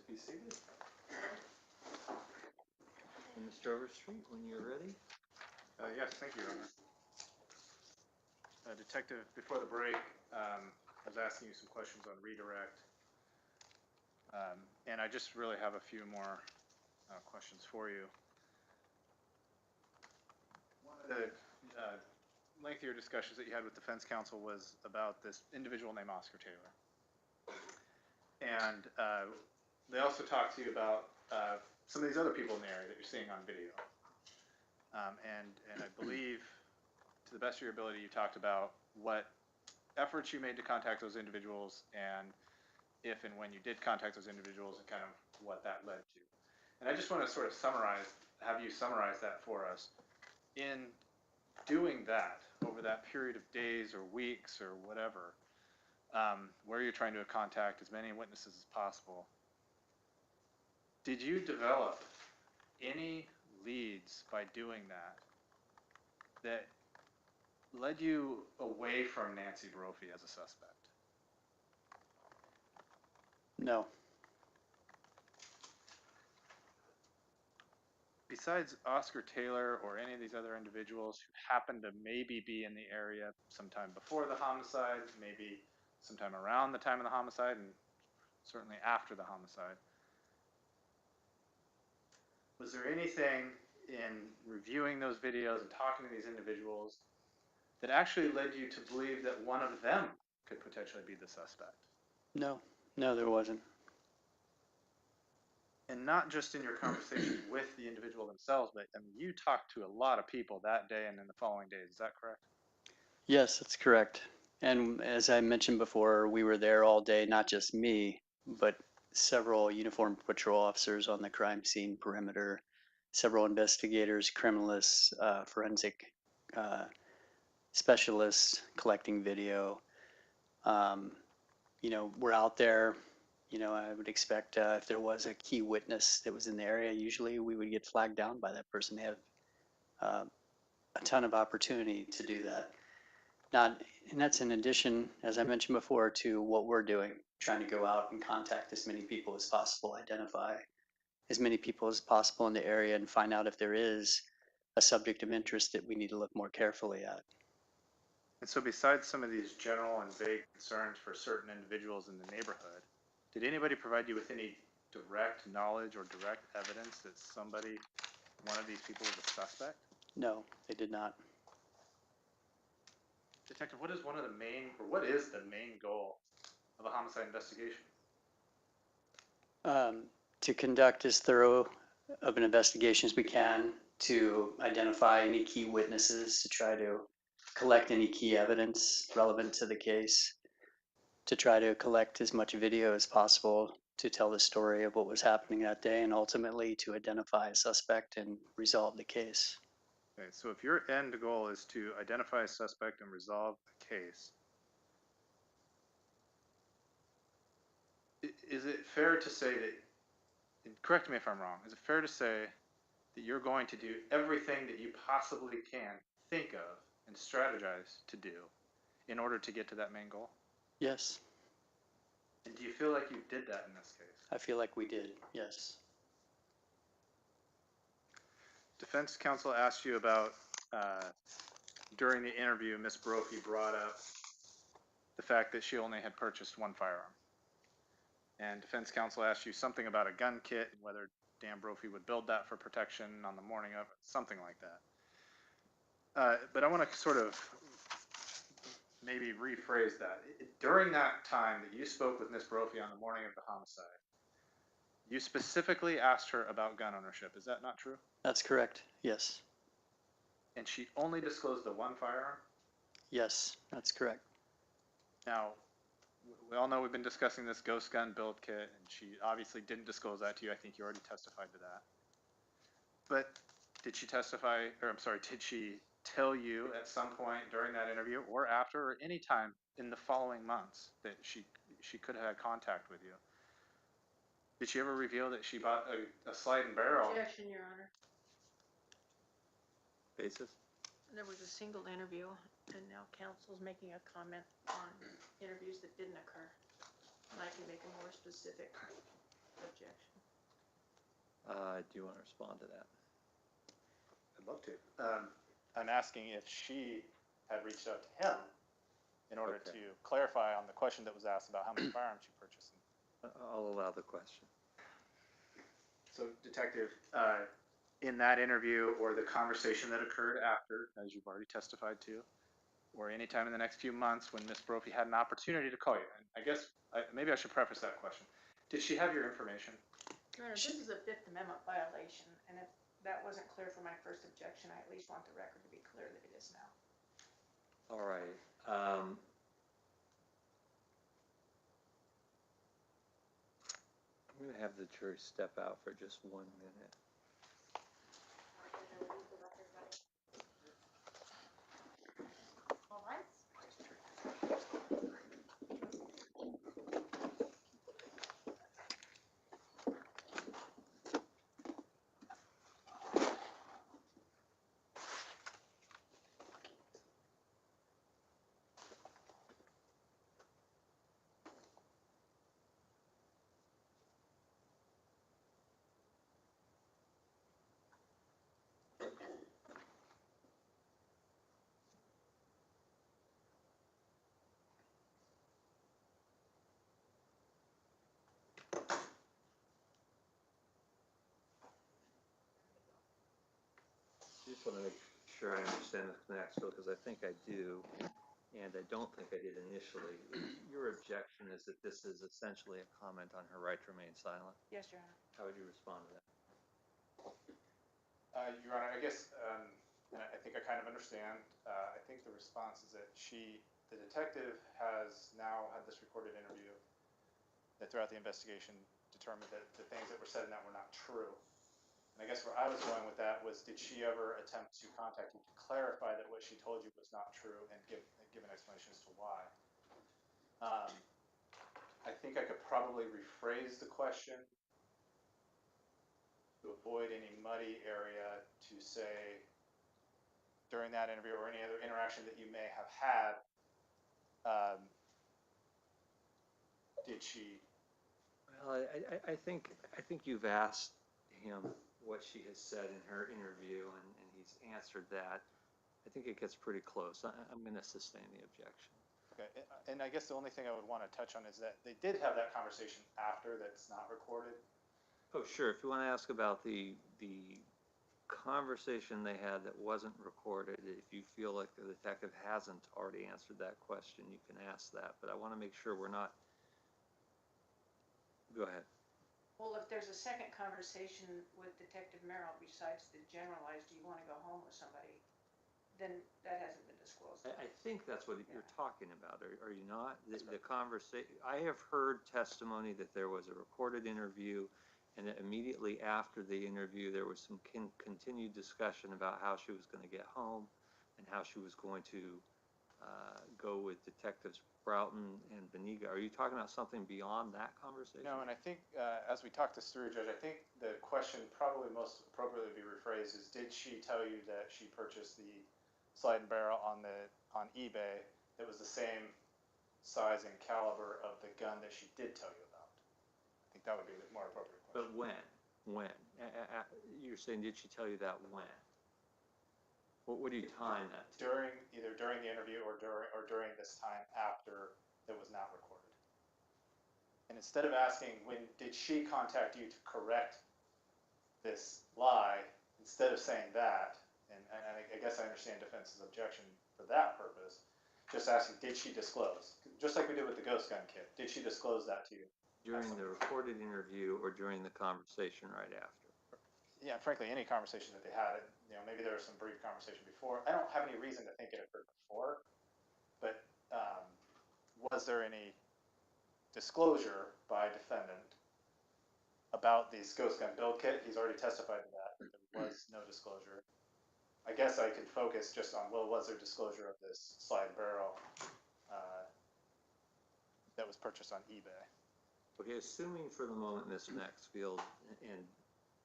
be seated. And Mr. Overstreet, when you're ready. Yes, thank you, Your Honor. Detective, before the break, I was asking you some questions on redirect, and I just really have a few more questions for you. One of the lengthier discussions that you had with defense counsel was about this individual named Oscar Taylor. And they also talked to you about some of these other people in the area that you're seeing on video. And I believe, to the best of your ability, you talked about what efforts you made to contact those individuals, and if and when you did contact those individuals, and kind of what that led to. And I just want to sort of have you summarize that for us. In doing that, over that period of days or weeks or whatever, where you're trying to contact as many witnesses as possible, did you develop any leads by doing that led you away from Nancy Brophy as a suspect? No. Besides Oscar Taylor or any of these other individuals who happened to maybe be in the area sometime before the homicide, maybe sometime around the time of the homicide, and certainly after the homicide, was there anything in reviewing those videos and talking to these individuals that actually led you to believe that one of them could potentially be the suspect? No, there wasn't. And not just in your conversations with the individual themselves, but I mean, you talked to a lot of people that day and in the following days. Is that correct? Yes, that's correct. And as I mentioned before, we were there all day, not just me, but several uniformed patrol officers on the crime scene perimeter, several investigators, criminalists, forensic specialists collecting video. We're out there. I would expect if there was a key witness that was in the area, usually we would get flagged down by that person. They have a ton of opportunity to do that. And that's in addition, as I mentioned before, to what we're doing, trying to go out and contact as many people as possible, identify as many people as possible in the area, and find out if there is a subject of interest that we need to look more carefully at. And so besides some of these general and vague concerns for certain individuals in the neighborhood, did anybody provide you with any direct knowledge or direct evidence that one of these people was a suspect? No, they did not. Detective, what is the main goal of a homicide investigation? To conduct as thorough of an investigation as we can, to identify any key witnesses, to try to collect any key evidence relevant to the case, to try to collect as much video as possible to tell the story of what was happening that day, and ultimately to identify a suspect and resolve the case. Okay, so if your end goal is to identify a suspect and resolve a case, is it fair to say that, and correct me if I'm wrong, is it fair to say that you're going to do everything that you possibly can think of and strategize to do in order to get to that main goal? Yes. And do you feel like you did that in this case? I feel like we did, yes. Defense counsel asked you about, during the interview, Ms. Brophy brought up the fact that she only had purchased one firearm. And defense counsel asked you something about a gun kit, and whether Dan Brophy would build that for protection on the morning of it, something like that. But I want to sort of maybe rephrase that. During that time that you spoke with Ms. Brophy on the morning of the homicide, you specifically asked her about gun ownership. Is that not true? That's correct, yes. And she only disclosed the one firearm? Yes, that's correct. Now, we all know we've been discussing this ghost gun build kit, and she obviously didn't disclose that to you. I think you already testified to that. But did she did she tell you at some point during that interview or after or any time in the following months that she could have had contact with you? Did she ever reveal that she bought a slide and barrel? Objection, Your Honor. Basis? There was a single interview, and now counsel's making a comment on interviews that didn't occur. And I can make them more specific. objection. Do you want to respond to that? I'd love to. I'm asking if she had reached out to him in order Okay. to clarify on the question that was asked about how many firearms she purchased. I'll allow the question. So, Detective, in that interview or the conversation that occurred after, as you've already testified to, or any time in the next few months when Ms. Brophy had an opportunity to call you, and I guess maybe I should preface that question. Did she have your information? Your Honor, this is a Fifth Amendment violation, and if that wasn't clear for my first objection, I at least want the record to be clear that it is now. All right. I'm going to have the jury step out for just 1 minute. All right. I just want to make sure I understand this next, because I think I do, and I don't think I did initially. Your objection is that this is essentially a comment on her right to remain silent. Yes, Your Honor. How would you respond to that? Your Honor, I guess, and I think I kind of understand. I think the response is that the detective has now had this recorded interview that throughout the investigation determined that the things that were said in that were not true. And I guess where I was going with that was, did she ever attempt to contact you to clarify that what she told you was not true and give an explanation as to why? I think I could probably rephrase the question to avoid any muddy area to say, during that interview or any other interaction that you may have had, did she? Well, I think you've asked him what she has said in her interview, and he's answered that. I think it gets pretty close. I'm going to sustain the objection. Okay, and I guess the only thing I would want to touch on is that they did have that conversation after that's not recorded. Oh, sure. If you want to ask about the conversation they had that wasn't recorded, if you feel like the detective hasn't already answered that question, you can ask that. But I want to make sure we're not. Go ahead. Well, if there's a second conversation with Detective Merrill besides the generalized, do you want to go home with somebody, then that hasn't been disclosed. I think that's what you're talking about, are you not? The conversation. I have heard testimony that there was a recorded interview, and that immediately after the interview, there was some continued discussion about how she was going to get home and how she was going to go with Detectives Broughton and Beniga. Are you talking about something beyond that conversation? No, and I think as we talk this through, Judge, I think the question probably most appropriately be rephrased is, did she tell you that she purchased the slide and barrel on eBay that was the same size and caliber of the gun that she did tell you about? I think that would be the more appropriate question. But when? When? You're saying, did she tell you that when? What are you tying that to? Either during the interview or during this time after it was not recorded. And instead of asking, when did she contact you to correct this lie, instead of saying that, and I guess I understand defense's objection for that purpose, just asking, did she disclose? Just like we did with the ghost gun kit, did she disclose that to you? During the recorded interview or during the conversation right after? Yeah, frankly, any conversation that they had, maybe there was some brief conversation before. I don't have any reason to think it occurred before, but was there any disclosure by defendant about this ghost gun build kit? He's already testified to that. There was no disclosure. I guess I could focus just on, well, was there disclosure of this slide barrel that was purchased on eBay? Okay, assuming for the moment, Ms. Maxfield, and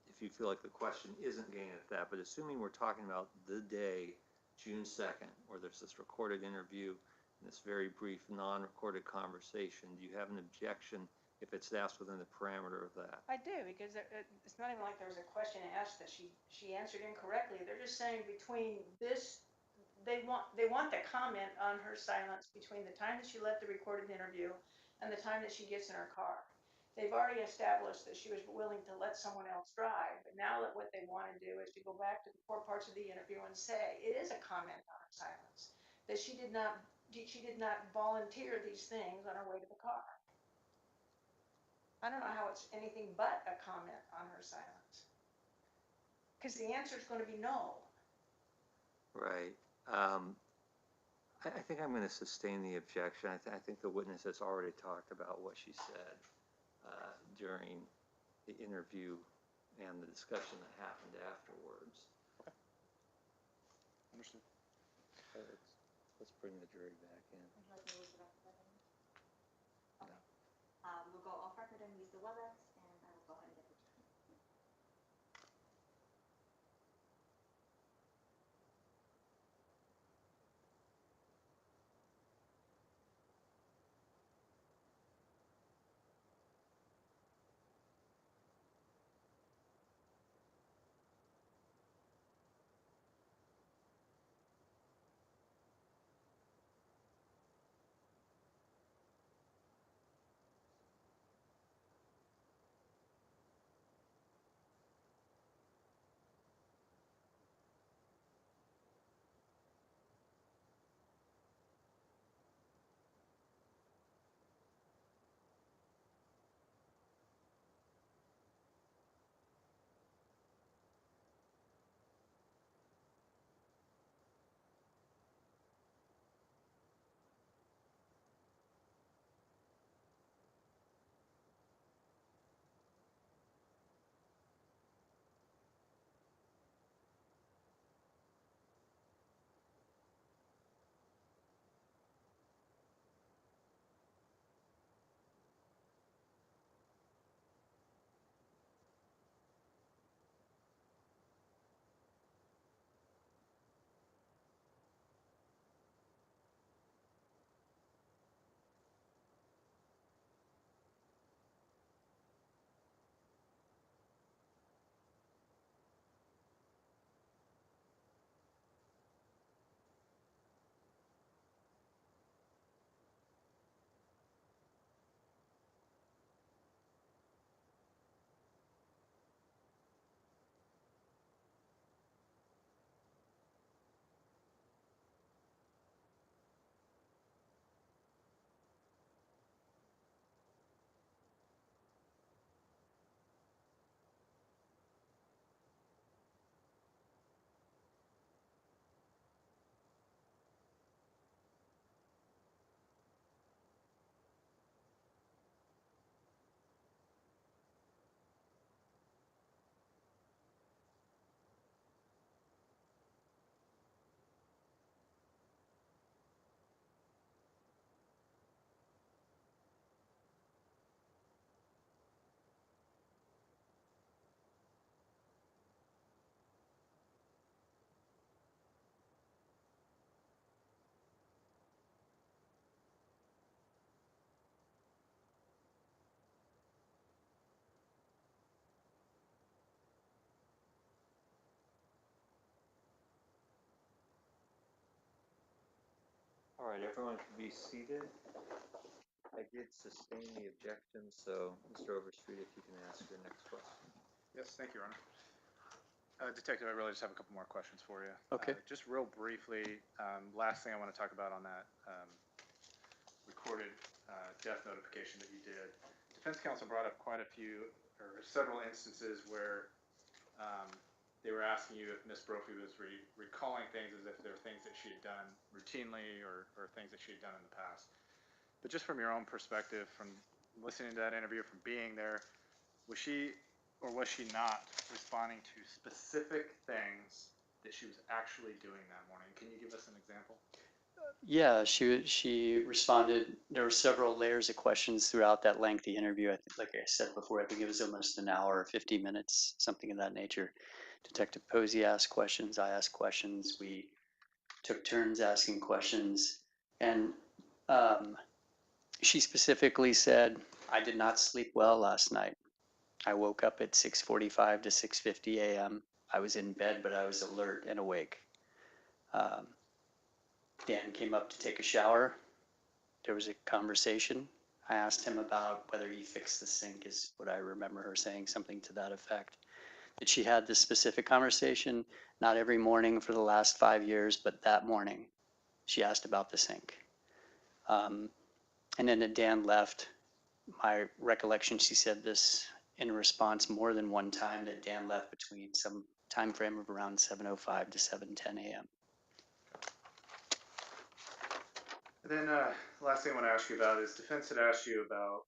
if you feel like the question isn't getting at that, but assuming we're talking about the day, June 2nd, where there's this recorded interview and this very brief non-recorded conversation, do you have an objection if it's asked within the parameter of that. I do, because it's not even like there was a question asked that she answered incorrectly. They're just saying between this, they want the comment on her silence between the time that she left the recorded interview and the time that she gets in her car. They've already established that she was willing to let someone else drive, but now that what they want to do is to go back to the core parts of the interview and say it is a comment on her silence, that she did not volunteer these things on her way to the car. I don't know how it's anything but a comment on her silence. Because the answer is going to be no. Right. I think I'm going to sustain the objection. I think the witness has already talked about what she said during the interview and the discussion that happened afterwards. Understood. Let's bring the jury back in. Would you like me to use the record then? No. Okay. We'll go off record and use the WebEx, and I will go ahead and get the jury. All right, everyone can be seated. I did sustain the objection, so Mr. Overstreet, if you can ask your next question. Yes, thank you, Your Honor. Detective, I really just have a couple more questions for you. Okay. Just real briefly, last thing I want to talk about on that recorded death notification that you did. Defense counsel brought up quite a few, or several instances where they were asking you if Miss Brophy was recalling things as if they're things that she had done routinely or things that she had done in the past. But just from your own perspective, from listening to that interview, from being there, was she or was she not responding to specific things that she was actually doing that morning? Can you give us an example? Yeah, she responded. There were several layers of questions throughout that lengthy interview. I think, like I said before, I think it was almost an hour, 50 minutes, something of that nature. Detective Posey asked questions. I asked questions. We took turns asking questions, and she specifically said I did not sleep well last night. I woke up at 6:45 to 6:50 a.m. I was in bed, but I was alert and awake. Dan came up to take a shower. There was a conversation. I asked him about whether he fixed the sink, is what I remember her saying, something to that effect. That she had this specific conversation, not every morning for the last 5 years, but that morning, she asked about the sink. And then when Dan left, my recollection, she said this in response more than one time, that Dan left between some time frame of around 7:05 to 7:10 a.m. And then last thing I want to ask you about is defense had asked you about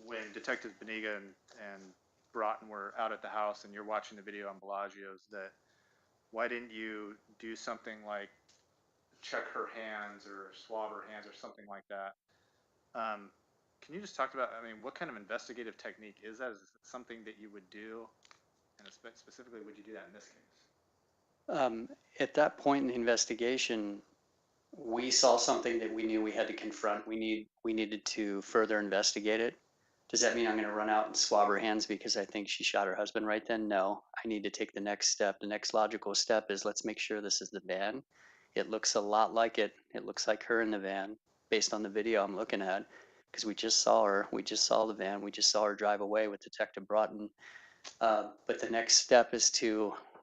when Detectives Beniga and Broughton were out at the house and you're watching the video on Bellagio's, that why didn't you do something like check her hands or swab her hands or something like that? Can you just talk about, I mean, what kind of investigative technique is that? Is it something that you would do? And specifically, would you do that in this case? At that point in the investigation, we saw something that we knew we had to confront. We needed to further investigate it. Does that mean I'm going to run out and swab her hands because I think she shot her husband right then? No. I need to take the next step. The next logical step is, let's make sure this is the van. It looks a lot like it. It looks like her in the van based on the video I'm looking at, because we just saw her. We just saw the van. We just saw her drive away with Detective Broughton. But the next step is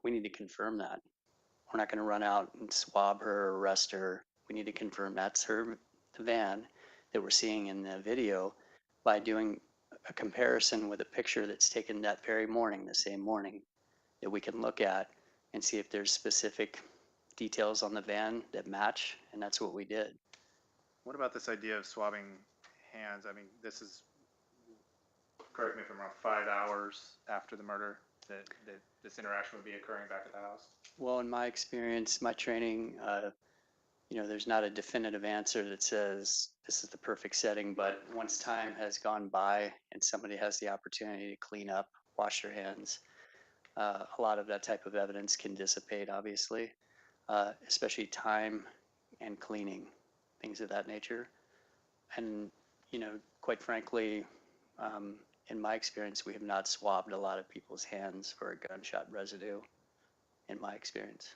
we need to confirm that. We're not going to run out and swab her or arrest her. We need to confirm that's her, the van that we're seeing in the video, by doing a comparison with a picture that's taken that very morning, the same morning, that we can look at and see if there's specific details on the van that match, and that's what we did. What about this idea of swabbing hands? I mean, this is, correct me if I'm wrong, 5 hours after the murder that this interaction would be occurring back at the house? Well, in my experience, my training, there's not a definitive answer that says this is the perfect setting, but once time has gone by and somebody has the opportunity to clean up, wash their hands, a lot of that type of evidence can dissipate, obviously, especially time and cleaning, things of that nature. And, quite frankly, in my experience, we have not swabbed a lot of people's hands for a gunshot residue, in my experience.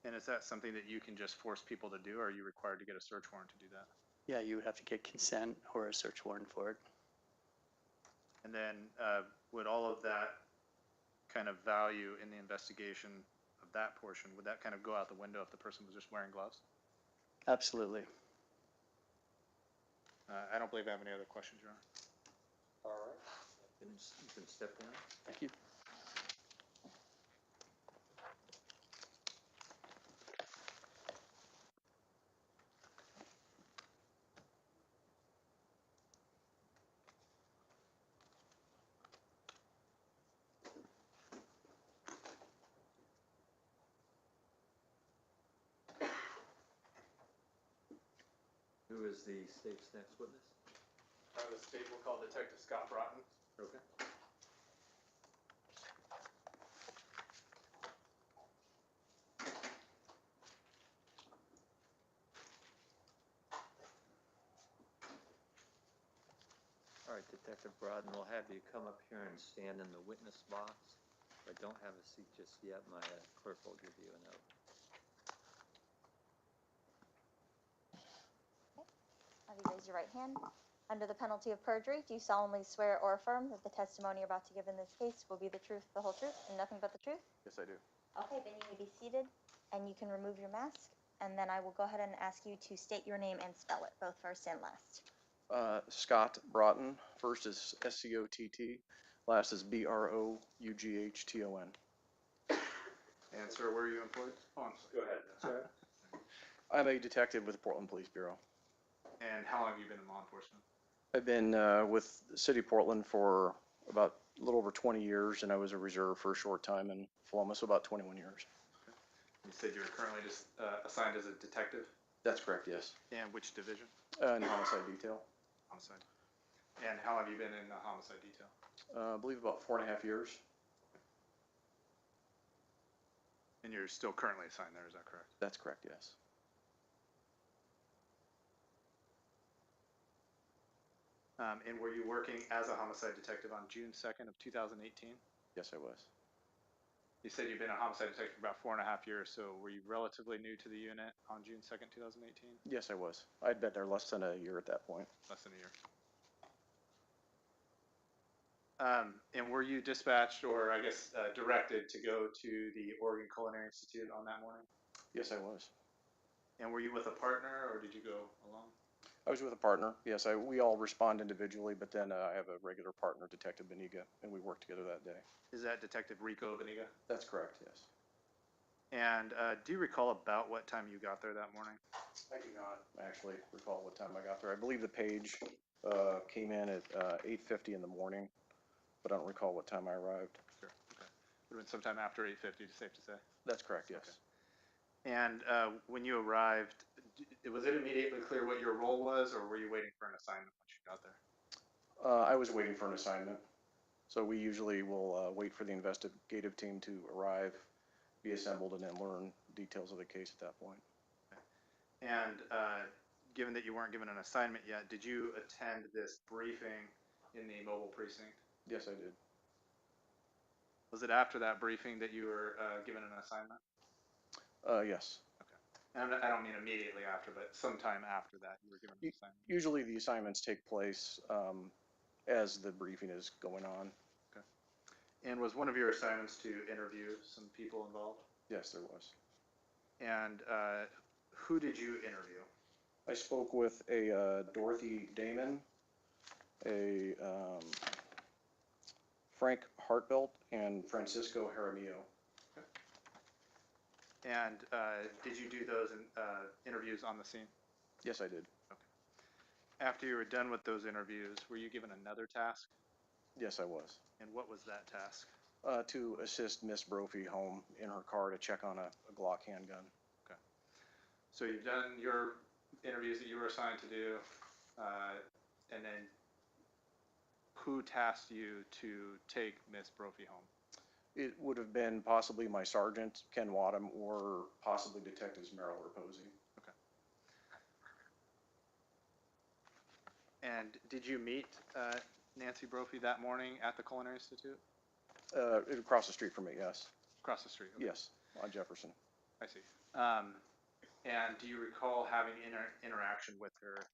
And is that something that you can just force people to do, or are you required to get a search warrant to do that? Yeah, you would have to get consent or a search warrant for it. And then would all of that kind of value in the investigation of that portion, would that kind of go out the window if the person was just wearing gloves? Absolutely. I don't believe I have any other questions, Your Honor. All right. You can step down. Thank you. Who is the state's next witness? The state will call Detective Scott Broughton. Okay. All right, Detective Broughton, we'll have you come up here and stand in the witness box. I don't have a seat just yet. My clerk will give you a note. Have you raised your right hand? Under the penalty of perjury, do you solemnly swear or affirm that the testimony you're about to give in this case will be the truth, the whole truth, and nothing but the truth? Yes, I do. Okay, then you may be seated, and you can remove your mask, and then I will go ahead and ask you to state your name and spell it, both first and last. Scott Broughton. First is Scott, last is Broughton. And sir, where are you employed? Oh, go ahead. Sir? I'm a detective with the Portland Police Bureau. And how long have you been in law enforcement? I've been with the City of Portland for about a little over 20 years, and I was a reserve for a short time in Columbus, about 21 years. You said you're currently just assigned as a detective? That's correct, yes. And which division? In homicide detail. Homicide. And how long have you been in the homicide detail? I believe about 4.5 years. And you're still currently assigned there, is that correct? That's correct, yes. And were you working as a homicide detective on June 2nd of 2018? Yes, I was. You said you've been a homicide detective for about 4.5 years, so were you relatively new to the unit on June 2nd, 2018? Yes, I was. I'd been there less than a year at that point. Less than a year. And were you dispatched, or I guess directed to go to the Oregon Culinary Institute on that morning? Yes, I was. And were you with a partner, or did you go alone? I was with a partner. Yes, we all respond individually, but then I have a regular partner, Detective Beniga, and we worked together that day. Is that Detective Rico Beniga? That's correct, yes. And do you recall about what time you got there that morning? I do not actually recall what time I got there. I believe the page came in at 8:50 in the morning, but I don't recall what time I arrived. Sure. Okay. Would have been sometime after 8:50, safe to say. That's correct, yes. Okay. And when you arrived, was it immediately clear what your role was, or were you waiting for an assignment once you got there? I was waiting for an assignment. So we usually will wait for the investigative team to arrive, be assembled, and then learn details of the case at that point. And given that you weren't given an assignment yet, did you attend this briefing in the mobile precinct? Yes, I did. Was it after that briefing that you were given an assignment? Yes. And I don't mean immediately after, but sometime after that you were given an assignment. Usually the assignments take place as the briefing is going on. Okay. And was one of your assignments to interview some people involved? Yes, there was. And who did you interview? I spoke with a Dorothy Damon, a Frank Hartbelt, and Francisco Jaramillo. Okay. And did you do those interviews on the scene? Yes, I did. Okay. After you were done with those interviews, were you given another task? Yes, I was. And what was that task? To assist Miss Brophy home in her car to check on a Glock handgun. Okay. So you've done your interviews that you were assigned to do, and then who tasked you to take Miss Brophy home? It would have been possibly my sergeant, Ken Wadham, or possibly Detectives Merrill or Posey. Okay. And did you meet Nancy Brophy that morning at the Culinary Institute? Across the street from me, yes. Across the street? Okay. Yes, on Jefferson. I see. And do you recall having interaction with her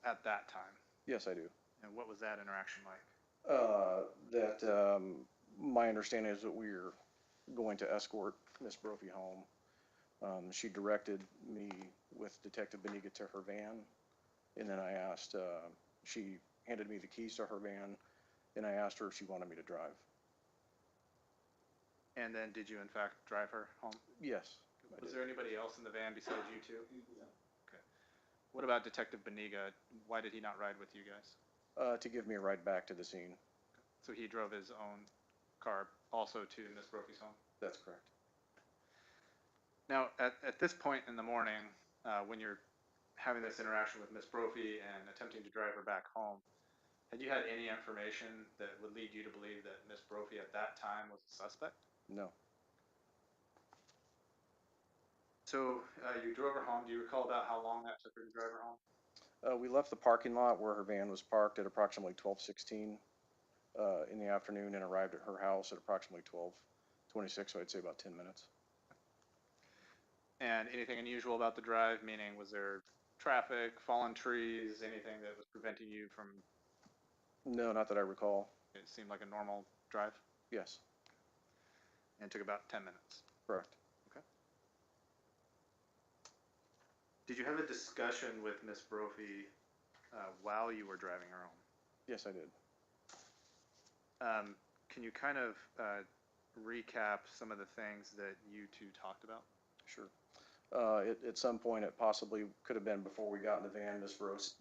at that time? Yes, I do. And what was that interaction like? My understanding is that we're going to escort Miss Brophy home. She directed me with Detective Beniga to her van, and then I asked, she handed me the keys to her van, and I asked her if she wanted me to drive. And then did you in fact drive her home? Yes. Was there anybody else in the van besides you two? Yeah. Okay. What about Detective Beniga? Why did he not ride with you guys? To give me a ride back to the scene. So he drove his own car also to Miss Brophy's home? That's correct. Now, at this point in the morning, when you're having this interaction with Miss Brophy and attempting to drive her back home, had you had any information that would lead you to believe that Miss Brophy at that time was a suspect? No. So you drove her home. Do you recall about how long that took her to drive her home? We left the parking lot where her van was parked at approximately 12:16 in the afternoon and arrived at her house at approximately 12:26, so I'd say about 10 minutes. And anything unusual about the drive? Meaning, was there traffic, fallen trees, anything that was preventing you from? No, not that I recall. It seemed like a normal drive? Yes. And it took about 10 minutes. Correct. Okay. Did you have a discussion with Miss Brophy while you were driving her home? Yes, I did. Can you kind of recap some of the things that you two talked about? Sure. At some point, it possibly could have been before we got in the van, Miss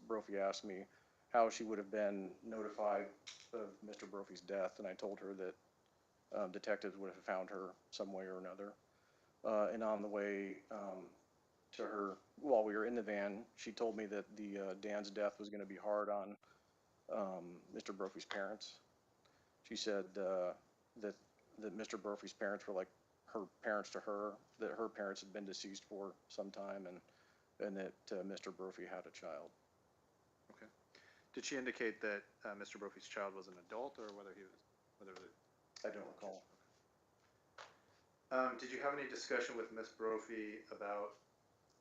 Brophy asked me how she would have been notified of Mr. Brophy's death, and I told her that detectives would have found her some way or another. And on the way to her, while we were in the van, she told me that Dan's death was going to be hard on Mr. Brophy's parents. She said that Mr. Brophy's parents were like her parents to her, that her parents had been deceased for some time, and that Mr. Brophy had a child. Okay. Did she indicate that Mr. Brophy's child was an adult, or whether he was, whether the, I don't recall. did you have any discussion with Ms. Brophy about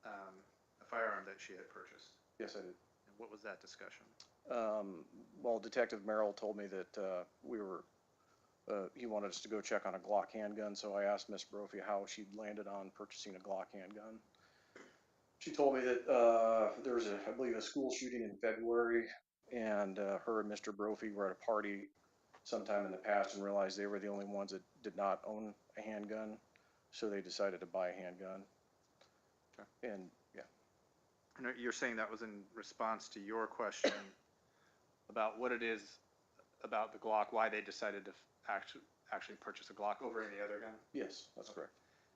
a firearm that she had purchased? Yes, I did. And what was that discussion? Well, Detective Merrill told me that he wanted us to go check on a Glock handgun, so I asked Miss Brophy how she'd landed on purchasing a Glock handgun. She told me that there was, I believe, a school shooting in February, and her and Mr. Brophy were at a party sometime in the past and realized they were the only ones that did not own a handgun, so they decided to buy a handgun. Okay. And yeah. And you're saying that was in response to your question about what it is about the Glock, why they decided to actually purchase a Glock over any other gun? Yes, that's correct.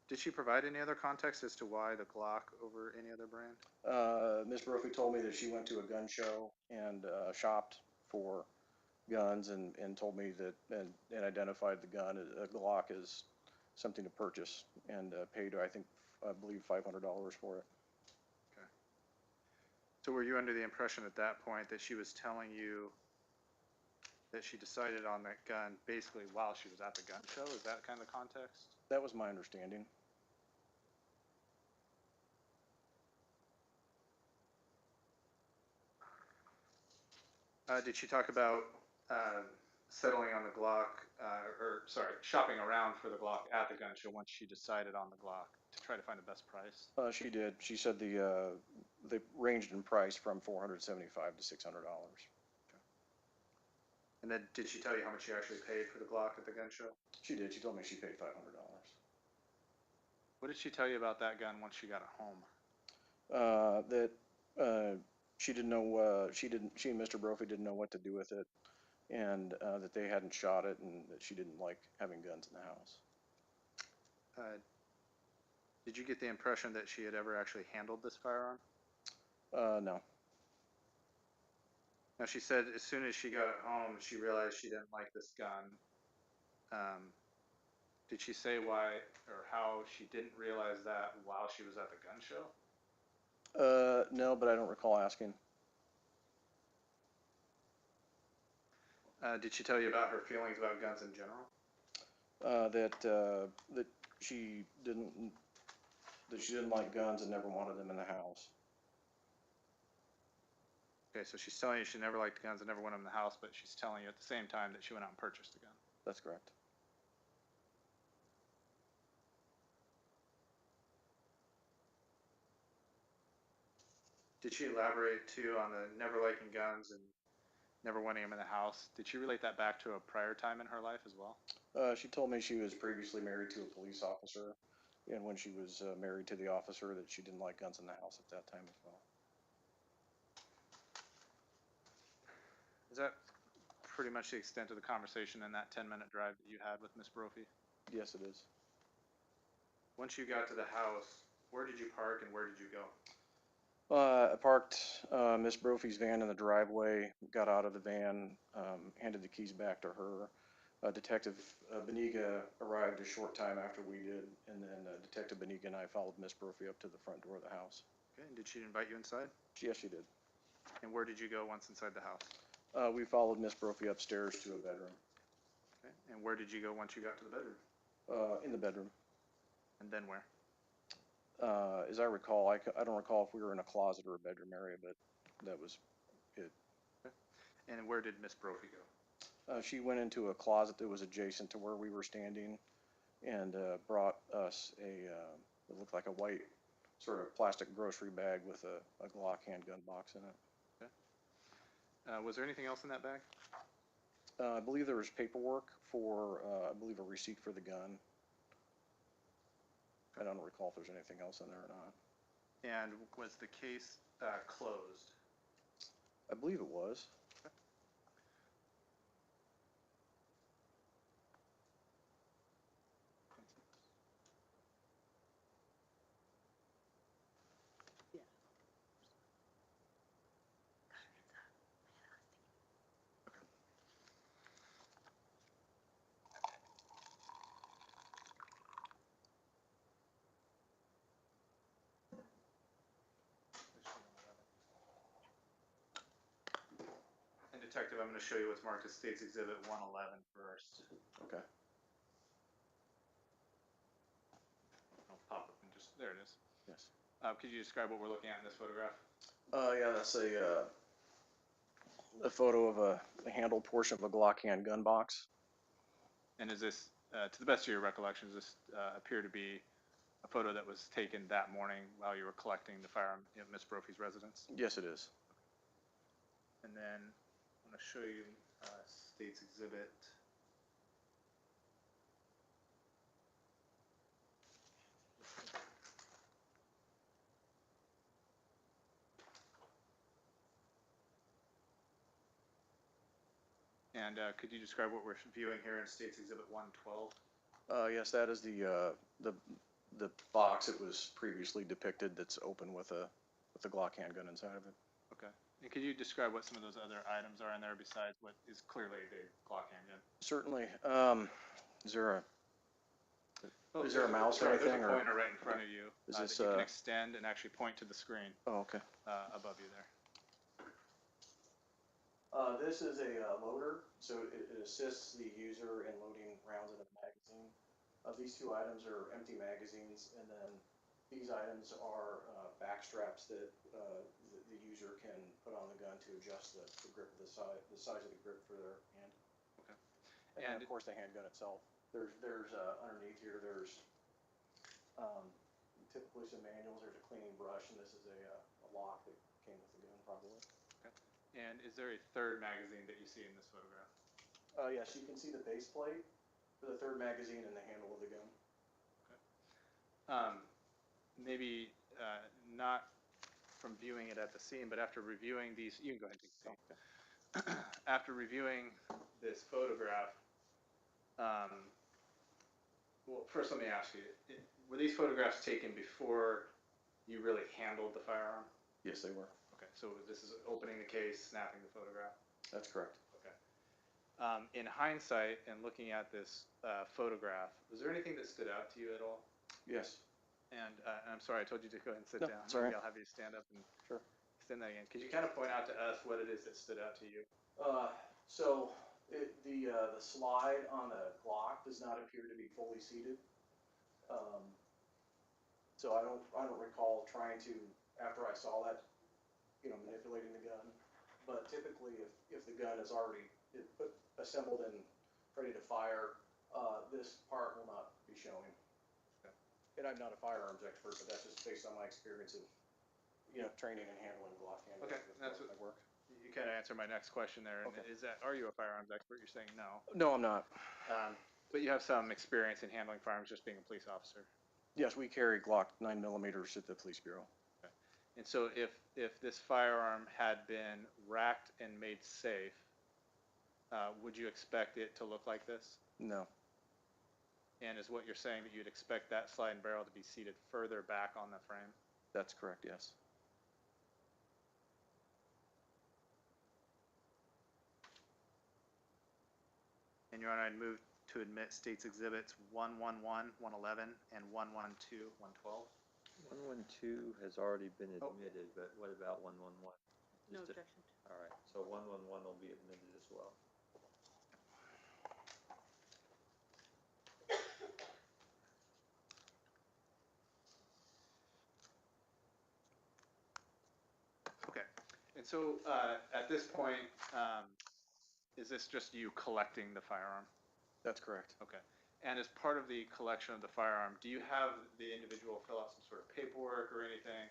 Did she provide any other context as to why the Glock over any other brand? Miss Brophy told me that she went to a gun show and shopped for guns and told me that and identified the gun, a Glock, as something to purchase, and paid, I believe $500 for it. Okay. So were you under the impression at that point that she was telling you that she decided on that gun basically while she was at the gun show? Is that kind of the context? That was my understanding. Did she talk about settling on the Glock, shopping around for the Glock at the gun show once she decided on the Glock to try to find the best price? She did. She said they ranged in price from $475 to $600. And then did she tell you how much she actually paid for the Glock at the gun show? She did. She told me she paid $500. What did she tell you about that gun once she got it home? That she didn't know. She and Mr. Brophy didn't know what to do with it, and that they hadn't shot it, and that she didn't like having guns in the house. Did you get the impression that she had ever actually handled this firearm? No. Now, she said as soon as she got it home, she realized she didn't like this gun. Did she say why or how she didn't realize that while she was at the gun show? No, but I don't recall asking. Did she tell you about her feelings about guns in general? That she didn't like guns and never wanted them in the house. Okay, so she's telling you she never liked guns and never wanted them in the house, but she's telling you at the same time that she went out and purchased a gun. That's correct. Did she elaborate too on the never liking guns and never wanting them in the house? Did she relate that back to a prior time in her life as well? She told me she was previously married to a police officer, and when she was married to the officer, that she didn't like guns in the house at that time as well. Is that pretty much the extent of the conversation in that 10-minute drive that you had with Miss Brophy? Yes, it is. Once you got to the house, where did you park and where did you go? I parked Miss Brophy's van in the driveway, got out of the van, handed the keys back to her. Detective Beniga arrived a short time after we did, and then Detective Beniga and I followed Miss Brophy up to the front door of the house. Okay, and did she invite you inside? Yes, she did. And where did you go once inside the house? We followed Miss Brophy upstairs to a bedroom. Okay, and where did you go once you got to the bedroom? In the bedroom. And then where? As I recall, I don't recall if we were in a closet or a bedroom area, but that was it. Okay. And where did Miss Brophy go? She went into a closet that was adjacent to where we were standing and brought us it looked like a white sort of plastic grocery bag with a Glock handgun box in it. Okay. Was there anything else in that bag? I believe there was paperwork for, I believe, a receipt for the gun. I don't recall if there's anything else in there or not. And was the case closed? I believe it was. perspective, I'm going to show you what's marked as State's Exhibit 111 first. Okay. I'll pop up and just, there it is. Yes. Could you describe what we're looking at in this photograph? Yeah, that's a photo of a handled portion of a Glock gun box. And is this, to the best of your recollection, does this appear to be a photo that was taken that morning while you were collecting the firearm at Ms. Brophy's residence? Yes, it is. And then I'm going to show you State's Exhibit. And could you describe what we're viewing here in State's Exhibit 112? Yes, that is the box that was previously depicted that's open with a Glock handgun inside of it. Okay. And could you describe what some of those other items are in there besides what is clearly a big Glock handgun? Certainly. Is there a mouse or anything? There's a pointer right in front of you Is that this, you can extend and actually point to the screen Oh, okay. above you there. This is a loader, so it assists the user in loading rounds in a magazine. These two items are empty magazines, and then these items are back straps that the user can put on the gun to adjust the grip of the size of the grip for their hand. Okay. And of course the handgun itself. There's underneath here, there's typically some manuals. There's a cleaning brush, and this is a lock that came with the gun probably. And is there a third magazine that you see in this photograph? Yes, you can see the base plate for the third magazine and the handle of the gun. Maybe not from viewing it at the scene, but after reviewing these, you can go ahead and take a seat. Okay. After reviewing this photograph, well, first let me ask you, were these photographs taken before you really handled the firearm? Yes, they were. Okay, so this is opening the case, snapping the photograph? That's correct. Okay. In hindsight and looking at this photograph, was there anything that stood out to you at all? Yes. And I'm sorry, I told you to go ahead and sit No, down. it's all right. Maybe I'll have you stand up and Sure. extend that again. Could you kind of point out to us what it is that stood out to you? So the slide on the Glock does not appear to be fully seated. So I don't recall trying to, after I saw that, manipulating the gun. But typically, if the gun is already assembled and ready to fire, this part will not be showing. Okay. And I'm not a firearms expert, but that's just based on my experience of, training and handling Glock handguns. Okay, that's what my work. you kind of answered my next question there. And Okay. are you a firearms expert? You're saying no. No, I'm not. But you have some experience in handling firearms just being a police officer. Yes, we carry Glock 9mm at the police bureau. Okay. And so if this firearm had been racked and made safe, would you expect it to look like this? No. And is what you're saying that you'd expect that slide and barrel to be seated further back on the frame? That's correct, yes. And Your Honor, I'd move to admit State's Exhibits 111, 111, and 112, 112. 112 has already been Oh. admitted, but what about 111? No Just a- objection. All right, so 111 will be admitted as well. Okay. And so at this point, is this just you collecting the firearm? That's correct. Okay. And as part of the collection of the firearm, do you have the individual fill out some sort of paperwork or anything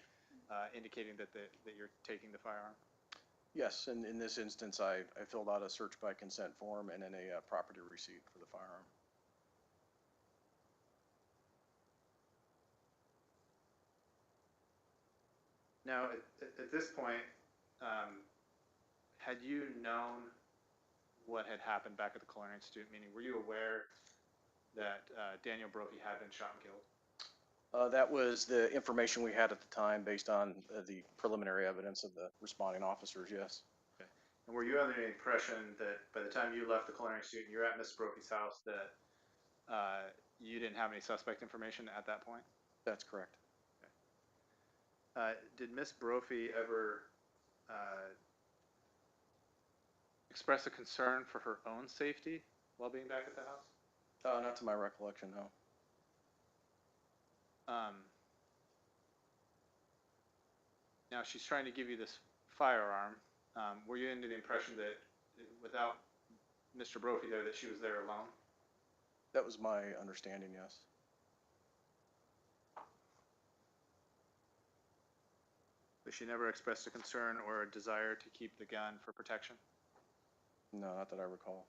indicating that you're taking the firearm? Yes, and in this instance, I filled out a search by consent form and then a property receipt for the firearm. Now, at this point, had you known what had happened back at the Culinary Institute? Meaning, were you aware that Daniel Brophy had been shot and killed? That was the information we had at the time based on the preliminary evidence of the responding officers, yes. Okay. And were you under the impression that by the time you left the Culinary Institute and you were at Miss Brophy's house that you didn't have any suspect information at that point? That's correct. Okay. Did Miss Brophy ever express a concern for her own safety while being back at the house? Not to my recollection, no. Now she's trying to give you this firearm. Were you under the impression that without Mr. Brophy there, that she was there alone? That was my understanding, yes. But she never expressed a concern or a desire to keep the gun for protection? No, not that I recall.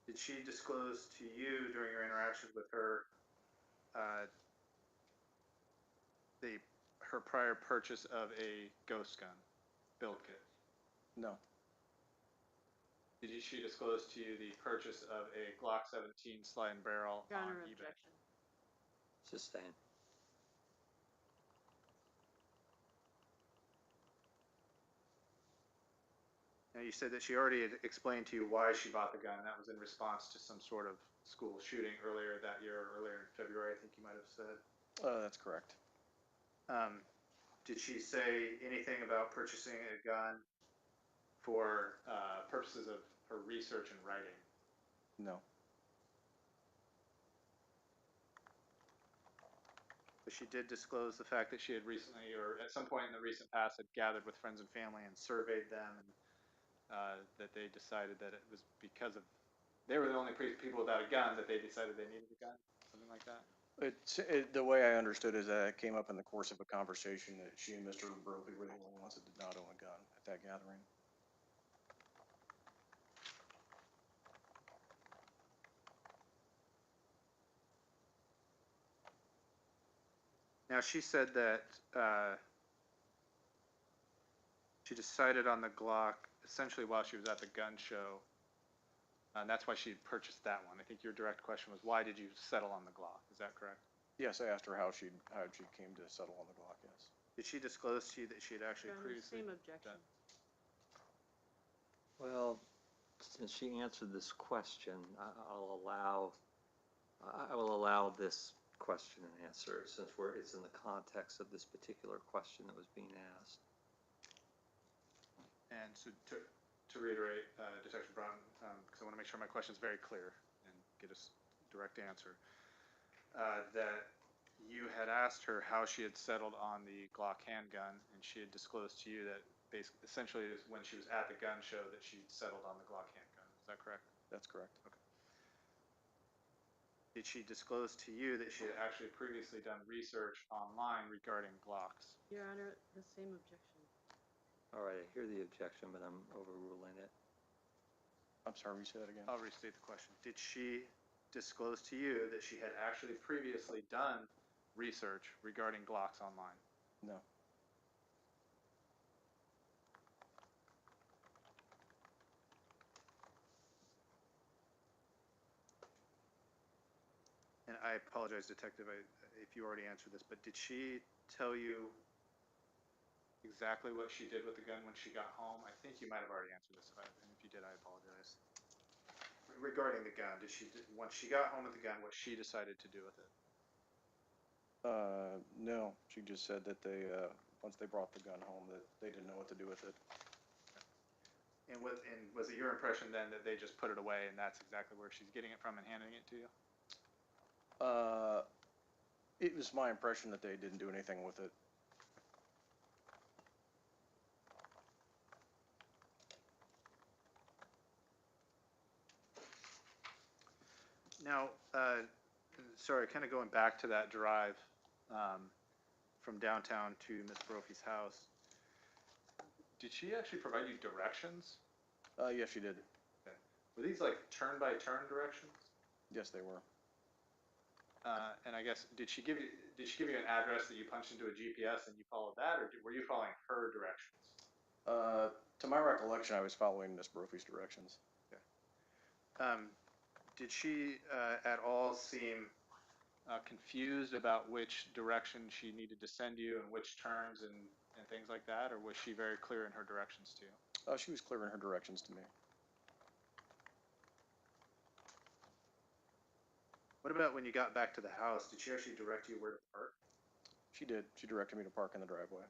Did she disclose to you during your interactions with her her prior purchase of a ghost gun build kit? No. Did she disclose to you the purchase of a Glock 17 slide and barrel Your on Honor, eBay? objection. Sustained. Now, you said that she already had explained to you why she bought the gun. That was in response to some sort of school shooting earlier that year, earlier in February, I think you might have said. That's correct. Did she say anything about purchasing a gun for purposes of her research and writing? No. But she did disclose the fact that she had recently, or at some point in the recent past, had gathered with friends and family and surveyed them, and that they decided that it was because of, they were the only people without a gun, that they decided they needed a gun, something like that. The way I understood is that it came up in the course of a conversation that she and Mr. Brophy were the only ones that did not own a gun at that gathering. Now, she said that she decided on the Glock essentially while she was at the gun show, and that's why she purchased that one. I think your direct question was, why did you settle on the Glock? Is that correct? Yes, I asked her how she came to settle on the Glock, yes. Did she disclose to you that she had actually Your Honor, previously same objection. Well, since she answered this question, I will allow this question and answer since it's in the context of this particular question that was being asked. And so to reiterate, Detective Broughton, because I want to make sure my question is very clear and get a direct answer, that you had asked her how she had settled on the Glock handgun, and she had disclosed to you that basically, essentially, is when she was at the gun show that she settled on the Glock handgun. Is that correct? That's correct. Okay. Did she disclose to you that she had actually previously done research online regarding Glocks? Your Honor, the same objection. All right, I hear the objection, but I'm overruling it. I'm sorry, you say that again? I'll restate the question. Did she disclose to you that she had actually previously done research regarding Glocks online? No. And I apologize, Detective, if you already answered this, but did she tell you exactly what she did with the gun when she got home? I think you might have already answered this, and if you did, I apologize. Regarding the gun, once she got home with the gun, what she decided to do with it? No. She just said that once they brought the gun home, that they didn't know what to do with it. And was it your impression then that they just put it away and that's exactly where she's getting it from and handing it to you? It was my impression that they didn't do anything with it. Now, sorry, kind of going back to that drive from downtown to Miss Brophy's house, did she actually provide you directions? Yes, she did. Okay. Were these like turn-by-turn directions? Yes, they were. And I guess, did she give you an address that you punched into a GPS and you followed that, or were you following her directions? To my recollection, I was following Miss Brophy's directions. Okay. Did she at all seem confused about which direction she needed to send you and which turns and things like that, or was she very clear in her directions to you? She was clear in her directions to me. What about when you got back to the house? Did she actually direct you where to park? She did. She directed me to park in the driveway.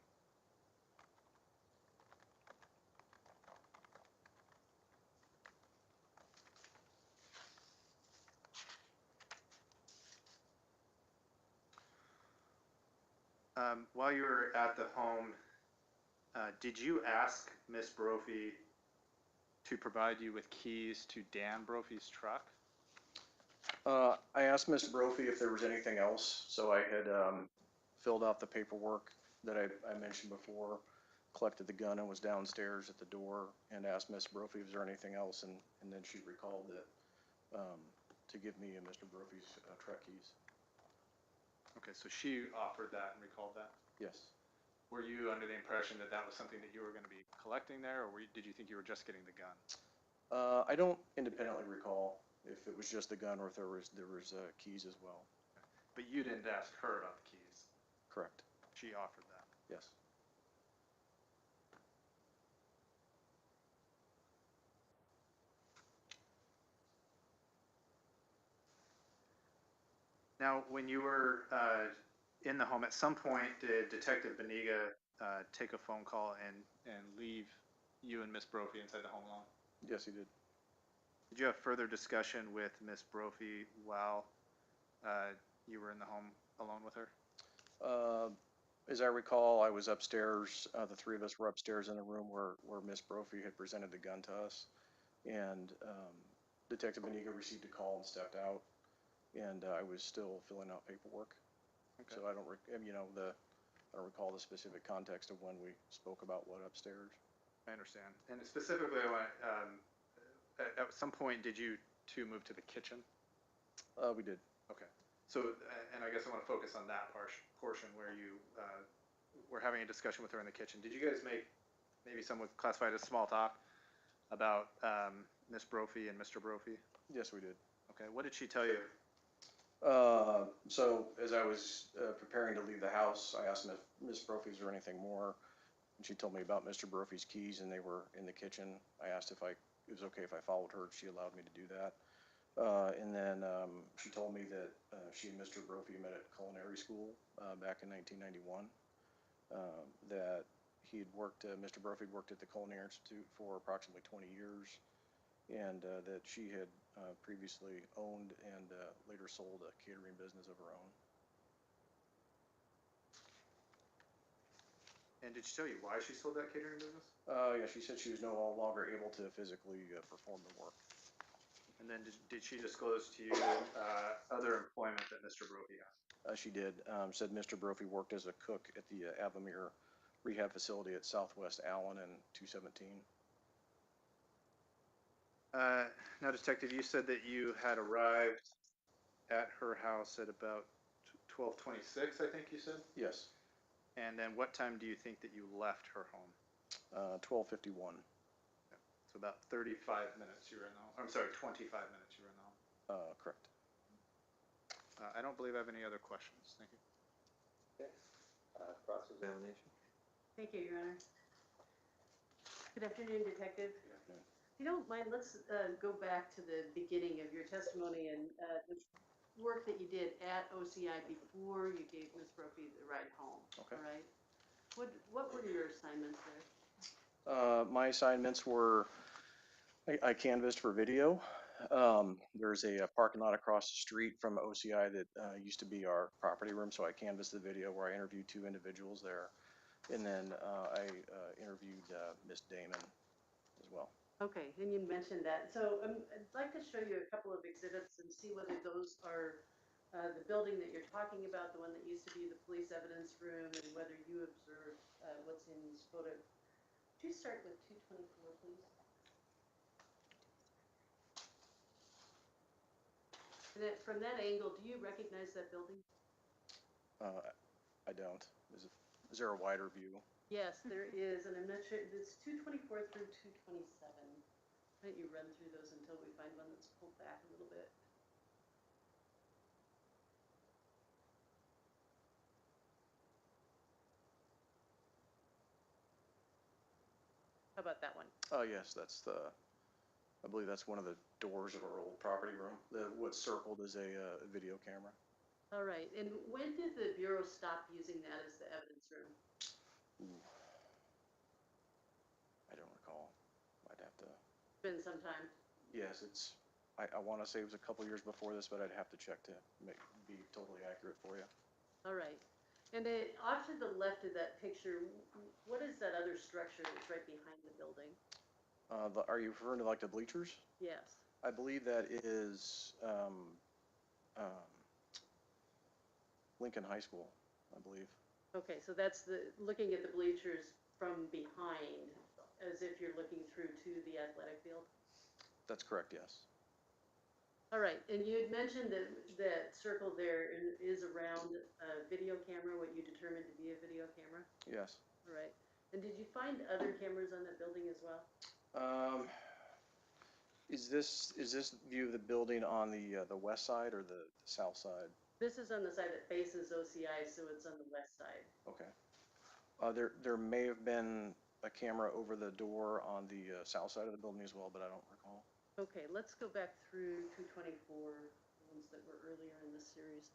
While you were at the home, did you ask Miss Brophy to provide you with keys to Dan Brophy's truck? I asked Miss Brophy if there was anything else, so I had filled out the paperwork that I mentioned before, collected the gun and was downstairs at the door and asked Miss Brophy, was there anything else? And then she recalled that to give me Mr. Brophy's truck keys. Okay, so she offered that and recalled that? Yes. Were you under the impression that that was something that you were going to be collecting there, or did you think you were just getting the gun? I don't independently recall if it was just the gun or if there was keys as well. But you didn't ask her about the keys? Correct. She offered that? Yes. Now, when you were in the home, at some point did Detective Beniga take a phone call and leave you and Miss Brophy inside the home alone? Yes, he did. Did you have further discussion with Miss Brophy while you were in the home alone with her? As I recall, I was upstairs. The three of us were upstairs in the room where Miss Brophy had presented the gun to us, and Detective Beniga received a call and stepped out, and I was still filling out paperwork. Okay. So I don't recall the specific context of when we spoke about what upstairs. I understand. And specifically, I want, at some point, did you two move to the kitchen? We did. Okay. So, and I guess I want to focus on that portion where you were having a discussion with her in the kitchen. Did you guys make maybe some would classify it as small talk about Miss Brophy and Mr. Brophy? Yes, we did. Okay. What did she tell you? So as I was preparing to leave the house, I asked Miss Brophy, is there anything more? And she told me about Mr. Brophy's keys, and they were in the kitchen. I asked if it was okay if I followed her. She allowed me to do that. And then she told me that she and Mr. Brophy met at culinary school back in 1991. That Mr. Brophy had worked at the Culinary Institute for approximately 20 years, and that she had previously owned and later sold a catering business of her own. And did she tell you why she sold that catering business? Yeah, she said she was no longer able to physically perform the work. And then did she disclose to you other employment that Mr. Brophy had? She did. Said Mr. Brophy worked as a cook at the Avamere rehab facility at Southwest Allen in 217. Now, Detective, you said that you had arrived at her house at about 12:26, I think you said? Yes. And then what time do you think that you left her home? 12:51. So about 35 minutes you were in the home. I'm sorry, 25 minutes you were in the home. Correct. I don't believe I have any other questions. Thank you. Okay. Cross-examination. Thank you, Your Honor. Good afternoon, Detective. Good afternoon. If you don't mind, let's go back to the beginning of your testimony and the work that you did at OCI before you gave Ms. Brophy the ride home. Okay. All right. What were your assignments there? My assignments were, I canvassed for video. There's a parking lot across the street from OCI that used to be our property room, so I canvassed the video where I interviewed two individuals there. And then I interviewed Miss Damon as well. Okay, and you mentioned that. So I'd like to show you a couple of exhibits and see whether those are the building that you're talking about, the one that used to be the police evidence room, and whether you observed what's in these photos. Could you start with 224, please? And then from that angle, do you recognize that building? I don't. Is there a wider view? Yes, there is, and I'm not sure. It's 224 through 227. Why don't you run through those until we find one that's pulled back a little bit? How about that one? Oh, yes, I believe that's one of the doors of our old property room. What's circled is a video camera. All right, and when did the Bureau stop using that as the evidence room? Ooh. I don't recall. I'd have to. It's been some time. Yes, I want to say it was a couple years before this, but I'd have to check to be totally accurate for you. All right. And off to the left of that picture, what is that other structure that's right behind the building? Are you referring to like the bleachers? Yes. I believe that is Lincoln High School, I believe. Okay, so that's looking at the bleachers from behind, as if you're looking through to the athletic field. That's correct, yes. All right, and you had mentioned that that circle there is around a video camera, what you determined to be a video camera. Yes. All right, and did you find other cameras on that building as well? Is this view of the building on the west side or the south side? This is on the side that faces OCI, so it's on the west side. Okay. There may have been a camera over the door on the south side of the building as well, but I don't recall. Okay, let's go back through 224, the ones that were earlier in this series.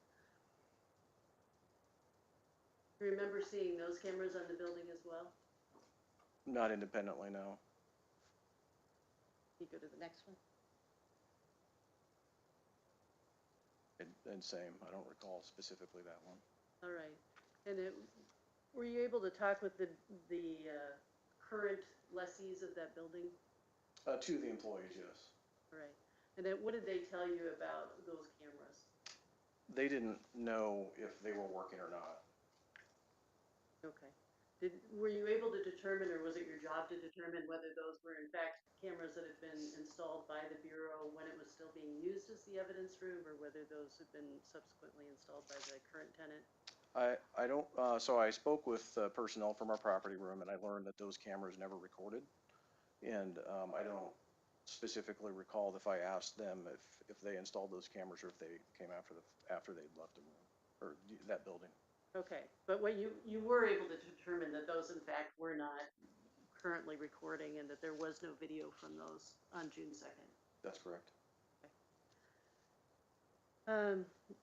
Remember seeing those cameras on the building as well? Not independently, no. You go to the next one. And same, I don't recall specifically that one. All right, and were you able to talk with the current lessees of that building? Two of the employees, yes. All right, and then what did they tell you about those cameras? They didn't know if they were working or not. Okay. Were you able to determine, or was it your job to determine whether those were in fact cameras that had been installed by the Bureau when it was still being used as the evidence room, or whether those had been subsequently installed by the current tenant? I don't, so I spoke with personnel from our property room and I learned that those cameras never recorded. And I don't specifically recall if I asked them if they installed those cameras or if they came after they'd left the room or that building. Okay, but what you were able to determine that those in fact were not currently recording and that there was no video from those on June 2nd. That's correct.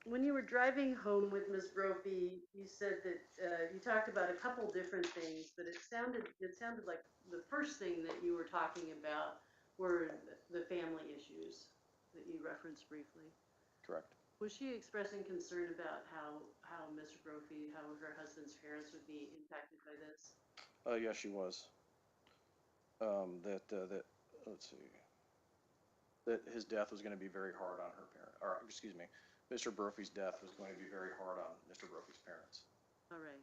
When you were driving home with Ms. Brophy, you said that you talked about a couple different things, but it sounded like the first thing that you were talking about were the family issues that you referenced briefly. Correct. Was she expressing concern about how Mr. Brophy, how her husband's parents would be impacted by this? Yes, she was. Let's see, that his death was going to be very hard on her parent, or excuse me, Mr. Brophy's death was going to be very hard on Mr. Brophy's parents. All right.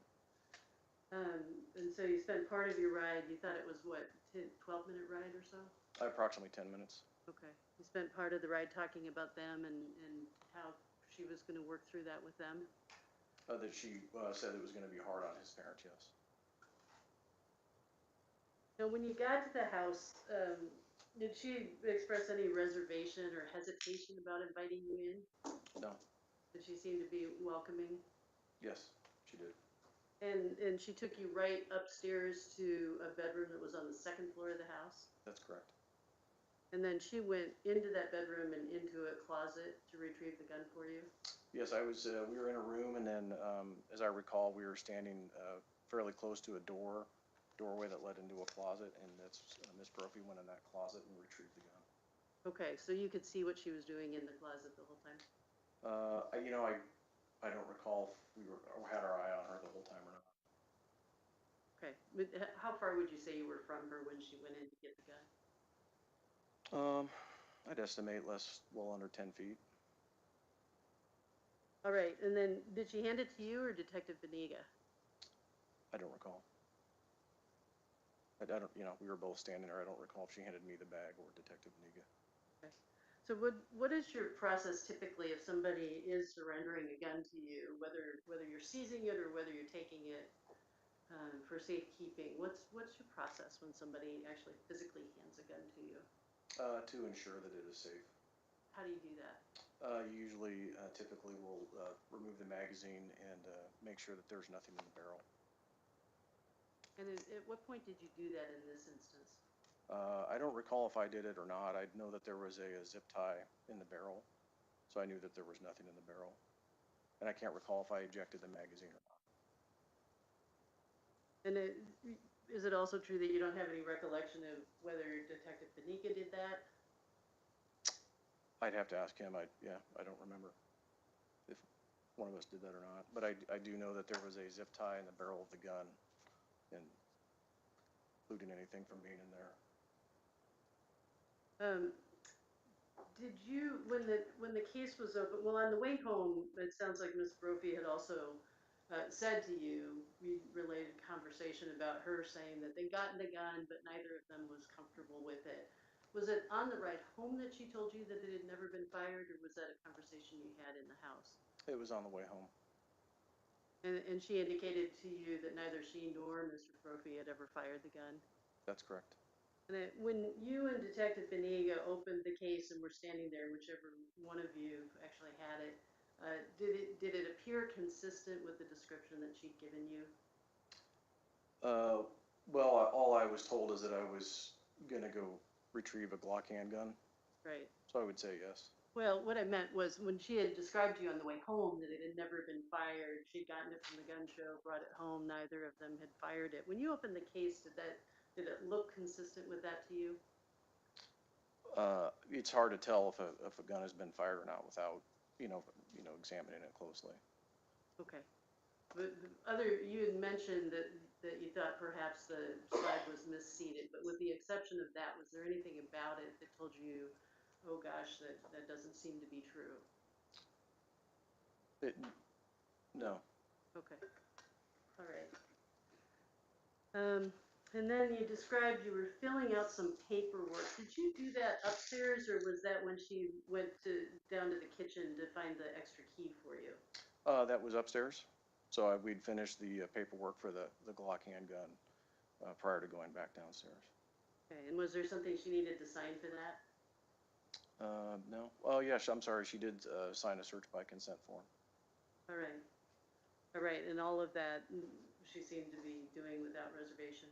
And so you spent part of your ride, you thought it was what, 12-minute ride or so? Approximately 10 minutes. Okay. You spent part of the ride talking about them and how she was going to work through that with them? That she said it was going to be hard on his parents, yes. Now, when you got to the house, did she express any reservation or hesitation about inviting you in? No. Did she seem to be welcoming? Yes, she did. And she took you right upstairs to a bedroom that was on the second floor of the house? That's correct. And then she went into that bedroom and into a closet to retrieve the gun for you? Yes, I was. We were in a room, and then, as I recall, we were standing fairly close to a doorway that led into a closet, and that's Miss Brophy went in that closet and retrieved the gun. Okay, so you could see what she was doing in the closet the whole time? I don't recall if we had our eye on her the whole time or not. Okay, but how far would you say you were from her when she went in to get the gun? I'd estimate well under 10 feet. All right, and then did she hand it to you or Detective Beniga? I don't recall. I don't, we were both standing there. I don't recall if she handed me the bag or Detective Beniga. Okay. So what is your process typically if somebody is surrendering a gun to you, whether you're seizing it or whether you're taking it for safekeeping? What's your process when somebody actually physically hands a gun to you? To ensure that it is safe. How do you do that? Usually, typically, we'll remove the magazine and make sure that there's nothing in the barrel. And at what point did you do that in this instance? I don't recall if I did it or not. I know that there was a zip tie in the barrel, so I knew that there was nothing in the barrel. And I can't recall if I ejected the magazine or not. And is it also true that you don't have any recollection of whether Detective Beniga did that? I'd have to ask him. I don't remember. one of us did that or not, but I do know that there was a zip tie in the barrel of the gun, and including anything from being in there. Did you, when the case was open, well, on the way home, it sounds like Ms. Brophy had also said to you, we related conversation about her saying that they gotten the gun, but neither of them was comfortable with it. Was it on the ride home that she told you that it had never been fired, or was that a conversation you had in the house? It was on the way home. And she indicated to you that neither she nor Mr. Brophy had ever fired the gun? That's correct. And when you and Detective Beniga opened the case and were standing there, whichever one of you actually had it, did it appear consistent with the description that she'd given you? Well, all I was told is that I was gonna go retrieve a Glock handgun, Right. so I would say yes. Well, what I meant was when she had described to you on the way home that it had never been fired, she'd gotten it from the gun show, brought it home, neither of them had fired it. When you opened the case, did it look consistent with that to you? It's hard to tell if a gun has been fired or not without, examining it closely. Okay. But you had mentioned that you thought perhaps the slide was misseated, but with the exception of that, was there anything about it that told you, oh gosh, that doesn't seem to be true? No. Okay. All right. And then you described you were filling out some paperwork. Did you do that upstairs, or was that when she went down to the kitchen to find the extra key for you? That was upstairs. So we'd finished the paperwork for the Glock handgun prior to going back downstairs. Okay. And was there something she needed to sign for that? No. Oh, yes, I'm sorry. She did sign a search by consent form. All right. All right. And all of that she seemed to be doing without reservation?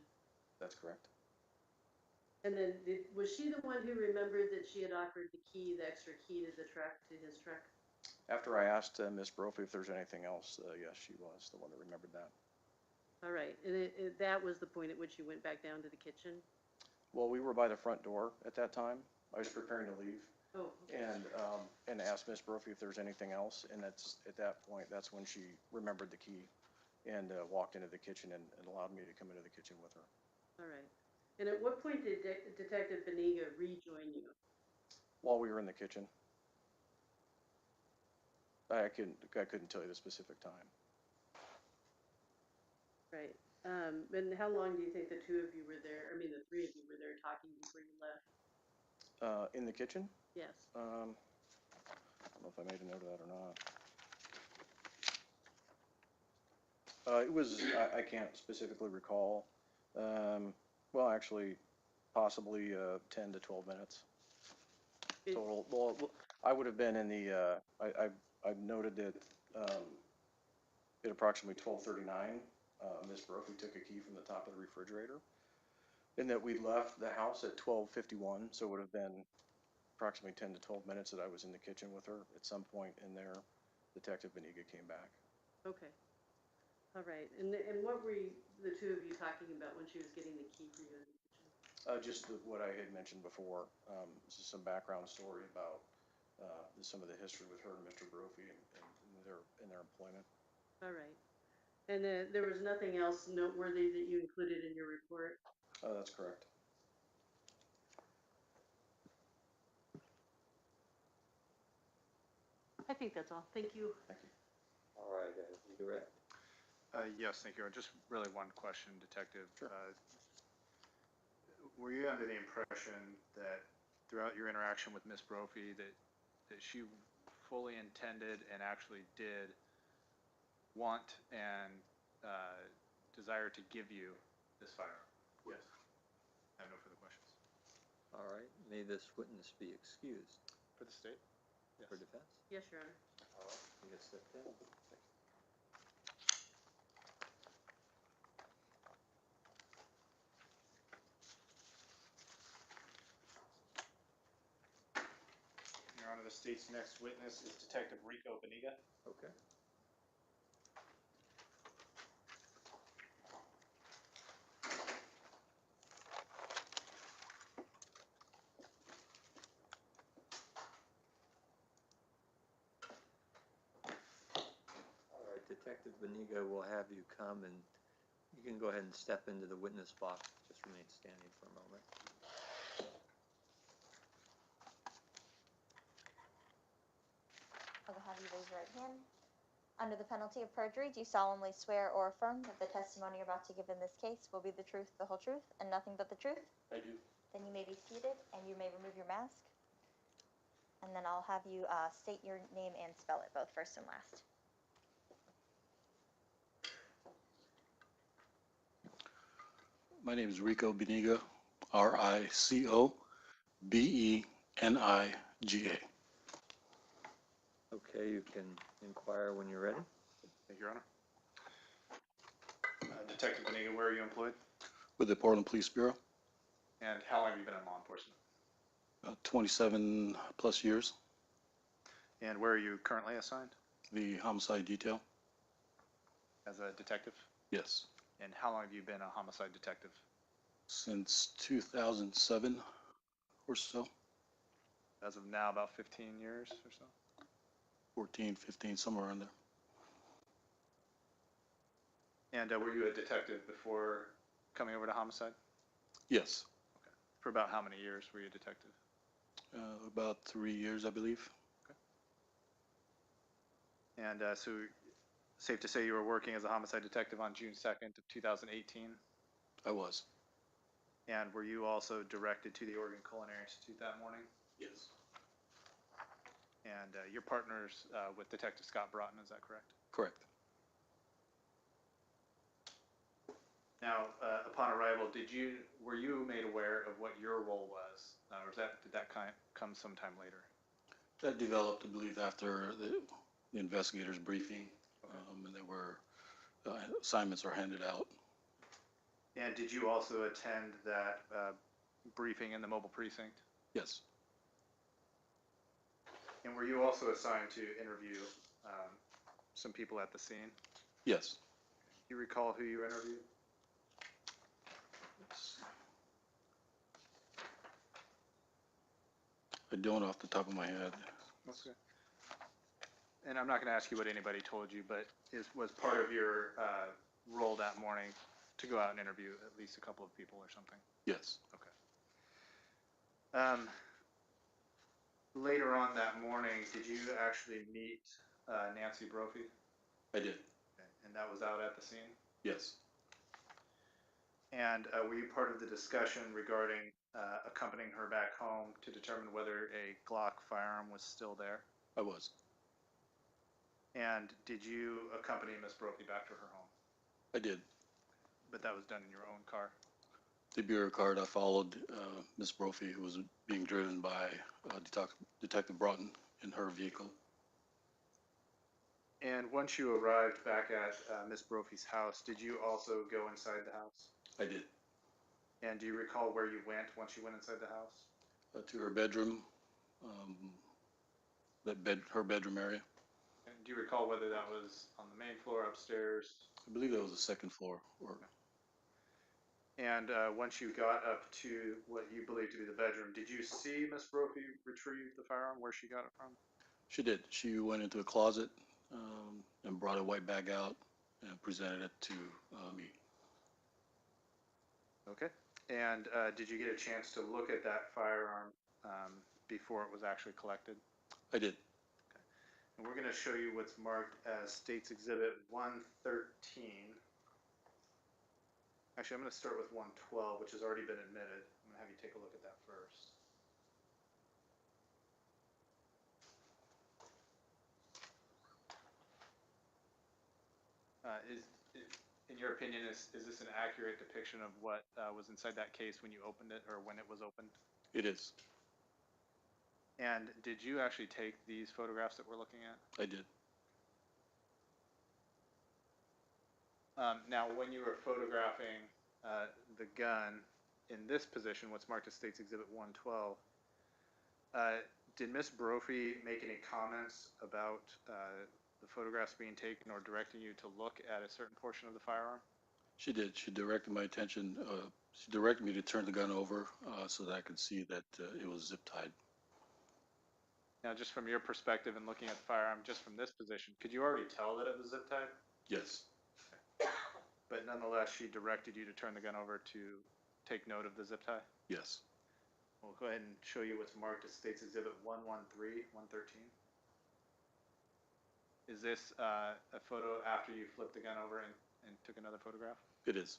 That's correct. And then was she the one who remembered that she had offered the extra key to the truck, to his truck? After I asked Miss Brophy if there's anything else, yes, she was the one that remembered that. All right. And that was the point at which you went back down to the kitchen? Well, we were by the front door at that time. I was preparing to leave. Oh, okay. And asked Miss Brophy if there's anything else, and that's at that point, that's when she remembered the key and walked into the kitchen and allowed me to come into the kitchen with her. All right. And at what point did Detective Beniga rejoin you? While we were in the kitchen. I couldn't tell you the specific time. Right. And how long do you think the two of you were there? I mean, the three of you were there talking before you left? In the kitchen? Yes. I don't know if I made a note of that or not. It was, I can't specifically recall. Well, actually, possibly 10 to 12 minutes total. Well, I would have been in the, I've noted that at approximately 12:39, Ms. Brophy took a key from the top of the refrigerator, and that we left the house at 12:51, so it would have been approximately 10 to 12 minutes that I was in the kitchen with her. At some point in there, Detective Beniga came back. Okay. All right. And what were the two of you talking about when she was getting the key for you in the kitchen? Just what I had mentioned before, just some background story about some of the history with her and Mr. Brophy and their employment. All right. And there was nothing else noteworthy that you included in your report? That's correct. I think that's all. Thank you. Thank you. All right, direct. Yes, thank you. Just really one question, Detective. Sure. Were you under the impression that throughout your interaction with Miss Brophy that she fully intended and actually did want and desire to give you this firearm? Yes. I have no further questions. All right, may this witness be excused For the state? Yes. for defense? Yes, Your Honor. All right, you can step down. Your Honor, the state's next witness is Detective Rico Beniga. Okay. Detective Beniga will have you come and you can go ahead and step into the witness box. Just remain standing for a moment. I'll have you raise your right hand. Under the penalty of perjury, do you solemnly swear or affirm that the testimony you're about to give in this case will be the truth, the whole truth, and nothing but the truth? I do. Then you may be seated and you may remove your mask. And then I'll have you state your name and spell it, both first and last. My name is Rico Beniga, Ricobeniga. Okay, you can inquire when you're ready. Thank you, Your Honor. Detective Beniga, where are you employed? With the Portland Police Bureau, And how long have you been in law enforcement? 27 plus years. And where are you currently assigned? The homicide detail, As a detective? yes, And how long have you been a homicide detective? since 2007 or so, As of now, about 15 years or so? 14, 15, somewhere around there. And were you a detective before coming over to homicide? Yes, For about how many years were you a detective? about 3 years, I believe. And so safe to say you were working as a homicide detective on June 2nd of 2018? I was. And were you also directed to the Oregon Culinary Institute that morning? Yes. And your partners with Detective Scott Broughton, is that correct? Correct. Now, upon arrival, were you made aware of what your role was, or did that come sometime later? That developed, I believe, after the investigators' briefing, and they were assignments are handed out. And did you also attend that briefing in the mobile precinct? Yes, And were you also assigned to interview some people at the scene? yes. Do you recall who you interviewed? I don't off the top of my head. Okay. And I'm not going to ask you what anybody told you, but was part of your role that morning to go out and interview at least a couple of people or something? Yes, Later on that morning, did you actually meet Nancy Brophy? I did. And that was out at the scene? Yes, And were you part of the discussion regarding accompanying her back home to determine whether a Glock firearm was still there? I was. And did you accompany Miss Brophy back to her home? I did. But that was done in your own car? The bureau card, I followed Miss Brophy, who was being driven by Detective Broughton in her vehicle. And once you arrived back at Miss Brophy's house, did you also go inside the house? I did. And do you recall where you went once you went inside the house? To her bedroom, her bedroom area. And do you recall whether that was on the main floor, upstairs? I believe that was the second floor. And once you got up to what you believe to be the bedroom, did you see Miss Brophy retrieve the firearm, where she got it from? She did. She went into a closet and brought a white bag out and presented it to me. Okay. And did you get a chance to look at that firearm before it was actually collected? I did. And we're going to show you what's marked as State's Exhibit 113. Actually, I'm going to start with 112, which has already been admitted. I'm going to have you take a look at that first. In your opinion, is this an accurate depiction of what was inside that case when you opened it, or when it was opened? It is. And did you actually take these photographs that we're looking at? I did. Now, when you were photographing the gun in this position, what's marked as State's Exhibit 112, did Miss Brophy make any comments about the photographs being taken or directing you to look at a certain portion of the firearm? She did. She directed my attention. She directed me to turn the gun over so that I could see that it was zip tied. Now, just from your perspective and looking at the firearm, just from this position, could you already tell that it was zip tied? Yes, But nonetheless, she directed you to turn the gun over to take note of the zip tie? yes. We'll go ahead and show you what's marked as State's Exhibit 113, 113. Is this a photo after you flipped the gun over and took another photograph? It is.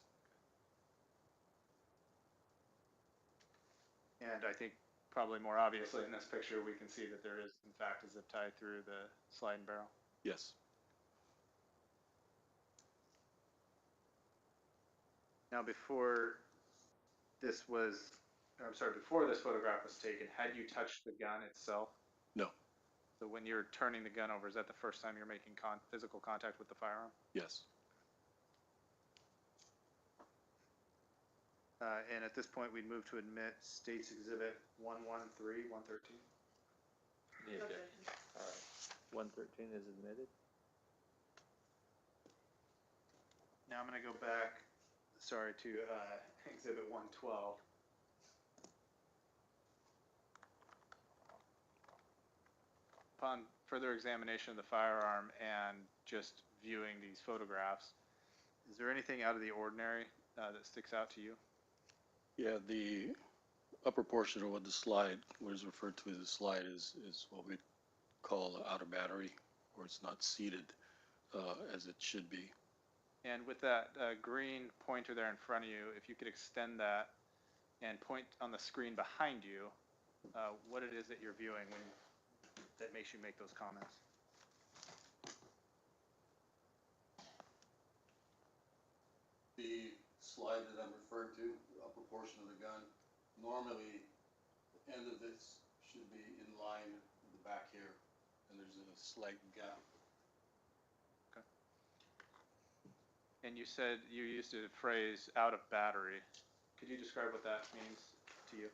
And I think probably more obviously in this picture, we can see that there is in fact a zip tie through the slide and barrel. Yes. Now before this photograph was taken, had you touched the gun itself? No. So when you're turning the gun over, is that the first time you're making physical contact with the firearm? Yes. And at this point, we'd move to admit State's Exhibit 113, 113. Yeah, Objection. all right. 113 is admitted. Now I'm going to go back, sorry, to Exhibit 112. Upon further examination of the firearm and just viewing these photographs, is there anything out of the ordinary that sticks out to you? Yeah, the upper portion of what the slide, what is referred to as a slide, is what we call outer battery, or it's not seated as it should be. And with that green pointer there in front of you, if you could extend that and point on the screen behind you, what it is that you're viewing that makes you make those comments. The slide that I'm referring to, the upper portion of the gun, normally the end of this should be in line with the back here, and there's a slight gap. Okay. And you said you used a phrase out of battery. Could you describe what that means to you?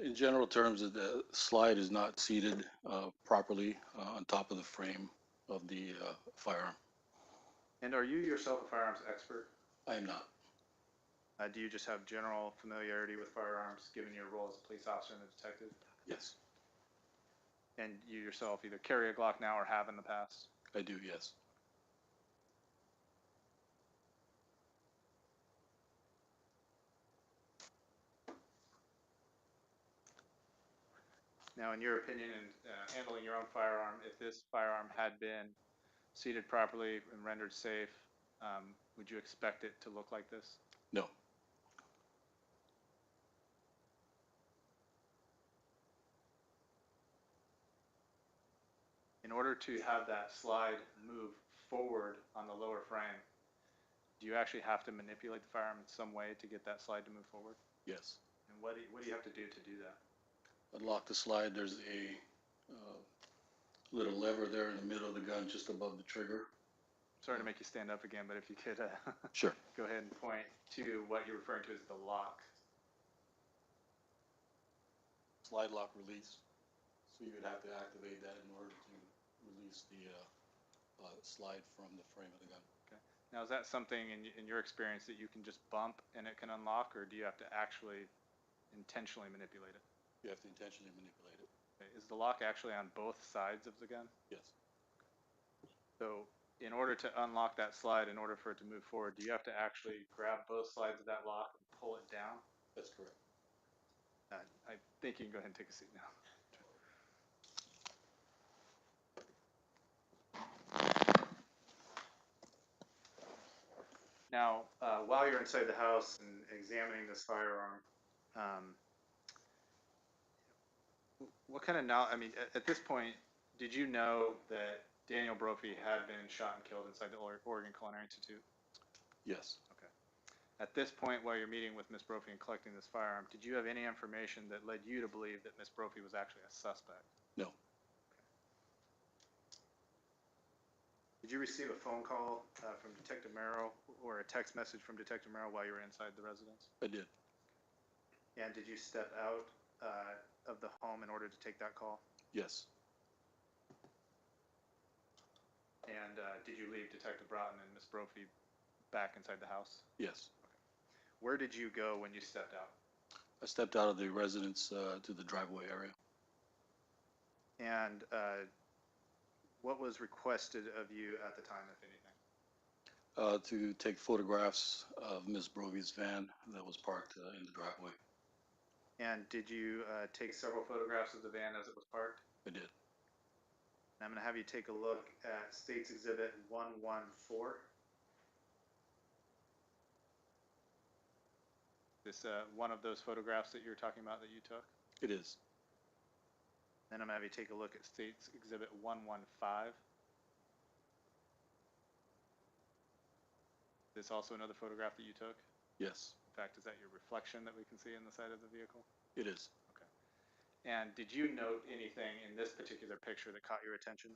In general terms, the slide is not seated properly on top of the frame of the firearm. And are you yourself a firearms expert? I am not. Do you just have general familiarity with firearms given your role as a police officer and a detective? Yes, And you yourself either carry a Glock now or have in the past? I do, yes. Now, in your opinion, in handling your own firearm, if this firearm had been seated properly and rendered safe, would you expect it to look like this? No. In order to have that slide move forward on the lower frame, do you actually have to manipulate the firearm in some way to get that slide to move forward? Yes. And what do you have to do that? Unlock the slide. There's a little lever there in the middle of the gun just above the trigger. Sorry to make you stand up again, but if you could Sure. go ahead and point to what you're referring to as the lock. Slide lock release. So you would have to activate that in order to release the slide from the frame of the gun. Okay. Now, is that something in your experience that you can just bump and it can unlock, or do you have to actually intentionally manipulate it? You have to intentionally manipulate it. Okay. Is the lock actually on both sides of the gun? Yes. So in order to unlock that slide, in order for it to move forward, do you have to actually grab both sides of that lock and pull it down? That's correct. I think you can go ahead and take a seat now. Now, while you're inside the house and examining this firearm, what kind of I mean, at this point, did you know that Daniel Brophy had been shot and killed inside the Oregon Culinary Institute? Yes. Okay. At this point, while you're meeting with Ms. Brophy and collecting this firearm, did you have any information that led you to believe that Ms. Brophy was actually a suspect? No. Did you receive a phone call from Detective Merrill or a text message from Detective Merrill while you were inside the residence? I did. And did you step out of the home in order to take that call? Yes. And did you leave Detective Broughton and Ms. Brophy back inside the house? Yes. Where did you go when you stepped out? I stepped out of the residence to the driveway area. And what what was requested of you at the time, if anything? To take photographs of Ms. Brophy's van that was parked in the driveway. And did you take several photographs of the van as it was parked? I did. And I'm going to have you take a look at State's Exhibit 114. This one of those photographs that you were talking about that you took? It is. Then I'm going to have you take a look at State's Exhibit 115. This also another photograph that you took? Yes, In fact, is that your reflection that we can see in the side of the vehicle? it is. And did you note anything in this particular picture that caught your attention?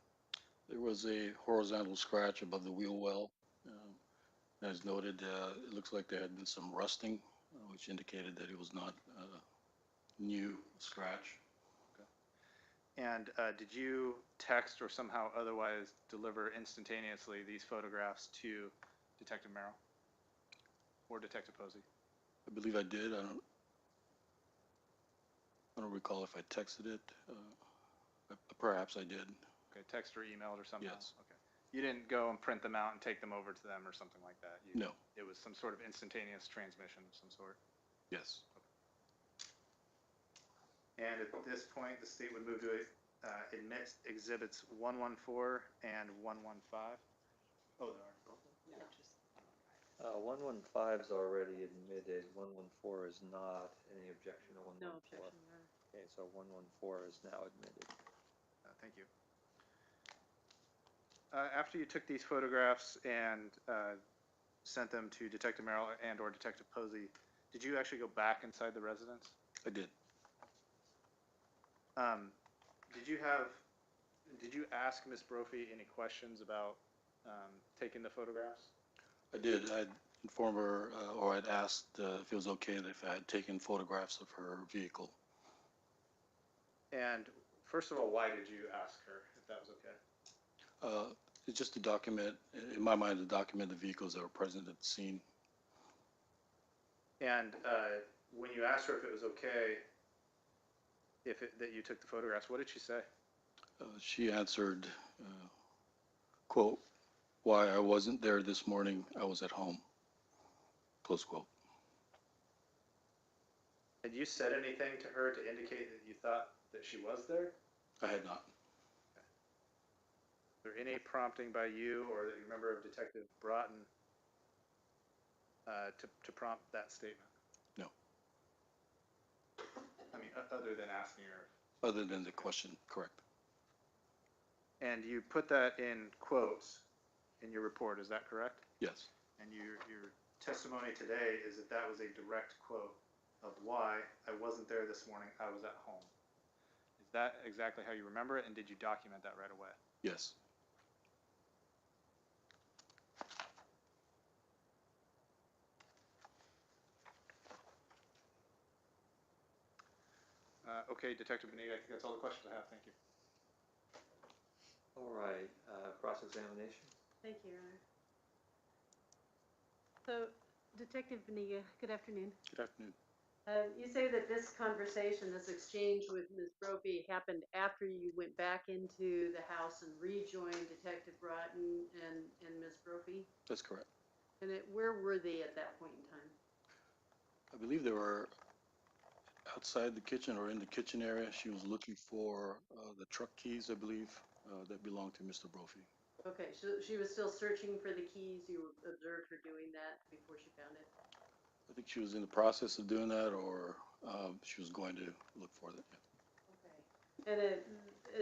There was a horizontal scratch above the wheel well. As noted, it looks like there had been some rusting, which indicated that it was not a new scratch. And did you text or somehow otherwise deliver instantaneously these photographs to Detective Merrill or Detective Posey? I believe I did. I don't recall if I texted it. Perhaps I did. Okay, text or emailed or something? Yes. Okay. You didn't go and print them out and take them over to them or something like that? No. It was some sort of instantaneous transmission of some sort? Yes. And at this point, the state would move to admit exhibits 114 and 115. Oh, there are. 115 is already admitted, 114 is not. Any objection to 114? No objection, Your Honor. Okay, so 114 is now admitted. Thank you. After you took these photographs and sent them to Detective Merrill and or Detective Posey, did you actually go back inside the residence? I did. Did you ask Ms. Brophy any questions about taking the photographs? I did. I'd informed her, or I'd asked if it was okay if I had taken photographs of her vehicle. And first of all, why did you ask her if that was okay? It's just to document, in my mind, to document the vehicles that were present at the scene. And when you asked her if it was okay that you took the photographs, what did she say? She answered, quote, "Why I wasn't there this morning, I was at home," close quote. Had you said anything to her to indicate that you thought that she was there? I had not. Is there any prompting by you or that you remember of Detective Broughton to prompt that statement? No. I mean, other than asking her. Other than the question, correct. And you put that in quotes in your report, is that correct? Yes. And your testimony today is that that was a direct quote of why I wasn't there this morning, I was at home. Is that exactly how you remember it, and did you document that right away? Yes. Okay, Detective Beniga, I think that's all the questions I have. Thank you. All right, cross-examination? Thank you, Your Honor. So, Detective Beniga, good afternoon. Good afternoon. You say that this conversation, this exchange with Ms. Brophy happened after you went back into the house and rejoined Detective Broughton and Ms. Brophy? That's correct. And where were they at that point in time? I believe they were outside the kitchen or in the kitchen area. She was looking for the truck keys, I believe, that belonged to Mr. Brophy. Okay, so she was still searching for the keys. You observed her doing that before she found it? I think she was in the process of doing that, or she was going to look for that. Okay. And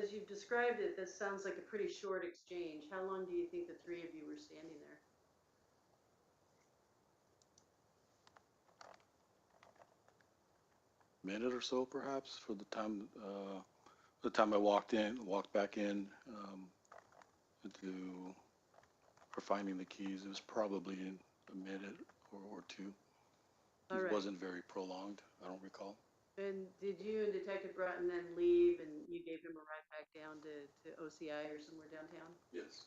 as you've described it, this sounds like a pretty short exchange. How long do you think the three of you were standing there? Minute or so, perhaps, for the time I walked back in to for finding the keys. It was probably in a minute or two. All It right. wasn't very prolonged. I don't recall. And did you and Detective Broughton then leave and you gave him a ride back down to OCI or somewhere downtown? Yes.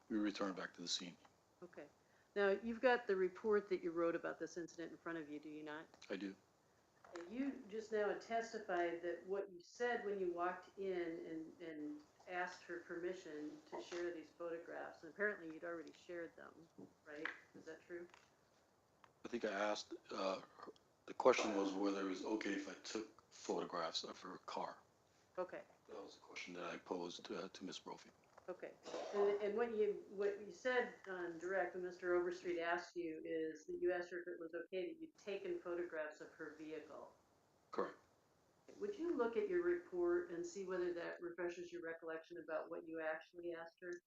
We returned back to the scene. Okay. Now, you've got the report that you wrote about this incident in front of you, do you not? I do. And you just now testified that what you said when you walked in and asked her permission to share these photographs, and apparently you'd already shared them, right? Is that true? I think I asked, the question was whether it was okay if I took photographs of her car. Okay, That was the question that I posed to Ms. Brophy. okay. And what you said on direct when Mr. Overstreet asked you is that you asked her if it was okay that you'd taken photographs of her vehicle. Correct. Would you look at your report and see whether that refreshes your recollection about what you actually asked her?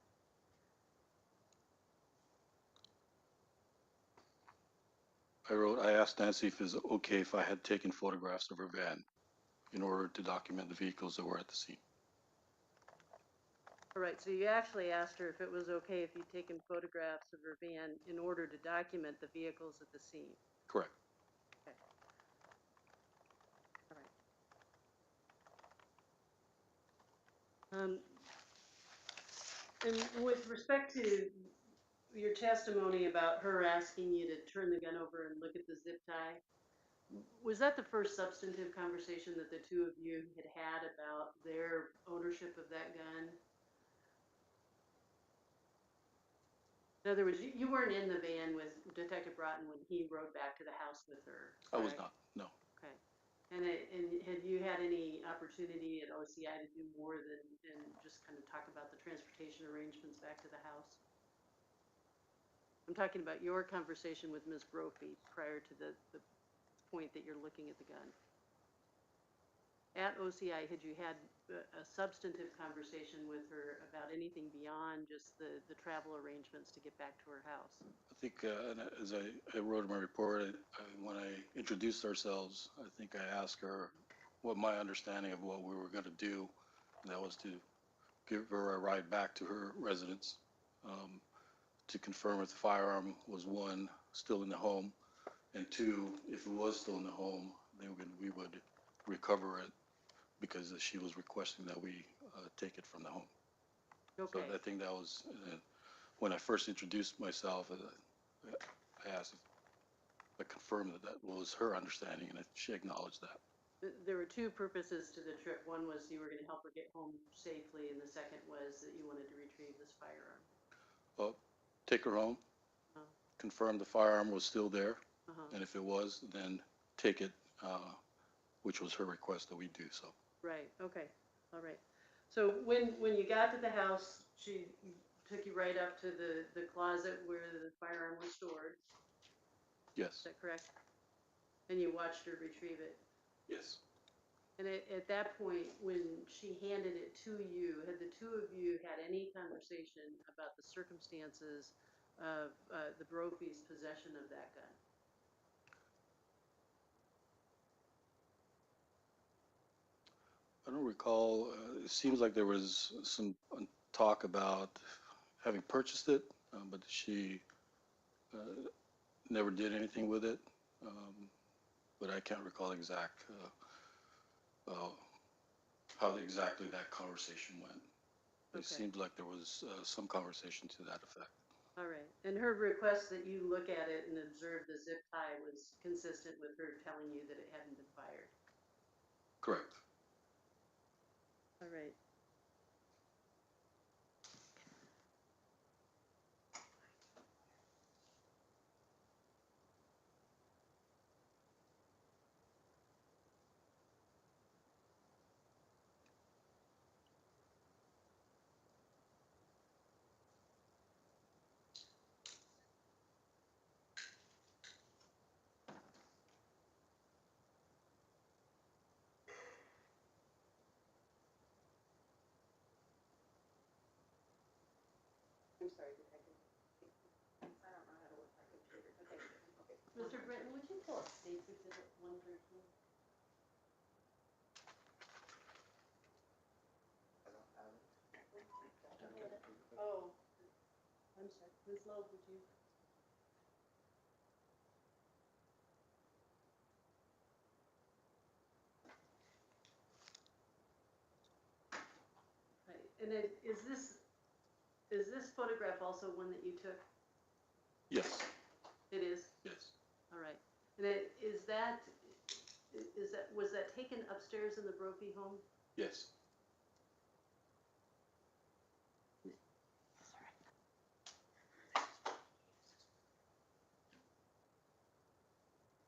I asked Nancy if it was okay if I had taken photographs of her van in order to document the vehicles that were at the scene. All right, so you actually asked her if it was okay if you'd taken photographs of her van in order to document the vehicles at the scene. Correct. Okay. All right. And with respect to your testimony about her asking you to turn the gun over and look at the zip tie, was that the first substantive conversation that the two of you had about their ownership of that gun? In other words, you weren't in the van with Detective Broughton when he rode back to the house with her. I was correct? not, no. Okay. And had you had any opportunity at OCI to do more than just kind of talk about the transportation arrangements back to the house? I'm talking about your conversation with Ms. Brophy prior to the point that you're looking at the gun. At OCI, had you had a substantive conversation with her about anything beyond just the travel arrangements to get back to her house? I think, and as I wrote in my report, when I introduced ourselves, I think I asked her what my understanding of what we were going to do, and that was to give her a ride back to her residence, to confirm if the firearm was, one, still in the home, and two, if it was still in the home, then we would recover it because she was requesting that we take it from the home. Okay. So I think that was, when I first introduced myself, I asked if I confirmed that that was her understanding, and she acknowledged that. There were two purposes to the trip. One was you were going to help her get home safely, and the second was that you wanted to retrieve this firearm. Well, take her home, Uh, confirm the firearm was still there, uh-huh. and if it was, then take it, which was her request that we do so. Right, okay, all right. So when you got to the house, she took you right up to the closet where the firearm was stored, Yes. is that correct? And you watched her retrieve it. Yes. And at that point, when she handed it to you, had the two of you had any conversation about the circumstances of the Brophy's possession of that gun? I don't recall. It seems like there was some talk about having purchased it, but she never did anything with it. But I can't recall how exactly that conversation went. It Okay. seemed like there was some conversation to that effect. All right. And her request that you look at it and observe the zip tie was consistent with her telling you that it hadn't been fired? Correct. All right. I'm sorry, Detective. I don't know how to work my computer. Okay. Mr. Britton, would you pull up State's Exhibit 113? Oh, I'm sorry. Ms. Loeb, would you? Right. And then is this photograph also one that you took? Yes. It is? Yes. All right. And was that taken upstairs in the Brophy home? Yes.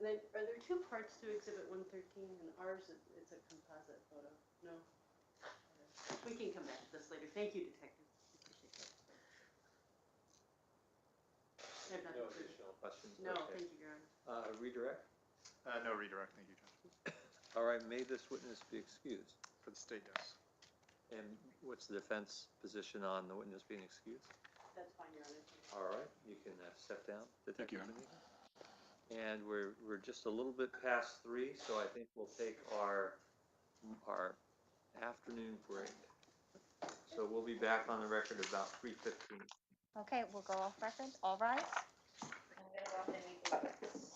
then, are there two parts to Exhibit 113, and ours, it's a composite photo? No? Okay. We can come back to this later. Thank you, Detective. Appreciate that. I have nothing No further. additional questions? No, Okay. thank you, Your Honor. Redirect? No redirect, thank you, Judge. All right, may this witness be excused? For the state, yes. And what's the defense position on the witness being excused? That's fine, Your Honor. All right, you can step down, Thank you, Detective Your Honor. Beniga. And we're just a little bit past 3, so I think we'll take our afternoon break. So we'll be back on the record about 3:15. Okay, we'll go off record. All rise. I'm gonna go ahead and meet the witness.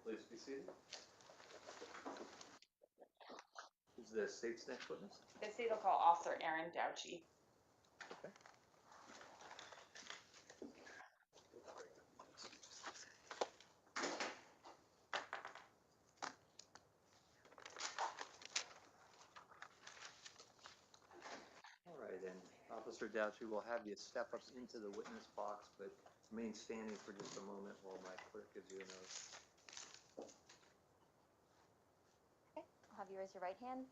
Please be seated. Who's the state's next witness? The state will call Officer Aaron Douchy. Okay. All right, and Officer Douchy, will have you step up into the witness box, but remain standing for just a moment while my clerk gives you a note. Okay, I'll have you raise your right hand.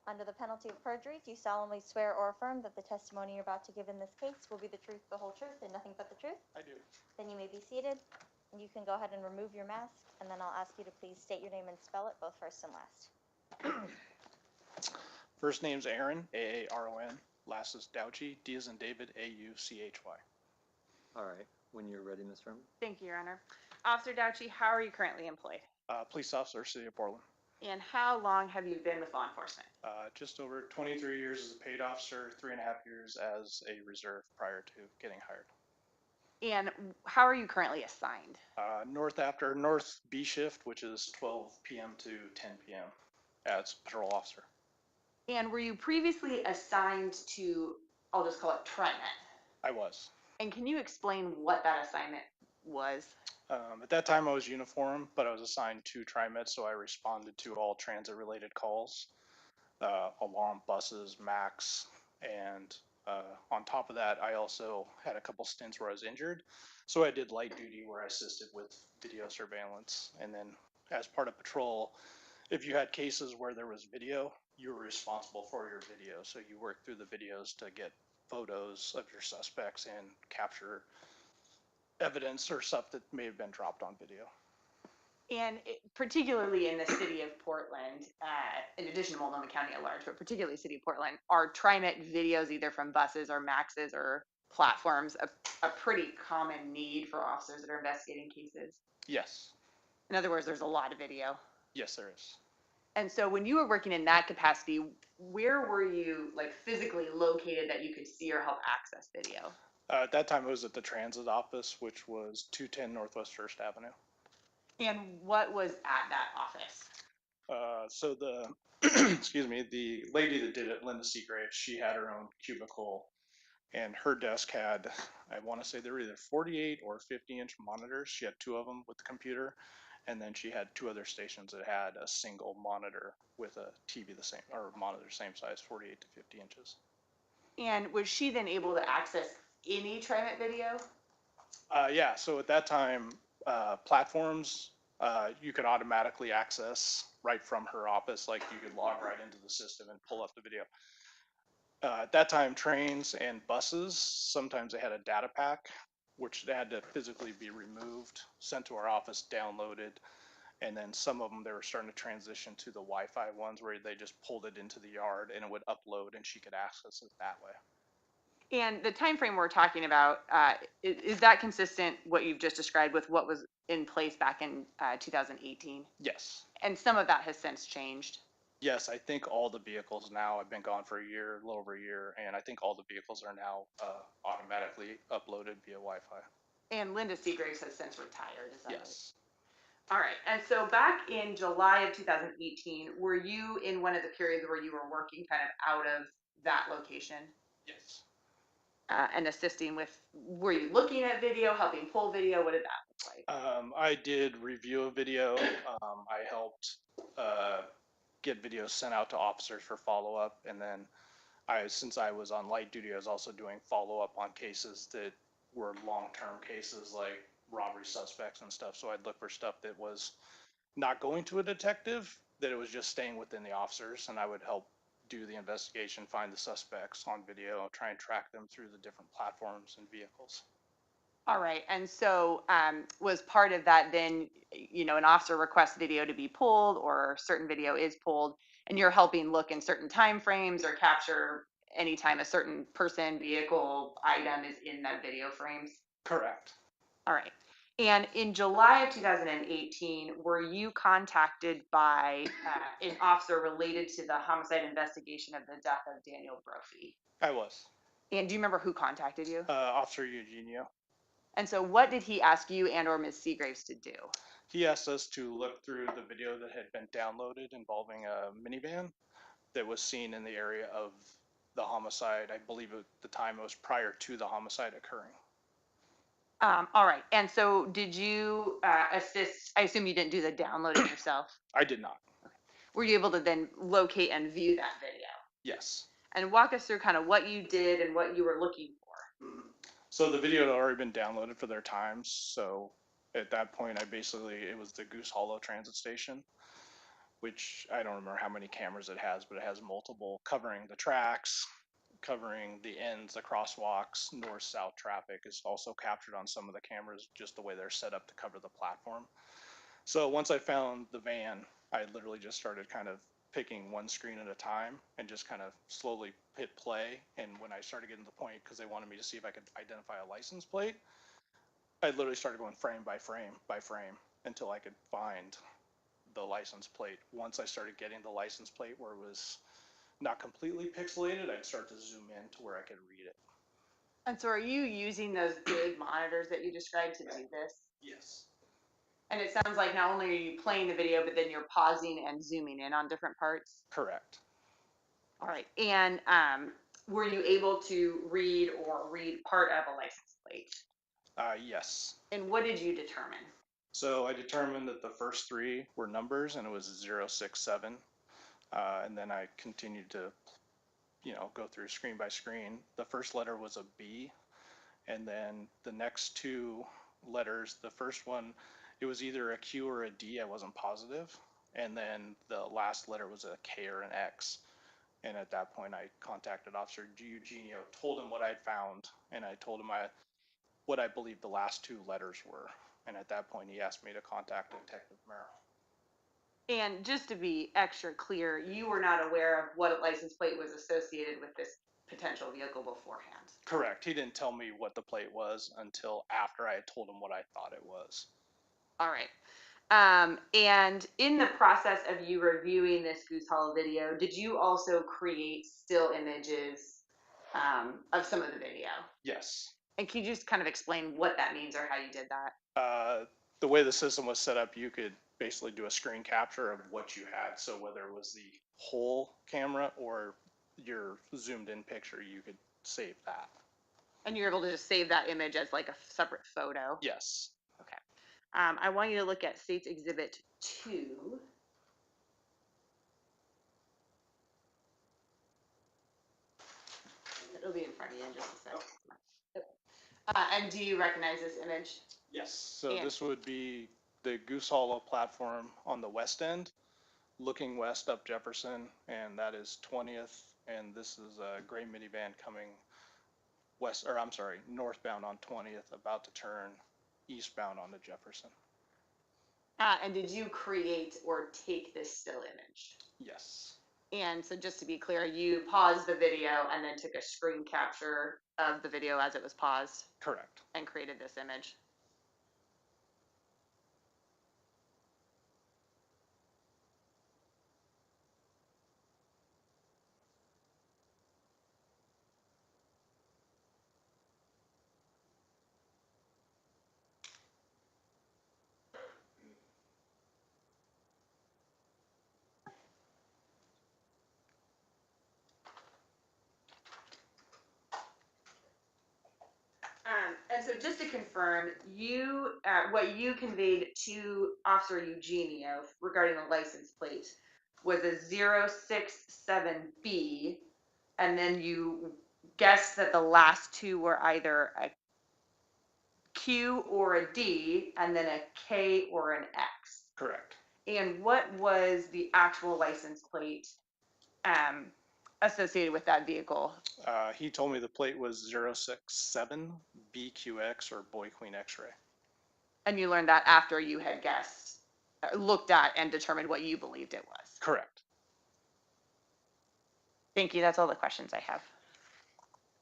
Under the penalty of perjury, do you solemnly swear or affirm that the testimony you're about to give in this case will be the truth, the whole truth, and nothing but the truth? I do. Then you may be seated, and you can go ahead and remove your mask, and then I'll ask you to please state your name and spell it, both first and last. First name's Aaron, Aaron. Last is Douchy, D as in David, Auchy. All right, when you're ready, Ms. Herman. Thank you, Your Honor. Officer Douchy, how are you currently employed? Police officer, City of Portland. And how long have you been with law enforcement? Just over 23 years as a paid officer, 3.5 years as a reserve prior to getting hired. And how are you currently assigned? North B shift, which is 12 p.m. to 10 p.m. as patrol officer. And were you previously assigned to, I'll just call it TriMet? I was. And can you explain what that assignment was? At that time I was uniform, but I was assigned to TriMet, so I responded to all transit related calls, alarm buses, Max, and on top of that, I also had a couple stints where I was injured. So I did light duty where I assisted with video surveillance. And then as part of patrol, if you had cases where there was video, you were responsible for your video. So you worked through the videos to get photos of your suspects and capture evidence or stuff that may have been dropped on video. And particularly in the city of Portland, in addition to Multnomah County at large, but particularly city of Portland, are TriMet videos either from buses or Maxes or platforms a pretty common need for officers that are investigating cases? Yes. In other words, there's a lot of video. Yes, there is. And so when you were working in that capacity, where were you like physically located that you could see or help access video? At that time, it was at the transit office, which was 210 Northwest First Avenue. And what was at that office? So the, excuse me, the lady that did it, Linda Seagrave, she had her own cubicle, and her desk had, I want to say they were either 48 or 50-inch monitors. She had two of them with the computer, and then she had two other stations that had a single monitor with a TV the same, or monitor same size, 48 to 50 inches. And was she then able to access any TriMet video? Yeah, so at that time, platforms, you could automatically access right from her office, like you could log right into the system and pull up the video. At that time, trains and buses, sometimes they had a data pack, which they had to physically be removed, sent to our office, downloaded, and then some of them, they were starting to transition to the Wi-Fi ones where they just pulled it into the yard and it would upload and she could access it that way. And the time frame we're talking about, is that consistent, what you've just described, with what was in place back in 2018? Yes. And some of that has since changed? Yes, I think all the vehicles now, I've been gone for a year, a little over a year, and I think all the vehicles are now automatically uploaded via Wi-Fi. And Linda Seagraves has since retired, is that right? Yes. All right, and so back in July of 2018, were you in one of the periods where you were working kind of out of that location? Yes. And assisting with, were you looking at video, helping pull video? What did that look like? I did review a video. I helped get videos sent out to officers for follow-up, and then since I was on light duty, I was also doing follow-up on cases that were long-term cases like robbery suspects and stuff. So I'd look for stuff that was not going to a detective, that it was just staying within the officers, and I would help do the investigation, find the suspects on video, try and track them through the different platforms and vehicles. All right, and so was part of that then, you know, an officer requests video to be pulled or certain video is pulled, and you're helping look in certain time frames or capture anytime a certain person, vehicle, item is in that video frames? Correct. All right. And in July of 2018, were you contacted by an officer related to the homicide investigation of the death of Daniel Brophy? I was. And do you remember who contacted you? Officer Eugenio. And so what did he ask you and or Ms. Seagraves to do? He asked us to look through the video that had been downloaded involving a minivan that was seen in the area of the homicide. I believe at the time it was prior to the homicide occurring. All right. And so did you assist? I assume you didn't do the downloading yourself. I did not. Were you able to then locate and view that video? Yes. And walk us through kind of what you did and what you were looking for. So the video had already been downloaded for their times. So at that point, it was the Goose Hollow transit station, which I don't remember how many cameras it has, but it has multiple covering the tracks, covering the ends, the crosswalks, north-south traffic is also captured on some of the cameras, just the way they're set up to cover the platform. So once I found the van, I literally just started kind of picking one screen at a time and just kind of slowly hit play. And when I started getting to the point, because they wanted me to see if I could identify a license plate, I literally started going frame by frame by frame until I could find the license plate. Once I started getting the license plate where it was not completely pixelated, I'd start to zoom in to where I could read it. And so are you using those big monitors that you described to do this? Yes. And it sounds like not only are you playing the video, but then you're pausing and zooming in on different parts. Correct. All right. And were you able to read part of a license plate? Yes. And what did you determine? So I determined that the first three were numbers and it was 067. And then I continued to, go through screen by screen. The first letter was a B. And then the next two letters, the first one, it was either a Q or a D. I wasn't positive. And then the last letter was a K or an X. And at that point, I contacted Officer Eugenio, told him what I'd found, and I told him what I believe the last two letters were. And at that point, he asked me to contact Detective Merrill. And just to be extra clear, you were not aware of what license plate was associated with this potential vehicle beforehand. Correct. He didn't tell me what the plate was until after I had told him what I thought it was. All right. And in the process of you reviewing this Goose Hollow video, did you also create still images of some of the video? Yes. And can you just kind of explain what that means or how you did that? The way the system was set up, you could basically do a screen capture of what you had. So whether it was the whole camera or your zoomed in picture, you could save that. And you're able to just save that image as like a separate photo? Yes. Okay. I want you to look at State's Exhibit 2. It'll be in front of you in just a second. And do you recognize this image? Yes. So this would be the Goose Hollow platform on the west end, looking west up Jefferson, and that is 20th. And this is a gray minivan coming northbound on 20th, about to turn eastbound onto Jefferson. And did you create or take this still image? Yes. And so just to be clear, you paused the video and then took a screen capture of the video as it was paused? Correct. And created this image? And so just to confirm, what you conveyed to Officer Eugenio regarding the license plate was a 067B, and then you guessed that the last two were either a Q or a D, and then a K or an X. Correct. And what was the actual license plate associated with that vehicle? He told me the plate was 067 BQX or Boy Queen X-ray. And you learned that after you had guessed, looked at and determined what you believed it was. Correct. Thank you. That's all the questions I have.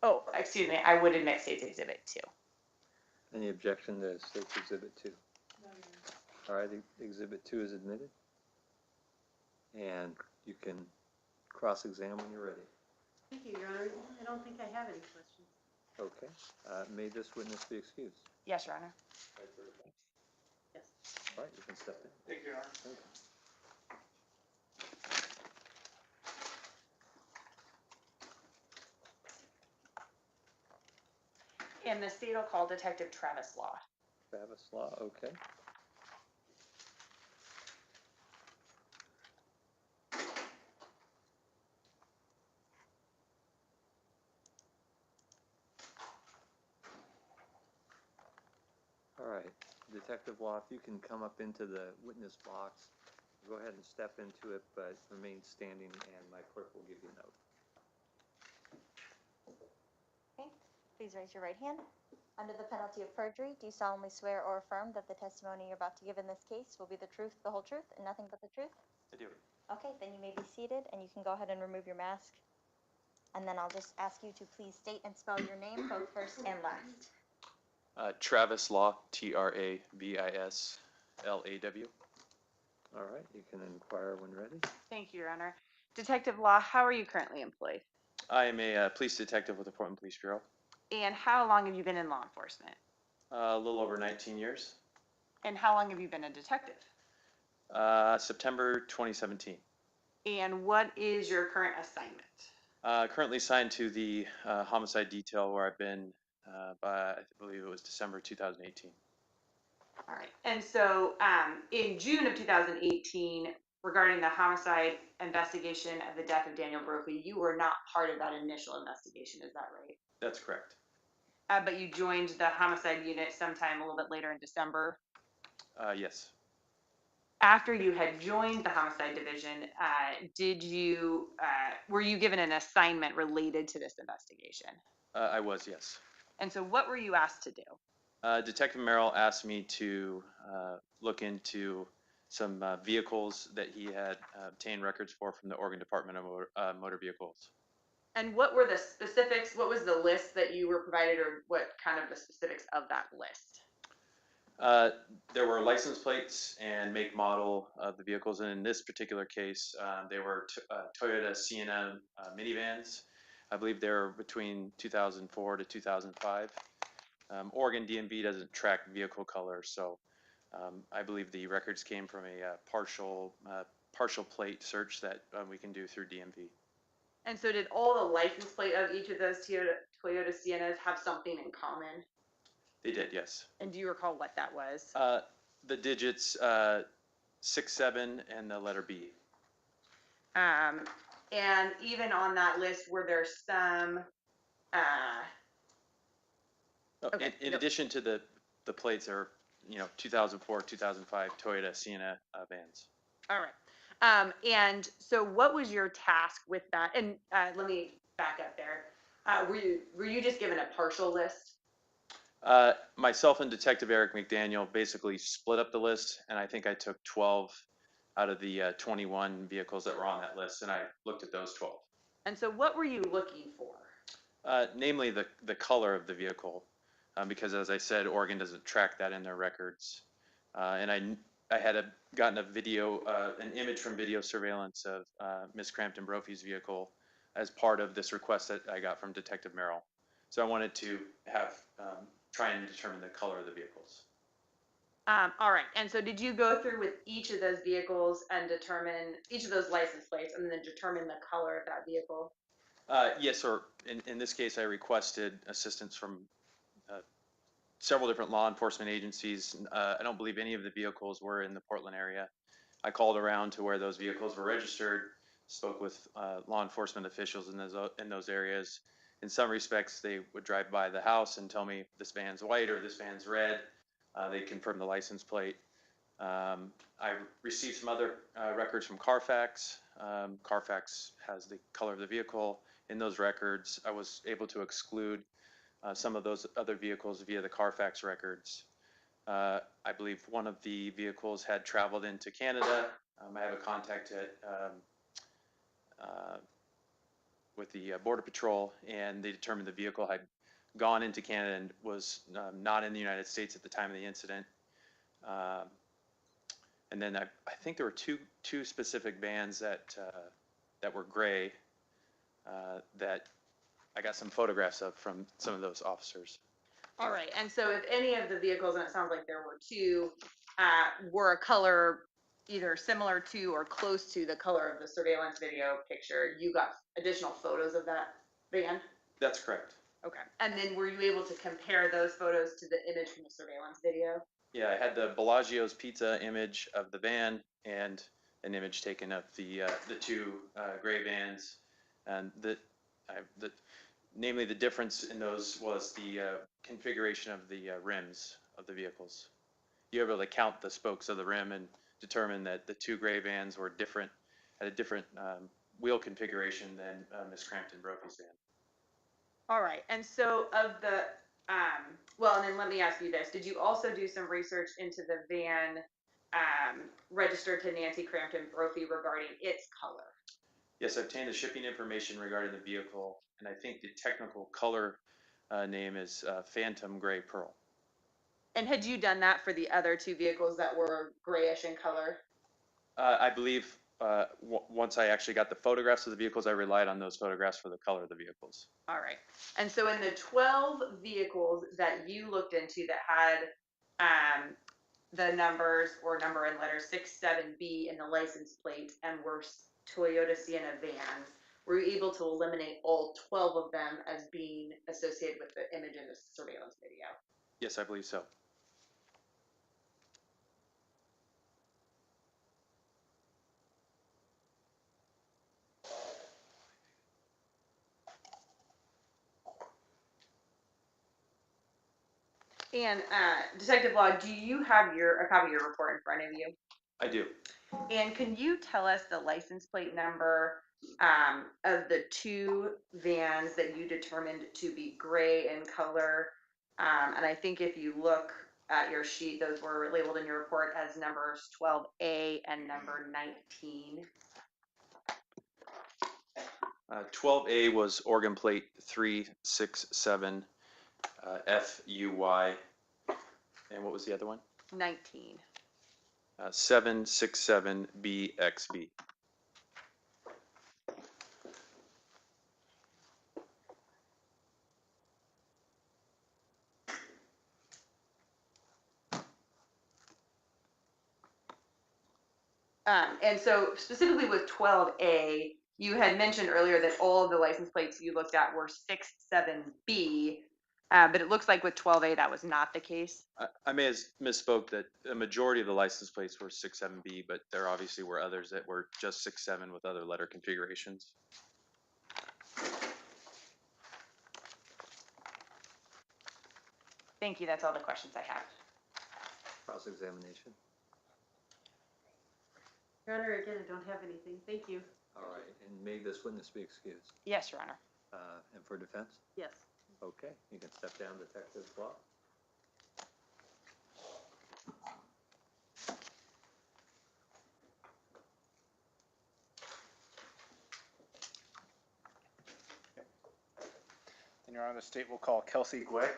Oh, excuse me. I would admit State's Exhibit 2. Any objection to State's Exhibit 2? All right, Exhibit 2 is admitted. And you can cross-examine when you're ready. Thank you, Your Honor. I don't think I have any questions. Okay. May this witness be excused? Yes, Your Honor. Yes. All right, you can step in. Thank you, Your Honor. Okay. And the state will call Detective Travis Law. Travis Law, okay. All right, Detective Law, if you can come up into the witness box, go ahead and step into it, but remain standing, and my clerk will give you a note. Okay, please raise your right hand. Under the penalty of perjury, do you solemnly swear or affirm that the testimony you're about to give in this case will be the truth, the whole truth, and nothing but the truth? I do. Okay, then you may be seated, and you can go ahead and remove your mask. And then I'll just ask you to please state and spell your name, both first and last. Travis Law, Travis-Law. All right, you can inquire when ready. Thank you, Your Honor. Detective Law, how are you currently employed? I am a police detective with the Portland Police Bureau. And how long have you been in law enforcement? A little over 19 years. And how long have you been a detective? September 2017. And what is your current assignment? Currently assigned to the homicide detail where I've been by, I believe it was December 2018. All right. And so in June of 2018, regarding the homicide investigation of the death of Daniel Brophy, you were not part of that initial investigation, is that right? That's correct. But you joined the homicide unit sometime a little bit later in December. Yes. After you had joined the homicide division, were you given an assignment related to this investigation? I was, yes. And so what were you asked to do? Detective Merrill asked me to look into some vehicles that he had obtained records for from the Oregon Department of Motor Vehicles. And what were the specifics? What was the list that you were provided, or what kind of the specifics of that list? There were license plates and make model of the vehicles, and in this particular case, they were Toyota Sienna minivans. I believe they were between 2004 to 2005. Oregon DMV doesn't track vehicle color, so I believe the records came from a partial plate search that we can do through DMV. And so did all the license plate of each of those Toyota Siennas have something in common? They did, yes. And do you recall what that was? The digits 67 and the letter B. And even on that list, were there some, okay, In addition to the plates, there are 2004, 2005 Toyota Sienna vans. all right. And so what was your task with that? And let me back up there. Were you just given a partial list? Myself and Detective Eric McDaniel basically split up the list, and I think I took 12 out of the 21 vehicles that were on that list, and I looked at those 12. And so what were you looking for? Namely the color of the vehicle, because as I said, Oregon doesn't track that in their records. And I had gotten a video, an image from video surveillance of Miss Crampton-Brophy's vehicle as part of this request that I got from Detective Merrill. So I wanted to try and determine the color of the vehicles. All right. And so did you go through with each of those vehicles and determine each of those license plates and then determine the color of that vehicle? Yes, or in this case, I requested assistance from several different law enforcement agencies. I don't believe any of the vehicles were in the Portland area. I called around to where those vehicles were registered, spoke with law enforcement officials in those areas. In some respects, they would drive by the house and tell me this van's white or this van's red. They confirm the license plate. I received some other records from Carfax. Carfax has the color of the vehicle. In those records, I was able to exclude some of those other vehicles via the Carfax records. I believe one of the vehicles had traveled into Canada. I have a contact with the Border Patrol, and they determined the vehicle had gone into Canada and was not in the United States at the time of the incident. And then I think there were two specific vans that were gray that I got some photographs of from some of those officers. All right. And so if any of the vehicles, and it sounds like there were two, were a color either similar to or close to the color of the surveillance video picture, you got additional photos of that van? That's correct. Okay. And then were you able to compare those photos to the image from the surveillance video? Yeah, I had the Bellagio's Pizza image of the van and an image taken of the two gray vans, and namely the difference in those was the configuration of the rims of the vehicles. You were able to count the spokes of the rim and determine that the two gray vans were different, had a different wheel configuration than Miss Crampton-Brophy's van. All right. And so of the, well, and then let me ask you this. Did you also do some research into the van registered to Nancy Crampton-Brophy regarding its color? Yes, I obtained the shipping information regarding the vehicle, and I think the technical color name is Phantom Gray Pearl. And had you done that for the other two vehicles that were grayish in color? I believe once I actually got the photographs of the vehicles, I relied on those photographs for the color of the vehicles. All right. And so in the 12 vehicles that you looked into that had the numbers or number and letter 67B in the license plate and were Toyota Sienna vans, were you able to eliminate all 12 of them as being associated with the image in the surveillance video? Yes, I believe so. And Detective Law, do you have a copy of your report in front of you? I do. And can you tell us the license plate number of the two vans that you determined to be gray in color? And I think if you look at your sheet, those were labeled in your report as numbers 12A and number 19. 12A was Oregon plate 367 FUY. And what was the other one? 19. 767BXB. And so specifically with 12A, you had mentioned earlier that all of the license plates you looked at were 67B, but it looks like with 12A that was not the case. I may have misspoke that a majority of the license plates were 67B, but there obviously were others that were just 67 with other letter configurations. Thank you. That's all the questions I have. Cross-examination. Your Honor, again, I don't have anything. Thank you. All right, and may this witness be excused? Yes, Your Honor. And for defense? Yes. Okay, you can step down, Detective Law. And Your Honor, the state will call Kelsey Guay.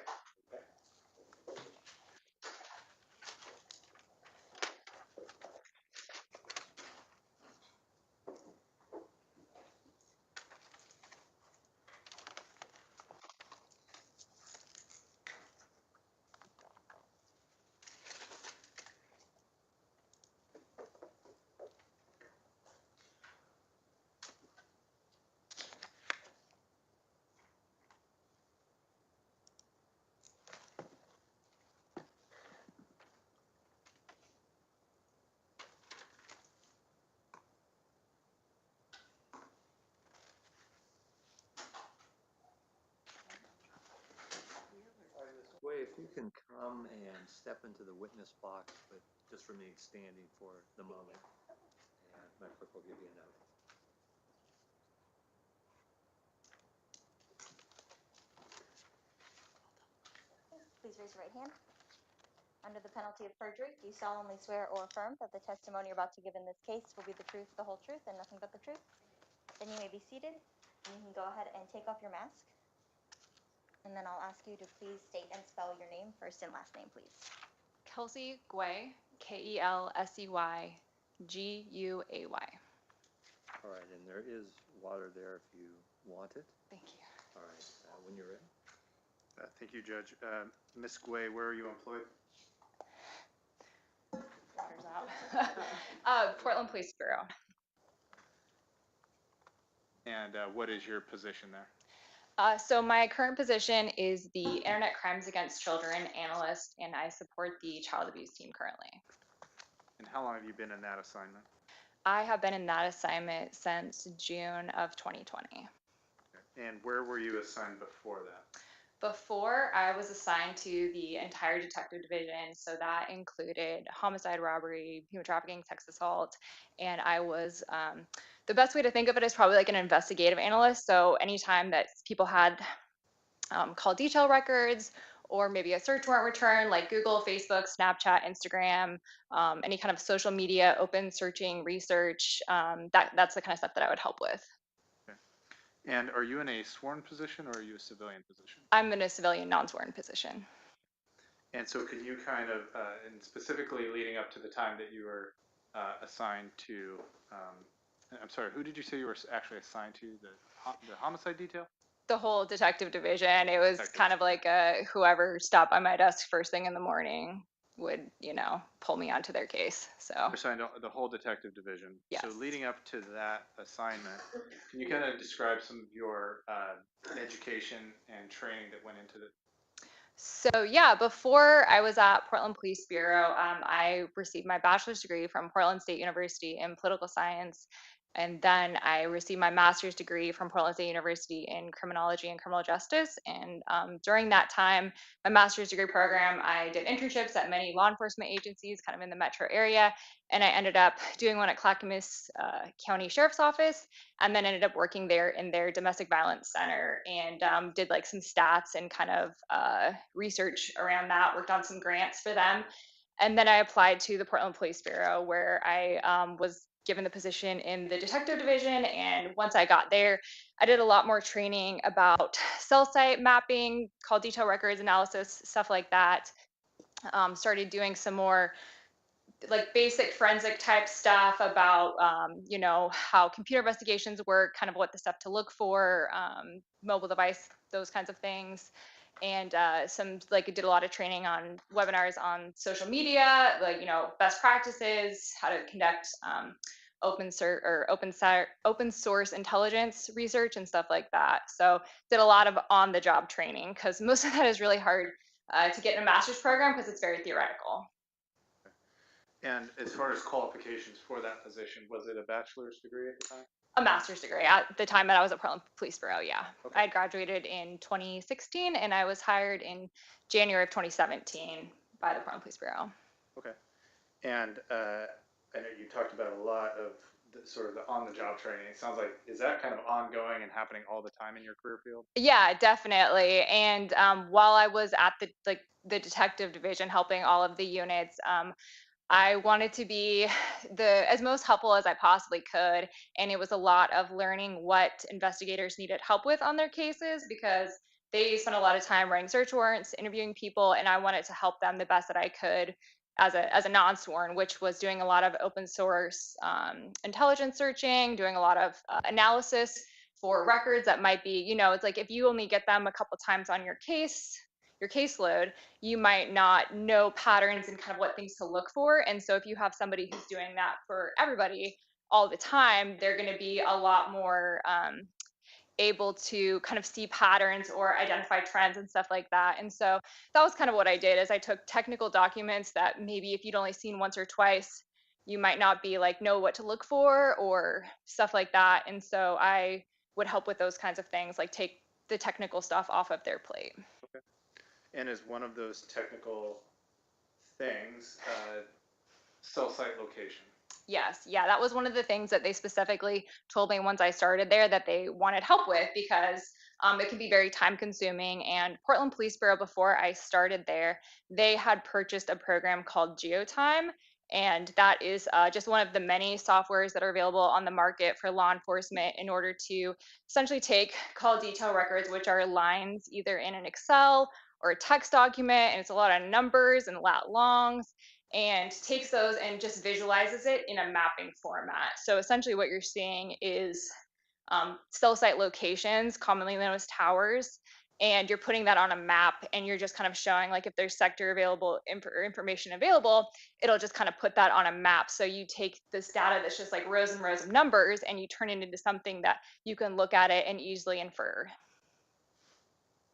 Wait, if you can come and step into the witness box, but just remain standing for the moment, and my clerk will give you a note. Please raise your right hand. Under the penalty of perjury, do you solemnly swear or affirm that the testimony you're about to give in this case will be the truth, the whole truth, and nothing but the truth? Then you may be seated, and you can go ahead and take off your mask. And then I'll ask you to please state and spell your name, first and last name, please. Kelsey Guay, KELSEY GUAY. All right, and there is water there if you want it. Thank you. All right, when you're ready. Thank you, Judge. Ms. Guay, where are you employed? Portland Police Bureau. And what is your position there? So my current position is the Internet Crimes Against Children analyst, and I support the child abuse team currently. And how long have you been in that assignment? I have been in that assignment since June of 2020. And where were you assigned before that? Before, I was assigned to the entire detective division, so that included homicide, robbery, human trafficking, sex assault, and I was, the best way to think of it is probably like an investigative analyst. So anytime that people had call detail records or maybe a search warrant return like Google, Facebook, Snapchat, Instagram, any kind of social media, open searching, research, that's the kind of stuff that I would help with. And are you in a sworn position or are you a civilian position? I'm in a civilian non-sworn position. And so could you kind of, and specifically leading up to the time that you were assigned to, I'm sorry, who did you say you were actually assigned to? The homicide detail? The whole detective division, it was Detective. kind of like whoever stopped by my desk first thing in the morning would, you know, pull me onto their case. So Assigned to the whole detective division. Yes. So leading up to that assignment, can you kind of describe some of your education and training that went into it? So yeah, before I was at Portland Police Bureau, I received my bachelor's degree from Portland State University in political science. And then I received my master's degree from Portland State University in criminology and criminal justice. And during that time, my master's degree program, I did internships at many law enforcement agencies kind of in the metro area. And I ended up doing one at Clackamas County Sheriff's Office, and then ended up working there in their domestic violence center, and did like some stats and kind of research around that, worked on some grants for them. And then I applied to the Portland Police Bureau, where I was given the position in the detective division. And once I got there, I did a lot more training about cell site mapping, call detail records analysis, stuff like that. Started doing some more like basic forensic type stuff about you know, how computer investigations work, kind of what the stuff to look for, mobile device, those kinds of things. And some like I did a lot of training on webinars on social media, like, you know, best practices, how to conduct open source intelligence research and stuff like that. So did a lot of on the job training, because most of that is really hard to get in a master's program because it's very theoretical. And as far as qualifications for that position, was it a bachelor's degree at the time? A master's degree at the time that I was at Portland Police Bureau, yeah. Okay. I had graduated in 2016 and I was hired in January of 2017 by the Portland Police Bureau. Okay. And I know you talked about a lot of the, sort of the on-the-job training. It sounds like, is that kind of ongoing and happening all the time in your career field? Yeah, definitely. And while I was at the detective division helping all of the units, I wanted to be as most helpful as I possibly could. And it was a lot of learning what investigators needed help with on their cases, because they spent a lot of time writing search warrants, interviewing people, and I wanted to help them the best that I could as a non-sworn, which was doing a lot of open source intelligence searching, doing a lot of analysis for records that might be, you know, it's like if you only get them a couple times on your caseload, you might not know patterns and kind of what things to look for. And so if you have somebody who's doing that for everybody all the time, they're going to be a lot more able to kind of see patterns or identify trends and stuff like that. And so that was kind of what I did, is I took technical documents that maybe if you'd only seen once or twice, you might not be like know what to look for or stuff like that. And so I would help with those kinds of things, like take the technical stuff off of their plate. Okay. And is one of those technical things cell site location? Yes, yeah, that was one of the things that they specifically told me once I started there that they wanted help with, because it can be very time consuming. And Portland Police Bureau, before I started there, they had purchased a program called GeoTime. And that is just one of the many softwares that are available on the market for law enforcement in order to essentially take call detail records, which are lines either in an Excel or a text document, and it's a lot of numbers and lat longs, and takes those and just visualizes it in a mapping format. So essentially what you're seeing is cell site locations, commonly known as towers, and you're putting that on a map, and you're just kind of showing like if there's sector available or information available, it'll just kind of put that on a map. So you take this data that's just like rows and rows of numbers, and you turn it into something that you can look at it and easily infer.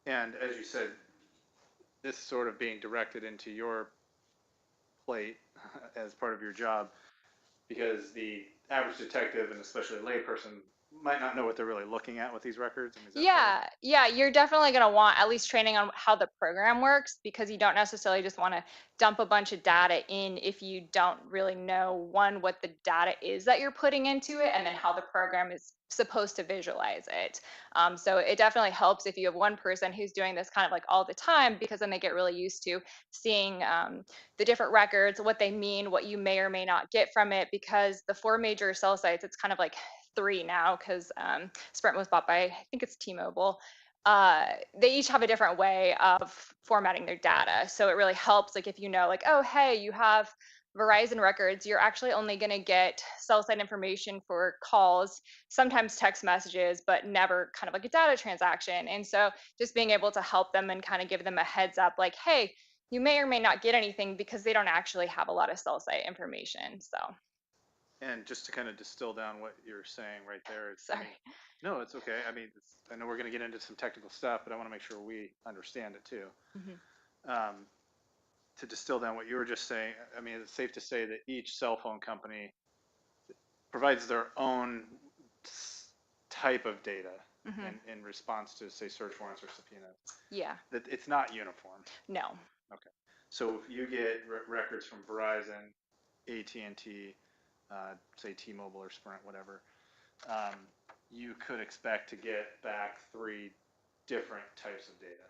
And as you said, this sort of being directed into your plate as part of your job, because the average detective and especially a layperson might not know what they're really looking at with these records. I mean, is that fair? Yeah, you're definitely going to want at least training on how the program works, because you don't necessarily just want to dump a bunch of data in if you don't really know, one, what the data is that you're putting into it, and then how the program is supposed to visualize it. So it definitely helps if you have one person who's doing this kind of like all the time, because then they get really used to seeing the different records, what they mean, what you may or may not get from it, because the 4 major cell sites, it's kind of like 3 now, because Sprint was bought by, I think it's T-Mobile. They each have a different way of formatting their data. So it really helps, like if you know, like, oh, hey, you have Verizon records, you're actually only going to get cell site information for calls, sometimes text messages, but never kind of like a data transaction. And so just being able to help them and kind of give them a heads up, like, hey, you may or may not get anything, because they don't actually have a lot of cell site information. So And just to kind of distill down what you're saying right there, it's, I sorry. mean, no, it's okay. I mean, I know we're going to get into some technical stuff, but I want to make sure we understand it too. To distill down what you were just saying, I mean, it's safe to say that each cell phone company provides their own type of data in response to, say, search warrants or subpoenas. Yeah, That it's not uniform. no. Okay. So if you get records from Verizon, AT&T, say T-Mobile or Sprint, whatever, you could expect to get back 3 different types of data.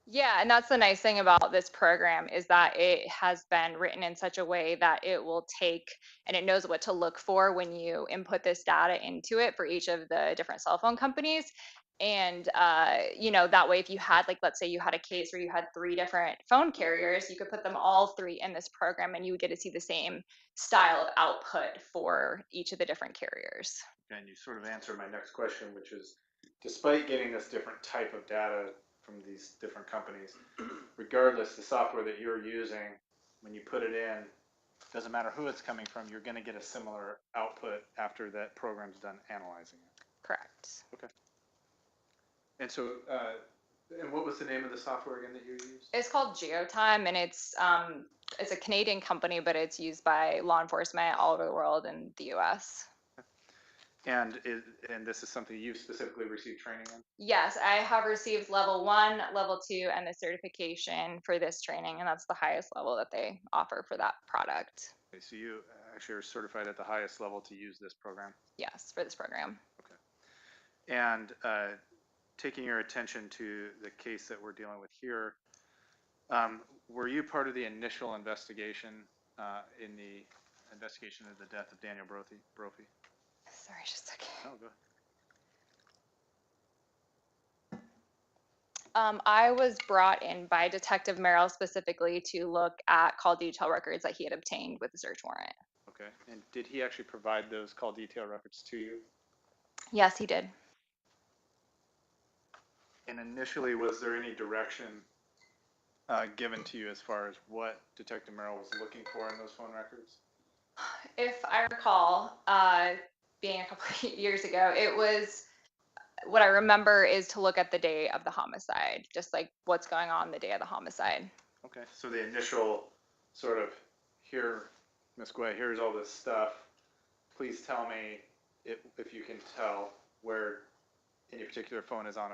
Yeah, and that's the nice thing about this program, is that it has been written in such a way that it will take and it knows what to look for when you input this data into it for each of the different cell phone companies. And that way, if you had, like, let's say you had a case where you had 3 different phone carriers, you could put them all 3 in this program, and you would get to see the same style of output for each of the different carriers. And you sort of answered my next question, which is, despite getting this different type of data from these different companies, regardless, the software that you're using, when you put it in, doesn't matter who it's coming from, you're going to get a similar output after that program's done analyzing it. Correct. Okay. And so, and what was the name of the software again that you used? It's called GeoTime, and it's a Canadian company, but it's used by law enforcement all over the world and the U.S. And this is something you specifically received training in? Yes, I have received level 1, level 2, and the certification for this training, and that's the highest level that they offer for that product. Okay, so you actually are certified at the highest level to use this program? Yes, for this program. Okay. And taking your attention to the case that we're dealing with here, were you part of the initial investigation in the investigation of the death of Daniel Brophy? Sorry, just a second. Oh, go ahead. I was brought in by Detective Merrill specifically to look at call detail records that he had obtained with the search warrant. Okay. And did he actually provide those call detail records to you? Yes, he did. And initially, was there any direction given to you as far as what Detective Merrill was looking for in those phone records? If I recall, being a couple of years ago, it was, what I remember is to look at the day of the homicide, just like what's going on the day of the homicide. Okay, so the initial sort of, here, Ms. Guay, here's all this stuff. Please tell me if you can tell where any particular phone is on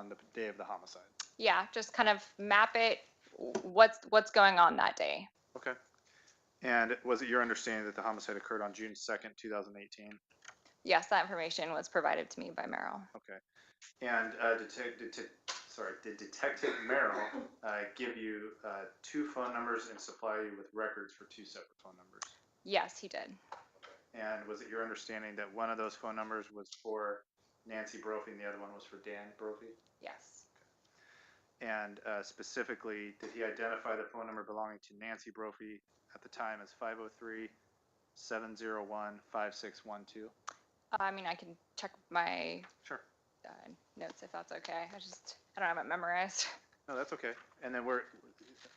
the day of the homicide. Yeah, just kind of map it, what's going on that day. Okay. And was it your understanding that the homicide occurred on June 2nd, 2018? Yes, that information was provided to me by Merrill. Okay. And did Detective Merrill give you 2 phone numbers and supply you with records for 2 separate phone numbers? Yes, he did. And was it your understanding that one of those phone numbers was for Nancy Brophy and the other one was for Dan Brophy? Yes. And specifically, did he identify the phone number belonging to Nancy Brophy at the time as 503-701-5612? I mean, I can check my Sure. notes if that's okay. I don't have it memorized. No, that's okay. And then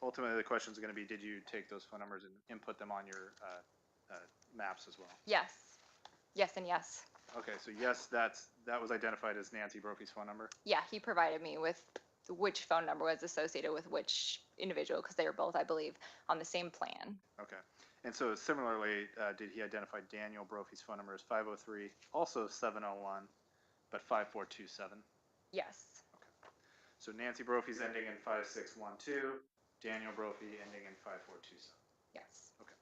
ultimately the question is going to be, did you take those phone numbers and input them on your maps as well? Yes. Yes and yes. Okay, so yes, that was identified as Nancy Brophy's phone number. Yeah, he provided me with which phone number was associated with which individual because they were both, I believe, on the same plan. Okay. And so similarly, did he identify Daniel Brophy's phone number as 503, also 701, but 5427? Yes. So Nancy Brophy's ending in 5612, Daniel Brophy ending in 5427. Yes. Okay.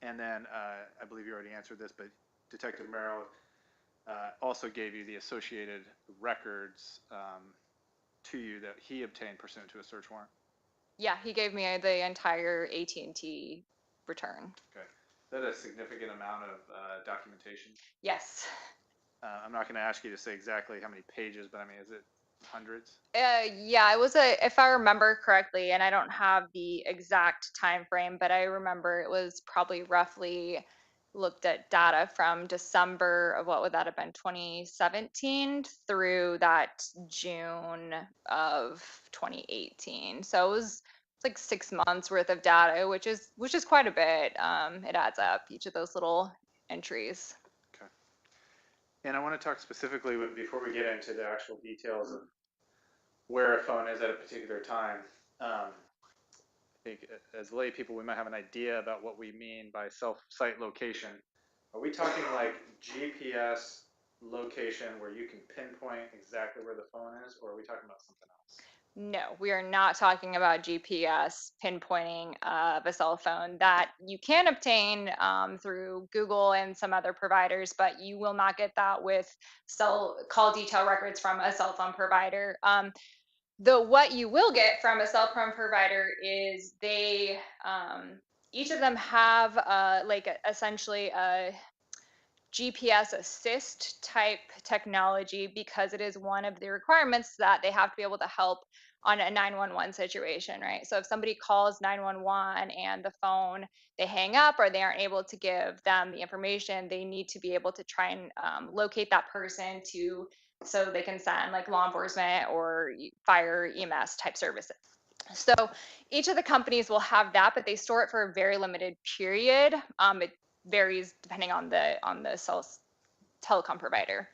And then I believe you already answered this, but Detective Merrill also gave you the associated records to you that he obtained pursuant to a search warrant. Yeah, he gave me the entire AT&T return. Okay. Is that a significant amount of documentation? Yes. I'm not going to ask you to say exactly how many pages, but I mean, is it hundreds? Yeah, it was if I remember correctly, and I don't have the exact time frame, but I remember it was probably roughly looked at data from December of what would that have been, 2017 through that June of 2018. So it was like 6 months worth of data, which is quite a bit. It adds up, each of those little entries. Okay. And I want to talk specifically before we get into the actual details of where a phone is at a particular time. I think as lay people, we might have an idea about what we mean by site location. Are we talking like GPS location where you can pinpoint exactly where the phone is, or are we talking about something else? No, we are not talking about GPS pinpointing of a cell phone that you can obtain through Google and some other providers, but you will not get that with call detail records from a cell phone provider. What you will get from a cell phone provider is they each of them have essentially a GPS assist type technology because it is one of the requirements that they have to be able to help on a 911 situation, right? So if somebody calls 911 and the phone, they hang up or they aren't able to give them the information, they need to be able to try and locate that person so they can send like law enforcement or fire EMS type services. So each of the companies will have that, but they store it for a very limited period. It varies depending on the telecom provider.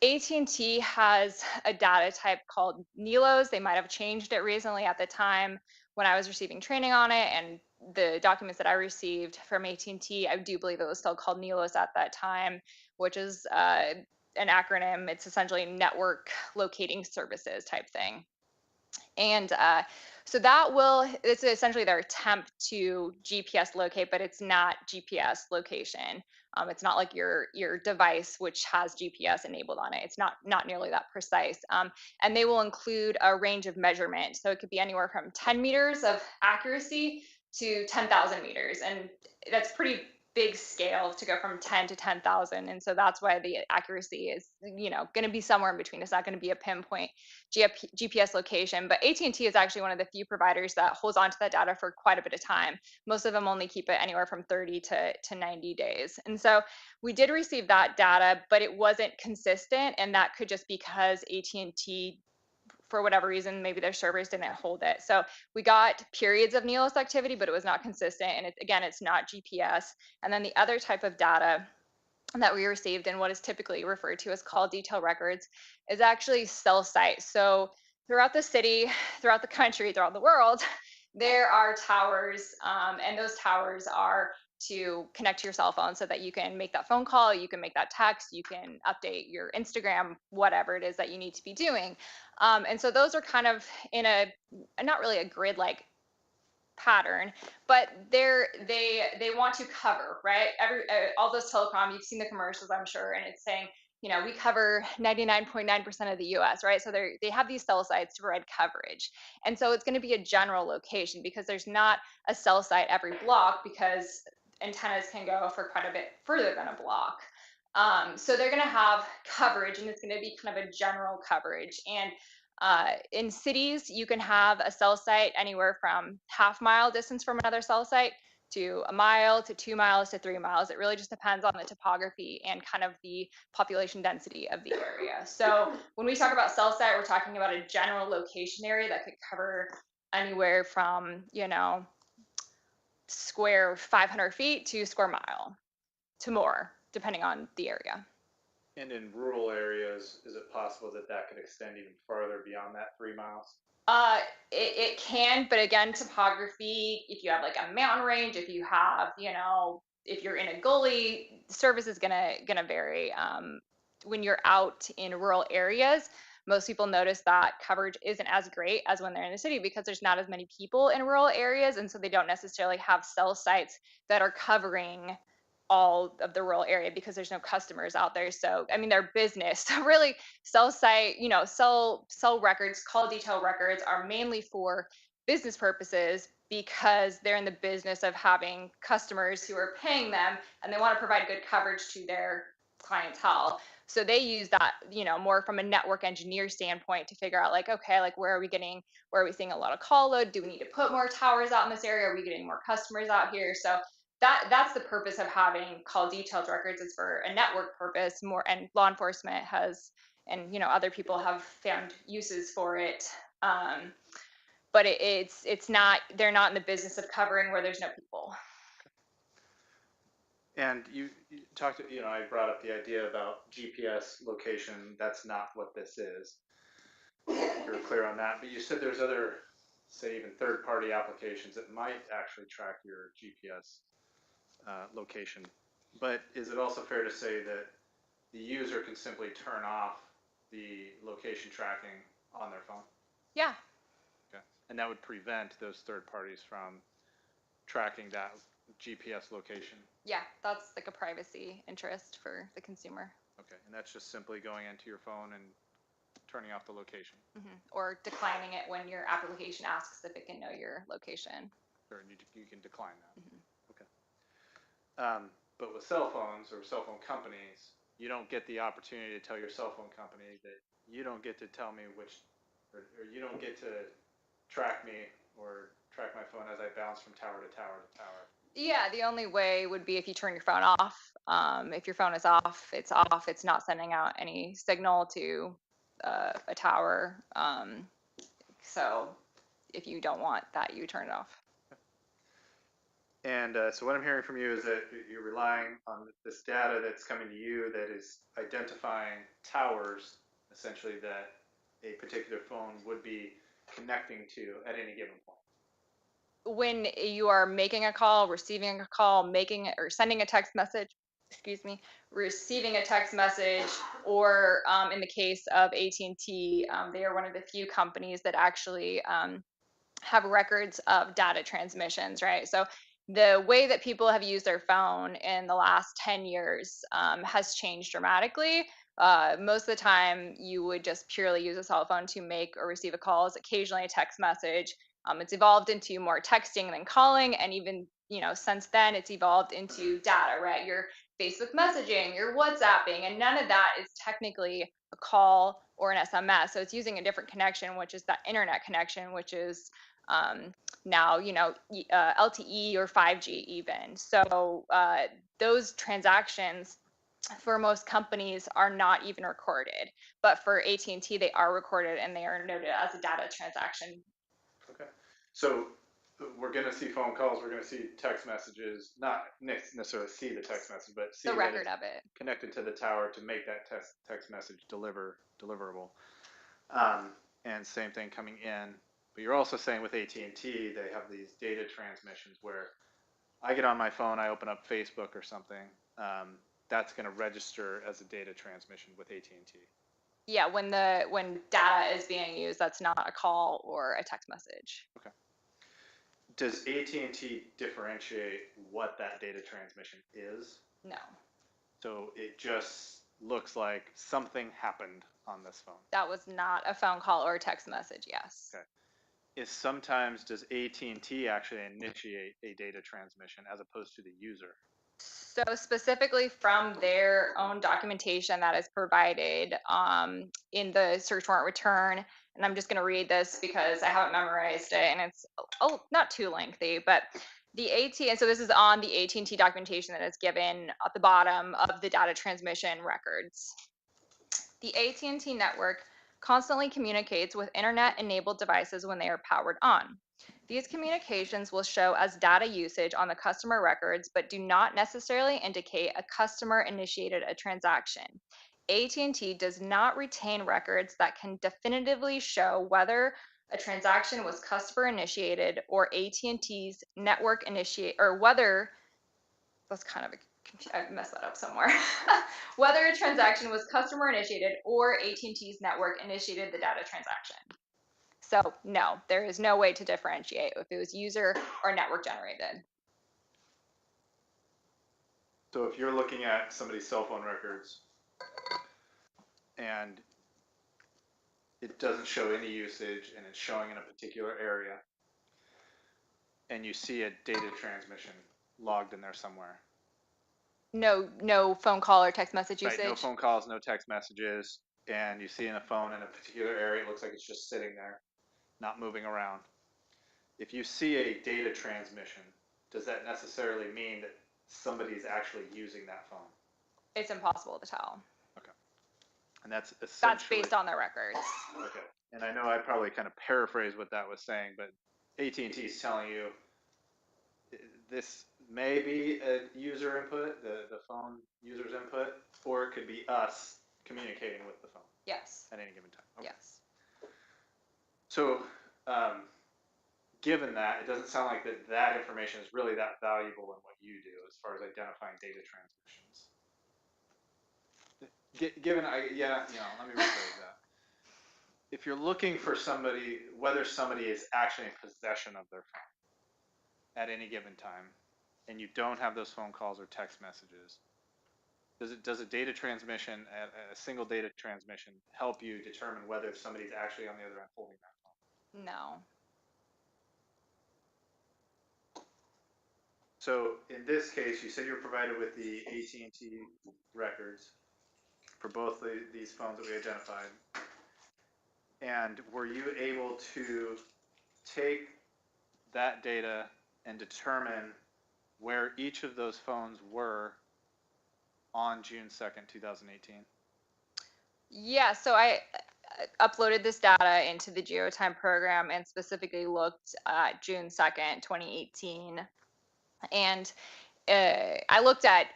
AT&T has a data type called NELOS. They might have changed it recently. At the time when I was receiving training on it and the documents that I received from AT&T, I do believe it was still called NELOS at that time, which is an acronym. It's essentially network locating services type thing. And so it's essentially their attempt to GPS locate, but it's not GPS location. It's not like your device, which has GPS enabled on it. It's not nearly that precise. And they will include a range of measurement. So it could be anywhere from 10 meters of accuracy to 10,000 meters. And that's pretty big scale to go from 10 to 10,000. And so that's why the accuracy is, going to be somewhere in between. It's not going to be a pinpoint GPS location, but AT&T is actually one of the few providers that holds onto that data for quite a bit of time. Most of them only keep it anywhere from 30 to 90 days. And so we did receive that data, but it wasn't consistent. And that could just because AT&T, for whatever reason, maybe their servers didn't hold it. So we got periods of NELOS activity, but it was not consistent. And it's not GPS. And then the other type of data that we received and what is typically referred to as call detail records is actually cell sites. So throughout the city, throughout the country, throughout the world, there are towers, and those towers are to connect to your cell phone so that you can make that phone call, you can make that text, you can update your Instagram, whatever it is that you need to be doing. And so those are kind of in not really a grid-like pattern, but they want to cover, right? All those telecom, you've seen the commercials, I'm sure, and it's saying, we cover 99.9% of the US, right? So they have these cell sites to provide coverage. And so it's going to be a general location because there's not a cell site every block because antennas can go for quite a bit further than a block. So they're going to have coverage and it's going to be kind of a general coverage. And in cities, you can have a cell site anywhere from half-mile distance from another cell site to a mile to 2 miles to 3 miles. It really just depends on the topography and kind of the population density of the area. So when we talk about cell site, we're talking about a general location area that could cover anywhere from, square 500 feet to square mile to more, depending on the area. And in rural areas, is it possible that that could extend even farther beyond that 3 miles? It can, but again, topography, if you have like a mountain range, if you have, if you're in a gully, service is gonna vary. When you're out in rural areas, most people notice that coverage isn't as great as when they're in the city because there's not as many people in rural areas, and so they don't necessarily have cell sites that are covering all of the rural area because there's no customers out there. So, I mean, their business. So really, cell site, cell records, call detail records are mainly for business purposes because they're in the business of having customers who are paying them and they want to provide good coverage to their clientele. So they use that, more from a network engineer standpoint to figure out like, okay, like where are we seeing a lot of call load? Do we need to put more towers out in this area? Are we getting more customers out here? So that's the purpose of having call detailed records, is for a network purpose more, and law enforcement has, and other people have found uses for it. But it's not, they're not in the business of covering where there's no people. And you talked, I brought up the idea about GPS location. That's not what this is. You're clear on that. But you said there's other, say, even third-party applications that might actually track your GPS location. But is it also fair to say that the user can simply turn off the location tracking on their phone? Yeah. Okay. And that would prevent those third parties from tracking that GPS location? Yeah, that's like a privacy interest for the consumer. Okay, and that's just simply going into your phone and turning off the location? Or declining it when your application asks if it can know your location. Sure, and you can decline that. Okay. But with cell phones or cell phone companies, you don't get the opportunity to tell your cell phone company that you don't get to tell me or you don't get to track me or track my phone as I bounce from tower to tower to tower. Yeah, the only way would be if you turn your phone off. If your phone is off, it's off. It's not sending out any signal to a tower. So if you don't want that, you turn it off. And so what I'm hearing from you is that you're relying on this data that's coming to you that is identifying towers, essentially, that a particular phone would be connecting to at any given point. When you are making a call, receiving a call, or sending a text message, receiving a text message, or in the case of AT&T, they are one of the few companies that actually have records of data transmissions, right? So the way that people have used their phone in the last 10 years has changed dramatically. Most of the time, you would just purely use a cell phone to make or receive a call, occasionally a text message. It's evolved into more texting than calling, and even since then, it's evolved into data, right? Your Facebook messaging, your WhatsApping, and none of that is technically a call or an SMS. So it's using a different connection, which is that internet connection, which is now LTE or 5G even. So those transactions for most companies are not even recorded, but for AT&T they are recorded and they are noted as a data transaction. Okay, so we're going to see phone calls, we're going to see text messages, not necessarily see the text message, but see the record of it connected to the tower to make that text message deliverable. And same thing coming in. But you're also saying with AT&T, they have these data transmissions where I get on my phone, I open up Facebook or something. That's going to register as a data transmission with AT&T. Yeah, when data is being used, that's not a call or a text message. Okay. Does AT&T differentiate what that data transmission is? No. So it just looks like something happened on this phone. That was not a phone call or a text message, yes. Okay. Sometimes does AT&T actually initiate a data transmission as opposed to the user? So specifically from their own documentation that is provided in the search warrant return, and I'm just going to read this because I haven't memorized it and it's not too lengthy, but The and so this is on the AT&T documentation that is given at the bottom of the data transmission records. The AT&T network constantly communicates with internet-enabled devices when they are powered on. These communications will show as data usage on the customer records, but do not necessarily indicate a customer initiated a transaction. AT&T does not retain records that can definitively show whether a transaction was customer initiated or AT&T's network initiate, or whether, that's kind of I messed that up somewhere. Whether a transaction was customer initiated or AT&T's network initiated the data transaction. So no, there is no way to differentiate if it was user or network generated. So if you're looking at somebody's cell phone records and it doesn't show any usage and it's showing in a particular area, and you see a data transmission logged in there somewhere. No phone call or text message usage? Right, no phone calls, no text messages, and you see in a phone in a particular area, it looks like it's just sitting there, not moving around. If you see a data transmission, does that necessarily mean that somebody's actually using that phone? It's impossible to tell. Okay. And that's essentially... That's based on their records. Okay. And I know I probably kind of paraphrased what that was saying, but AT&T is telling you this may be a user input, the phone user's input, or it could be us communicating with the phone. Yes. At any given time. Okay. Yes. So, given that, it doesn't sound like that information is really that valuable in what you do as far as identifying data transmissions. Given, let me rephrase that. If you're looking for somebody, whether somebody is actually in possession of their phone at any given time, and you don't have those phone calls or text messages, does a data transmission, a single data transmission, help you determine whether somebody's actually on the other end holding that phone? No. So in this case, you said you're provided with the AT&T records for both these phones that we identified. And were you able to take that data and determine where each of those phones were on June 2nd, 2018? Yeah, so I uploaded this data into the GeoTime program and specifically looked at June 2nd, 2018. And I looked at,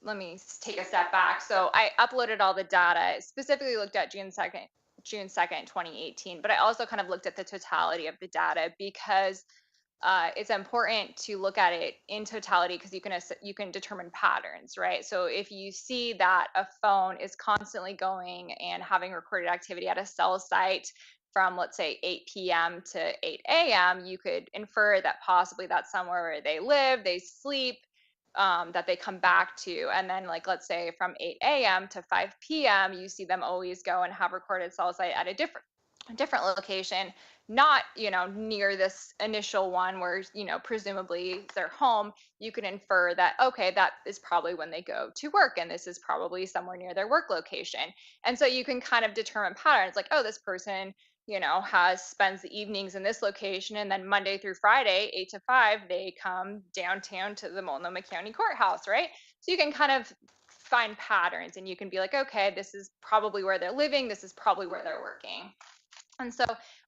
let me take a step back. So I uploaded all the data, specifically looked at June 2nd, 2018, but I also kind of looked at the totality of the data because it's important to look at it in totality because you can determine patterns, right? So if you see that a phone is constantly going and having recorded activity at a cell site from, let's say, 8 p.m. to 8 a.m., you could infer that possibly that's somewhere where they live, they sleep, that they come back to. And then, like, let's say from 8 a.m. to 5 p.m., you see them always go and have recorded cell site at a different location, not, near this initial one where, presumably they're home. You can infer that, okay, that is probably when they go to work and this is probably somewhere near their work location. And so you can kind of determine patterns like, oh, this person, spends the evenings in this location, and then Monday through Friday, 8 to 5, they come downtown to the Multnomah County Courthouse, right? So you can kind of find patterns and you can be like, okay, this is probably where they're living, this is probably where they're working. And so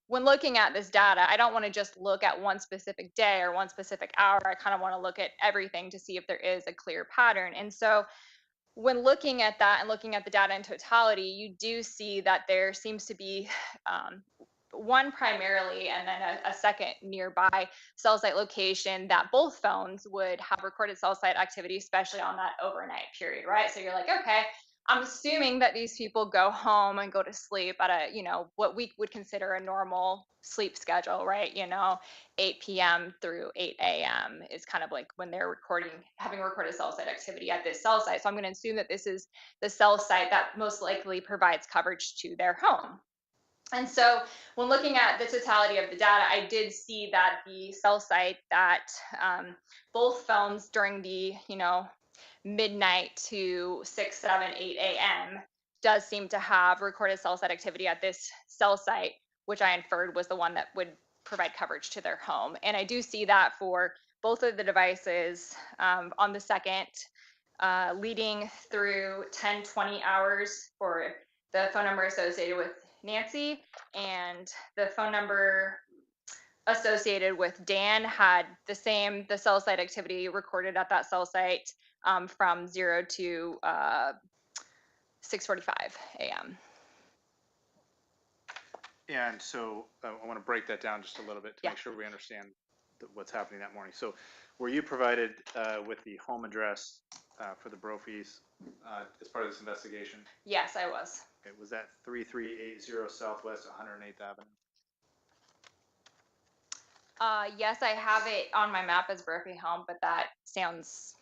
when looking at this data, I don't want to just look at one specific day or one specific hour. I kind of want to look at everything to see if there is a clear pattern. And so when looking at that and looking at the data in totality, you do see that there seems to be one primarily and then a second nearby cell site location that both phones would have recorded cell site activity, especially on that overnight period, right? So you're like, okay, I'm assuming that these people go home and go to sleep at a, what we would consider a normal sleep schedule, right? 8 p.m. through 8 a.m. is kind of like when they're having recorded cell site activity at this cell site. So I'm going to assume that this is the cell site that most likely provides coverage to their home. And so when looking at the totality of the data, I did see that the cell site that both phones during the, midnight to 6, 7, 8 a.m. does seem to have recorded cell site activity at this cell site, which I inferred was the one that would provide coverage to their home. And I do see that for both of the devices on the second, leading through 10:20 hours for the phone number associated with Nancy, and the phone number associated with Dan had the cell site activity recorded at that cell site from 0 to 6:45 a.m. And so I want to break that down just a little bit to Yeah. make sure we understand what's happening that morning. So were you provided with the home address for the Brophies as part of this investigation? Yes, I was. Okay, was that 3380 Southwest 108th Avenue? Yes, I have it on my map as Brophy Home, but that sounds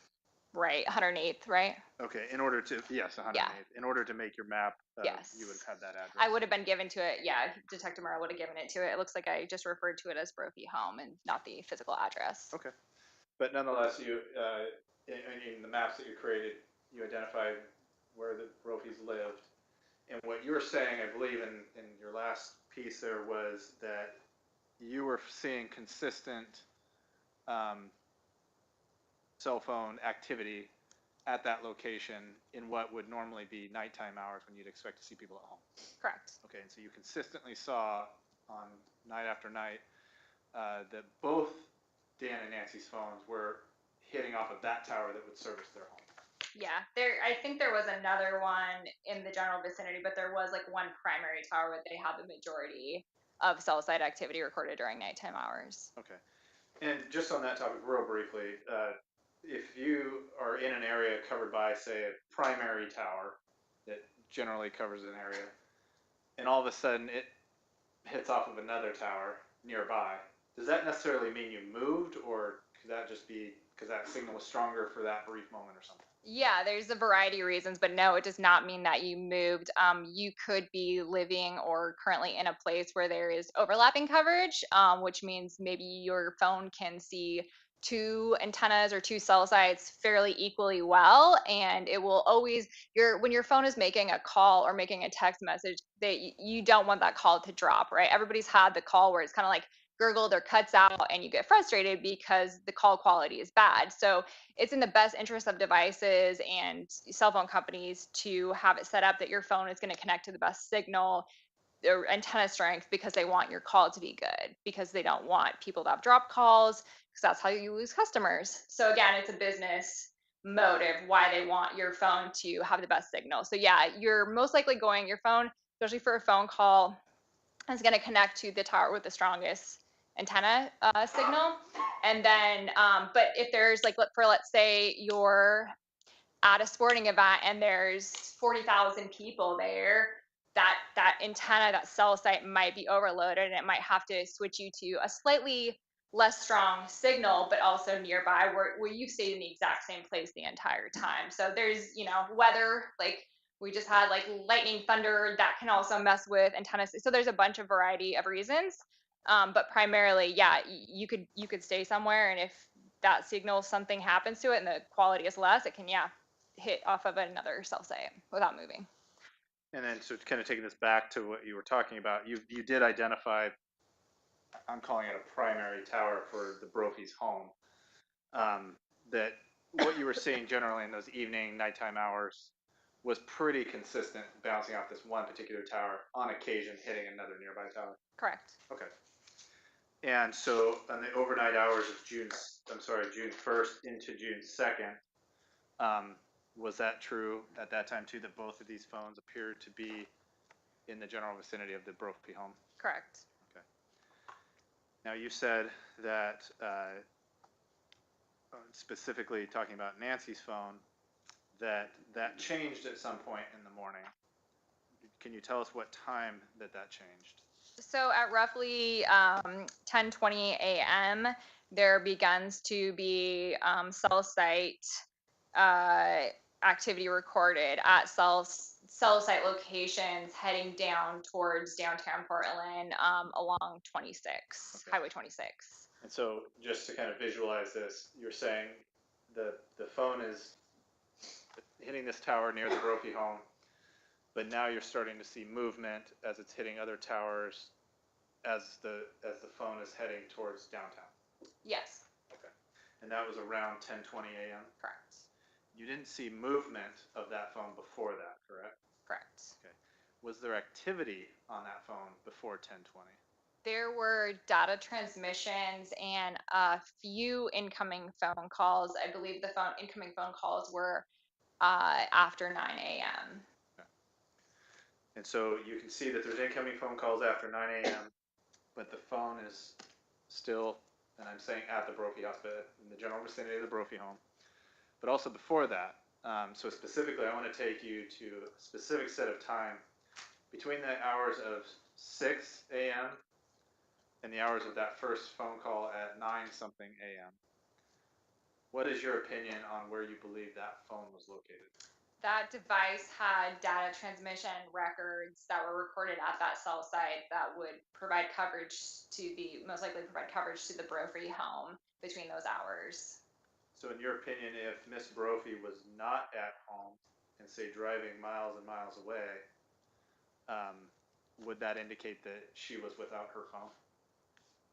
right. 108th, right? Okay, yes, 108th. In order to make your map, Yes. you would have had that address. I would have been given to it. Yeah, Detective Murrow would have given it to it. It looks like I just referred to it as Brophy Home and not the physical address. Okay. But nonetheless, you, in the maps that you created, you identified where the Brophies lived. And what you were saying, I believe, in your last piece there was that you were seeing consistent cell phone activity at that location in what would normally be nighttime hours when you'd expect to see people at home. Correct. Okay, and so you consistently saw on night after night that both Dan and Nancy's phones were hitting off of that tower that would service their home. Yeah, I think there was another one in the general vicinity, but there was like one primary tower where they had the majority of cell site activity recorded during nighttime hours. Okay. And just on that topic, real briefly, if you are in an area covered by, say, a primary tower that generally covers an area, and all of a sudden it hits off of another tower nearby, does that necessarily mean you moved, or could that just be because that signal was stronger for that brief moment or something? Yeah, there's a variety of reasons, but no, it does not mean that you moved. You could be living or currently in a place where there is overlapping coverage, which means maybe your phone can see two antennas or two cell sites fairly equally well, and it will always when your phone is making a call or making a text message, you don't want that call to drop, right? Everybody's had the call where it's kind of like gurgled or cuts out, and you get frustrated because the call quality is bad. So it's in the best interest of devices and cell phone companies to have it set up that your phone is going to connect to the best signal or antenna strength, because they want your call to be good, because they don't want people to have drop calls, because that's how you lose customers. So again, it's a business motive why they want your phone to have the best signal. So yeah, you're most likely your phone, especially for a phone call, is going to connect to the tower with the strongest antenna signal. And then, but if there's let's say you're at a sporting event and there's 40,000 people there, that antenna, that cell site might be overloaded, and it might have to switch you to a slightly less strong signal, but also nearby where you stayed in the exact same place the entire time. So there's, weather, like we just had lightning, thunder, that can also mess with antennas. So there's a bunch of variety of reasons. But primarily, yeah, you could stay somewhere, and if that signal, something happens to it and the quality is less, it can, hit off of another cell site without moving. And then, so kind of taking this back to what you were talking about, you did identify, I'm calling it a primary tower for the Brophy's home, that what you were seeing generally in those evening, nighttime hours was pretty consistent, bouncing off this one particular tower, on occasion hitting another nearby tower. Correct. Okay. And so on the overnight hours of June 1st into June 2nd, was that true at that time too, that both of these phones appeared to be in the general vicinity of the Brophy home? Correct. Okay. Now you said that, specifically talking about Nancy's phone, that changed at some point in the morning. Can you tell us what time that changed? So at roughly 10:20 a.m., there begins to be cell site activity recorded at cell site locations heading down towards downtown Portland along 26, Okay. Highway 26. And so just to kind of visualize this, you're saying the phone is hitting this tower near the Brophy home, but now you're starting to see movement as it's hitting other towers as the phone is heading towards downtown. Yes. Okay. and that was around 10:20 a.m. Correct. You didn't see movement of that phone before that, correct? Correct. Okay. Was there activity on that phone before 10:20? There were data transmissions and a few incoming phone calls. I believe the incoming phone calls were after 9 a.m. And so you can see that there's incoming phone calls after 9 a.m., but the phone is still, and I'm saying at the Brophy hospital, in the general vicinity of the Brophy home, but also before that. So specifically, I want to take you to a specific set of time between the hours of 6 a.m. and the hours of that first phone call at 9-something a.m. What is your opinion on where you believe that phone was located? That device had data transmission records that were recorded at that cell site that would provide coverage most likely provide coverage to the Brophy home between those hours. So in your opinion, if Miss Brophy was not at home and say driving miles and miles away, would that indicate that she was without her phone?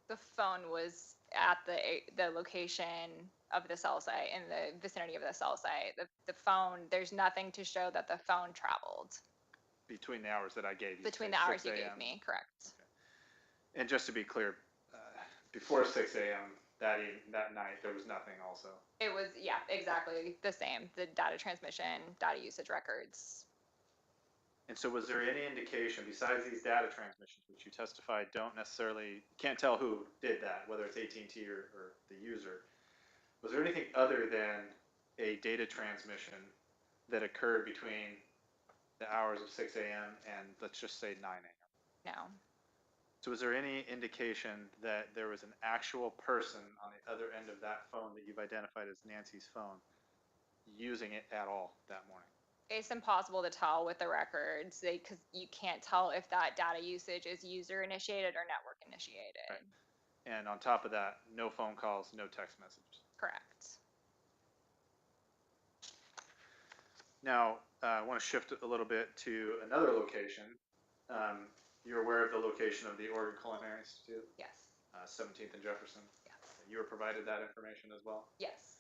The phone was at the location of the cell site, in the vicinity of the cell site. The phone, there's nothing to show that the phone traveled Between the hours that I gave you? between say the hours 6 you a.m. gave me, correct? Okay. And just to be clear, before 6 a.m. that night, there was nothing also? It was, yeah, exactly the same. The data transmission, data usage records. And so was there any indication, besides these data transmissions, which you testified don't necessarily, can't tell who did that, whether it's AT&T or the user, was there anything other than a data transmission that occurred between the hours of 6 a.m. and let's just say 9 a.m.? No. So was there any indication that there was an actual person on the other end of that phone that you've identified as Nancy's phone using it at all that morning? It's impossible to tell with the records because you can't tell if that data usage is user initiated or network initiated. Right. And on top of that, no phone calls, no text messages. Correct. Now, I want to shift a little bit to another location. You're aware of the location of the Oregon Culinary Institute, Yes. 17th and Jefferson? Yes. You were provided that information as well? Yes.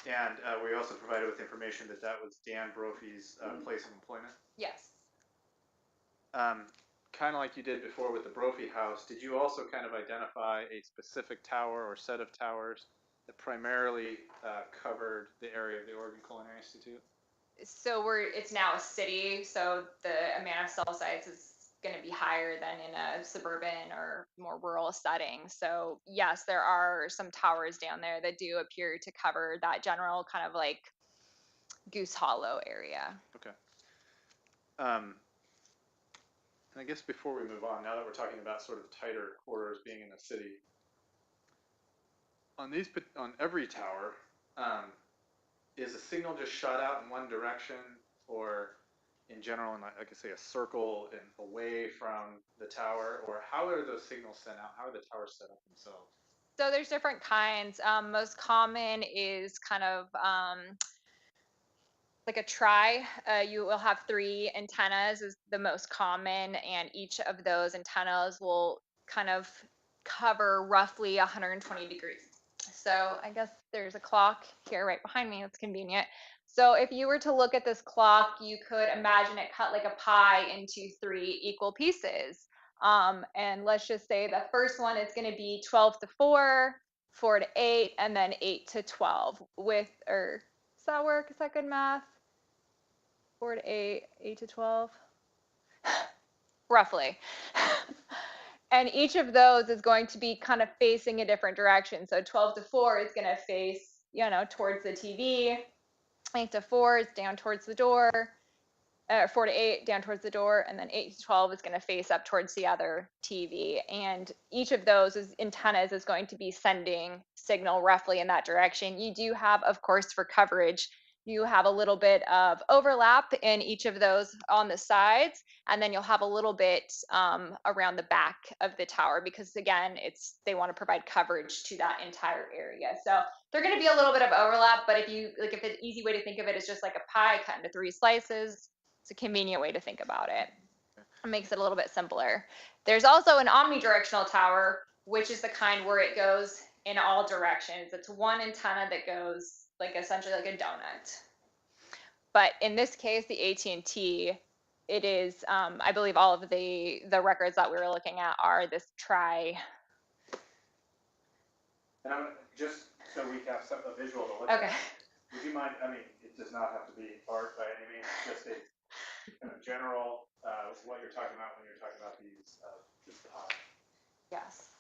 And we also provided with information that that was Dan Brophy's place of employment? Yes. Kind of like you did before with the Brophy house, did you also kind of identify a specific tower or set of towers that primarily covered the area of the Oregon Culinary Institute? So it's now a city, so the amount of cell sites is going to be higher than in a suburban or more rural setting. So yes, there are some towers down there that do appear to cover that general kind of like Goose Hollow area. Okay. And I guess before we move on, now that we're talking about sort of tighter quarters being in a city, on every tower, is a signal just shot out in one direction, or in general, in like I say, a circle and away from the tower, or how are those signals sent out? How are the towers set up themselves? So there's different kinds. Most common is kind of like a try. You will have 3 antennas is the most common, and each of those antennas will kind of cover roughly 120 degrees. So I guess there's a clock here right behind me. That's convenient. So if you were to look at this clock, you could imagine it cut like a pie into 3 equal pieces. And let's just say the first one is going to be 12 to 4, 4 to 8, and then 8 to 12 does that work? Is that good math? 4 to 8, 8 to 12, roughly. And each of those is going to be kind of facing a different direction. So 12 to 4 is going to face, towards the TV. 8 to 4 is down towards the door. 4 to 8 down towards the door, and then 8 to 12 is going to face up towards the other TV. And each of those antennas is going to be sending signal roughly in that direction. You do have, of course, for coverage, you have a little bit of overlap in each of those on the sides, and then you'll have a little bit around the back of the tower because, again, they want to provide coverage to that entire area. So they're going to be a little bit of overlap, but if an easy way to think of it is just like a pie cut into 3 slices. It's a convenient way to think about it. It makes it a little bit simpler. There's also an omnidirectional tower, which is the kind where it goes in all directions. It's one antenna that goes like essentially like a donut. But in this case, the AT&T, it is, I believe all of the records that we were looking at are this And I'm just so we have a visual to look Okay. at. Would you mind? I mean, it does not have to be art by any means. Just a kind of general what you're talking about when you're talking about these this pod. Yes.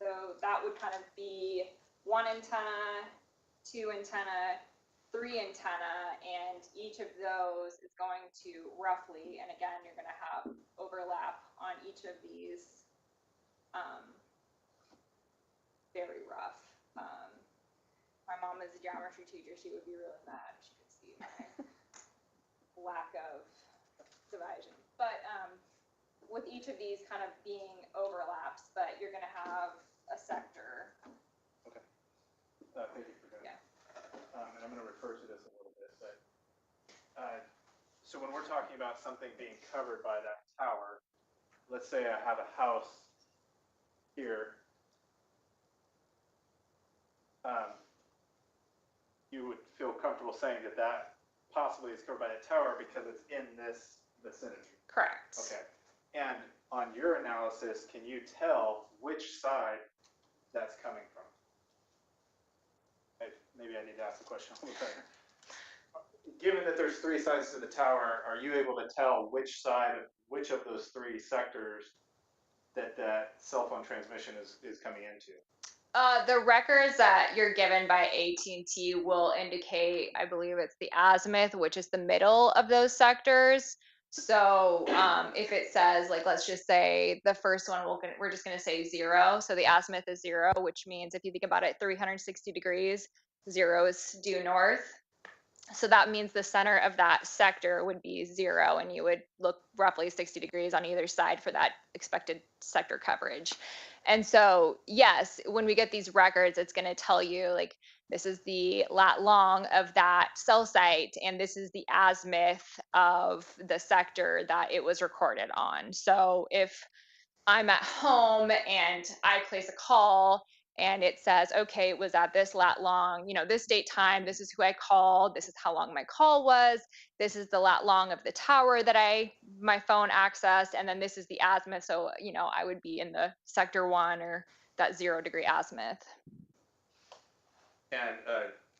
So that would kind of be one antenna, two antenna, three antenna, and each of those is going to roughly, and again, you're going to have overlap on each of these, very rough. My mom is a geometry teacher. She would be really mad if she could see my lack of division. But with each of these kind of being overlaps, but you're going to have a sector. Okay. Thank you for that. Yeah. And I'm going to refer to this a little bit, but so when we're talking about something being covered by that tower, let's say I have a house here. You would feel comfortable saying that that possibly is covered by the tower because it's in this vicinity. Correct. Okay. And on your analysis, can you tell which side that's coming from? Maybe I need to ask the question a little better. Given that there's three sides to the tower, are you able to tell which side, which of those three sectors that cell phone transmission is coming into? The records that you're given by AT&T will indicate, I believe it's the azimuth, which is the middle of those sectors. So if it says, like, let's just say the first one, we're just going to say 0. So the azimuth is 0, which means if you think about it, 360 degrees, 0 is due north. So that means the center of that sector would be 0, and you would look roughly 60 degrees on either side for that expected sector coverage. And so, yes, when we get these records, it's going to tell you, like, this is the lat long of that cell site, and this is the azimuth of the sector that it was recorded on. So if I'm at home and I place a call and it says, okay, it was at this lat long, this date time, this is who I called, this is how long my call was, this is the lat long of the tower that my phone accessed, and then this is the azimuth. So, I would be in the sector 1 or that 0 degree azimuth. And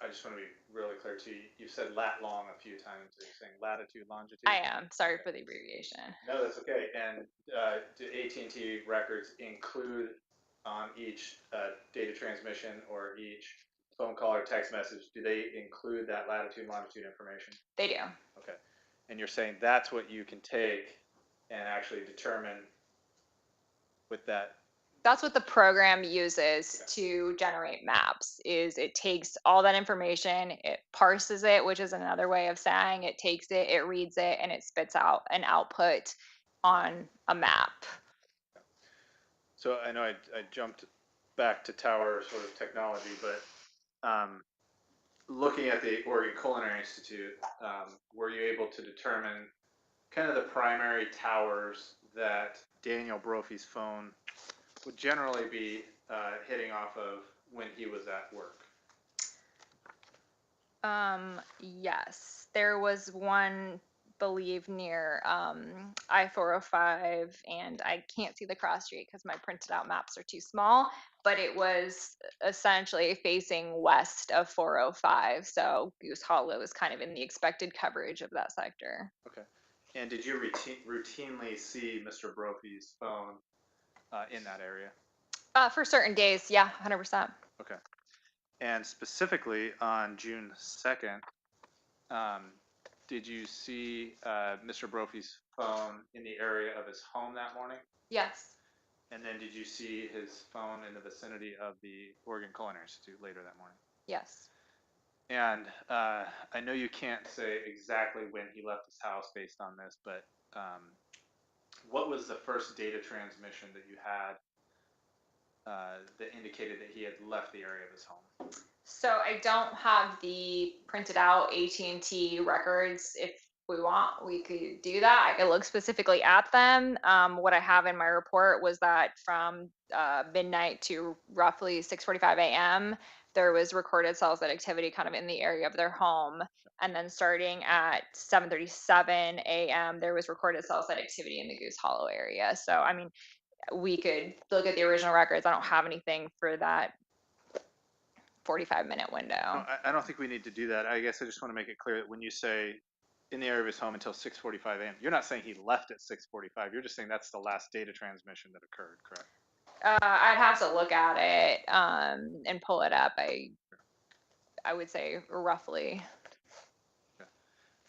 I just want to be really clear too. You said lat long a few times. Are you saying latitude, longitude? I am. Sorry for the abbreviation. No, that's okay. And do AT&T records include on each data transmission or each phone call or text message, do they include that latitude, longitude information? They do. Okay. And you're saying that's what you can take and actually determine with that? That's what the program uses to generate maps. Is it takes all that information, it parses it, which is another way of saying it takes it, it reads it, and it spits out an output on a map. So I know I jumped back to tower sort of technology, but looking at the Oregon Culinary Institute, were you able to determine kind of the primary towers that Daniel Brophy's phone would generally be hitting off of when he was at work? Yes, there was one, believe, near I-405, and I can't see the cross street because my printed out maps are too small, but it was essentially facing west of 405. So Goose Hollow is kind of in the expected coverage of that sector. Okay. And did you routinely see Mr. Brophy's phone in that area? For certain days, yeah, 100%. Okay. And specifically on June 2nd, did you see Mr. Brophy's phone in the area of his home that morning? Yes. And then did you see his phone in the vicinity of the Oregon Culinary Institute later that morning? Yes. And I know you can't say exactly when he left his house based on this, but what was the first data transmission that you had that indicated that he had left the area of his home? So I don't have the printed out AT&T records. If we want, we could do that. I could look specifically at them. What I have in my report was that from midnight to roughly 6:45 a.m., there was recorded cell site activity kind of in the area of their home. And then starting at 7:37 a.m., there was recorded cell site activity in the Goose Hollow area. So, I mean, we could look at the original records. I don't have anything for that 45-minute window. No, I don't think we need to do that. I guess I just want to make it clear that when you say in the area of his home until 6:45 a.m., you're not saying he left at 6:45. You're just saying that's the last data transmission that occurred, correct? I'd have to look at it and pull it up. I would say roughly. Okay.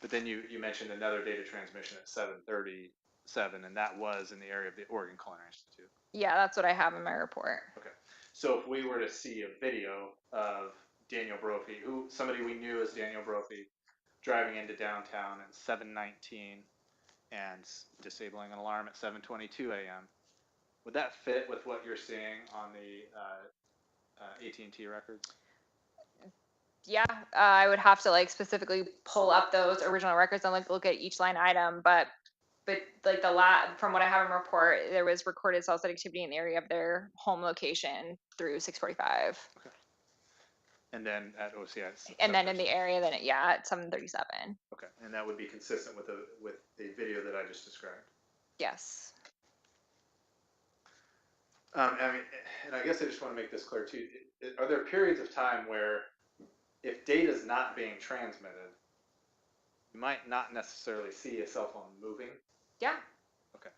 But then you mentioned another data transmission at 7:37, and that was in the area of the Oregon Culinary Institute. Yeah, that's what I have in my report. Okay. So if we were to see a video of Daniel Brophy, somebody we knew as Daniel Brophy, driving into downtown at 7:19 and disabling an alarm at 7:22 a.m., would that fit with what you're seeing on the AT&T records? Yeah, I would have to like specifically pull up those original records and like look at each line item, but like from what I have in report, there was recorded cell site activity in the area of their home location through 6:45. Okay. And then at OCI. And then in the area that at 7:37. Okay, and that would be consistent with the video that I just described. Yes. I mean, and I guess I just want to make this clear too. Are there periods of time where if data is not being transmitted, you might not necessarily see a cell phone moving? Yeah. Okay.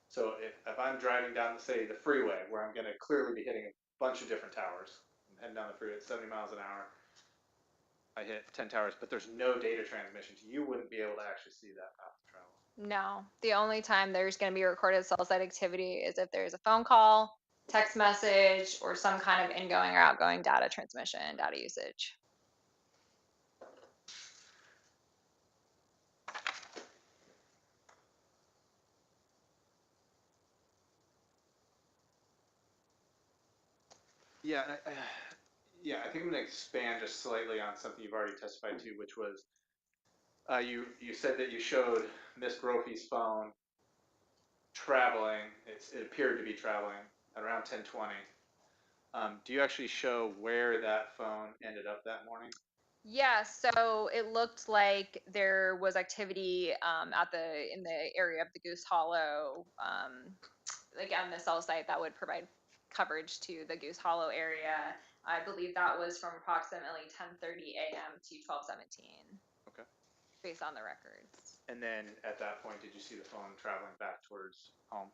So if I'm driving down, say, the freeway, where I'm going to clearly be hitting a bunch of different towers, I'm heading down the freeway at 70 miles an hour, I hit 10 towers, but there's no data transmission, you wouldn't be able to actually see that path of travel. No, the only time there's going to be recorded cell site activity is if there's a phone call, text message, or some kind of ingoing or outgoing data transmission, data usage. Yeah, I think I'm going to expand just slightly on something you've already testified to, which was you said that you showed Miss Brophy's phone traveling. It appeared to be traveling at around 10:20. Do you actually show where that phone ended up that morning? Yeah, so it looked like there was activity in the area of the Goose Hollow, again, the cell site that would provide coverage to the Goose Hollow area. I believe that was from approximately 10:30 a.m. to 12:17. Okay. Based on the records. And then at that point, did you see the phone traveling back towards home?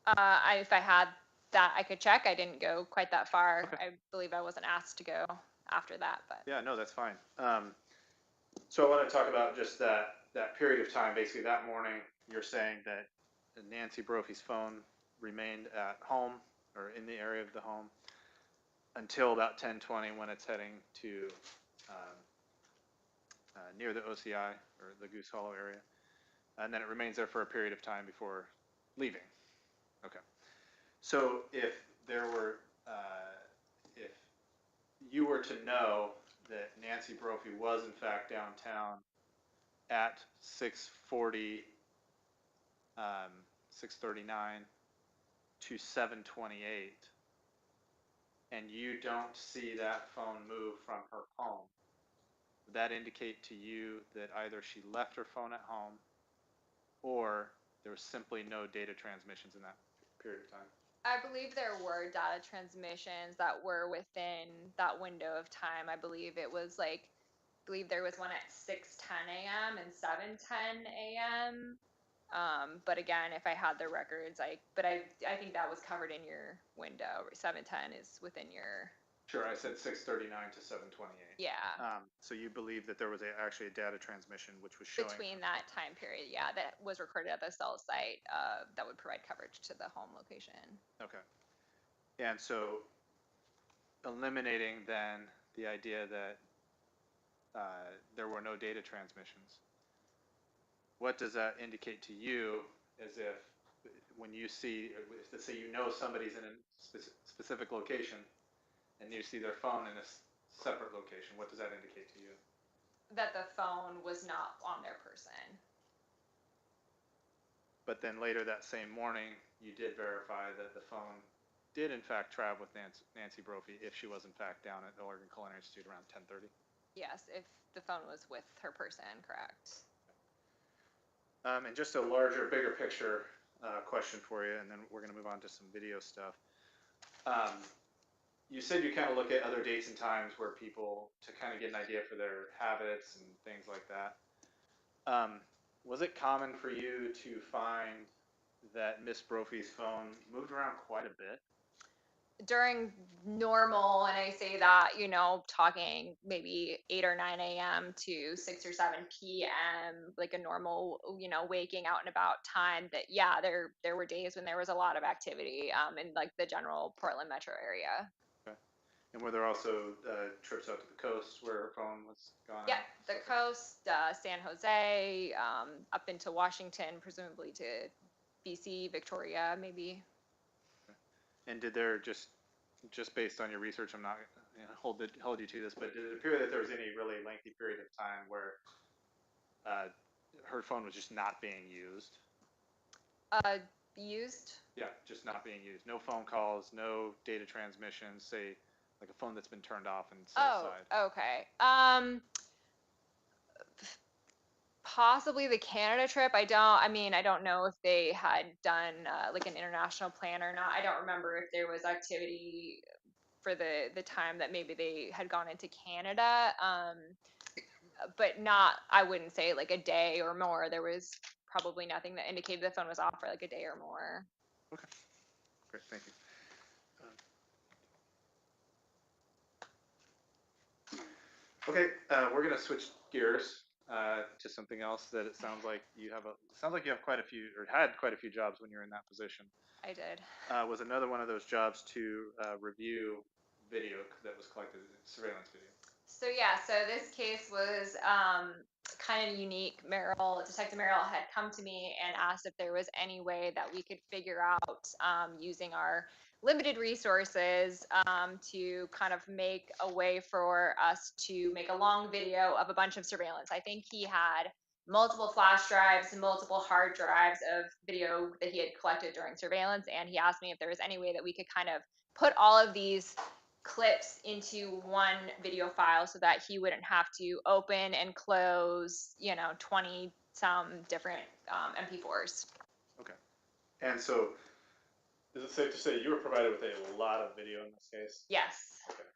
If I had that, I could check. I didn't go quite that far. Okay. I believe I wasn't asked to go after that, but. Yeah, no, that's fine. So I want to talk about just that period of time. Basically, that morning, you're saying that Nancy Brophy's phone remained at home or in the area of the home until about 10:20 when it's heading to near the OCI or the Goose Hollow area, and then it remains there for a period of time before leaving. Okay. So if you were to know that Nancy Brophy was in fact downtown at 6:40, 6:39 to 7:28, and you don't see that phone move from her home, would that indicate to you that either she left her phone at home or there was simply no data transmissions in that period of time? I believe there were data transmissions that were within that window of time. I believe it was like, I believe there was one at 6:10 a.m. and 7:10 a.m. But again, if I had the records, I think that was covered in your window. 7:10 is within your. Sure, I said 6:39 to 7:28. Yeah. So you believe that there was actually a data transmission which was showing Between that time period, yeah, that was recorded at the cell site that would provide coverage to the home location. Okay. And so eliminating then the idea that there were no data transmissions, what does that indicate to you as if when you see, let's say you know somebody's in a specific location and you see their phone in a separate location, what does that indicate to you? That the phone was not on their person. But then later that same morning, you did verify that the phone did in fact travel with Nancy Brophy if she was in fact down at the Oregon Culinary Institute around 10:30. Yes, if the phone was with her person, correct. And just a larger, bigger picture question for you, and then we're going to move on to some video stuff. You said you kind of look at other dates and times where people, to kind of get an idea for their habits and things like that. Was it common for you to find that Miss Brophy's phone moved around quite a bit? During normal, and I say that, you know, talking maybe 8 or 9 a.m. to 6 or 7 p.m., like a normal, you know, waking out and about time, that, yeah, there were days when there was a lot of activity in like the general Portland metro area. Okay. And were there also trips out to the coast where her phone was gone? Yeah, the coast, San Jose, up into Washington, presumably to BC, Victoria, maybe. And did there just based on your research, I'm not hold you to this, but did it appear that there was any really lengthy period of time where her phone was just not being used? Used? Yeah, just not being used. No phone calls, no data transmissions, say like a phone that's been turned off and set aside. Oh, okay. Possibly the Canada trip. I don't know if they had done like an international plan or not. I don't remember if there was activity for the time that maybe they had gone into Canada. But not, I wouldn't say like a day or more. There was probably nothing that indicated the phone was off for like a day or more. Okay, great, thank you. Okay, we're gonna switch gears to something else that it sounds like you have quite a few, or had quite a few jobs when you were in that position. I did. Was another one of those jobs to review video that was collected, surveillance video. So yeah, so this case was kind of unique. Detective Merrill had come to me and asked if there was any way that we could figure out using our limited resources to kind of make a way for us to make a long video of a bunch of surveillance. I think he had multiple flash drives and multiple hard drives of video that he had collected during surveillance, and he asked me if there was any way that we could kind of put all of these clips into one video file so that he wouldn't have to open and close, 20 some different MP4s. Okay. And so, is it safe to say you were provided with a lot of video in this case? Yes. Okay.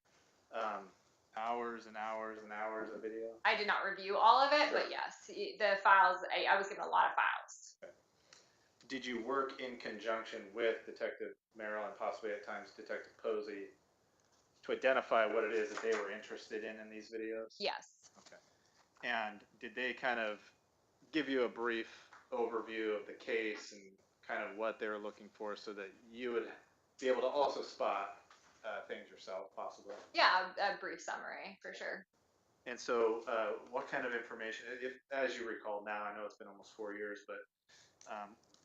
Hours and hours and hours of video? I did not review all of it, but yes, the files, I was given a lot of files. Okay. Did you work in conjunction with Detective Merrill and possibly at times Detective Posey to identify what it is that they were interested in these videos? Yes. Okay. And did they kind of give you a brief overview of the case and kind of what they were looking for so that you would be able to also spot things yourself, possibly? Yeah, a brief summary for sure. And so, what kind of information, if as you recall now, I know it's been almost 4 years, but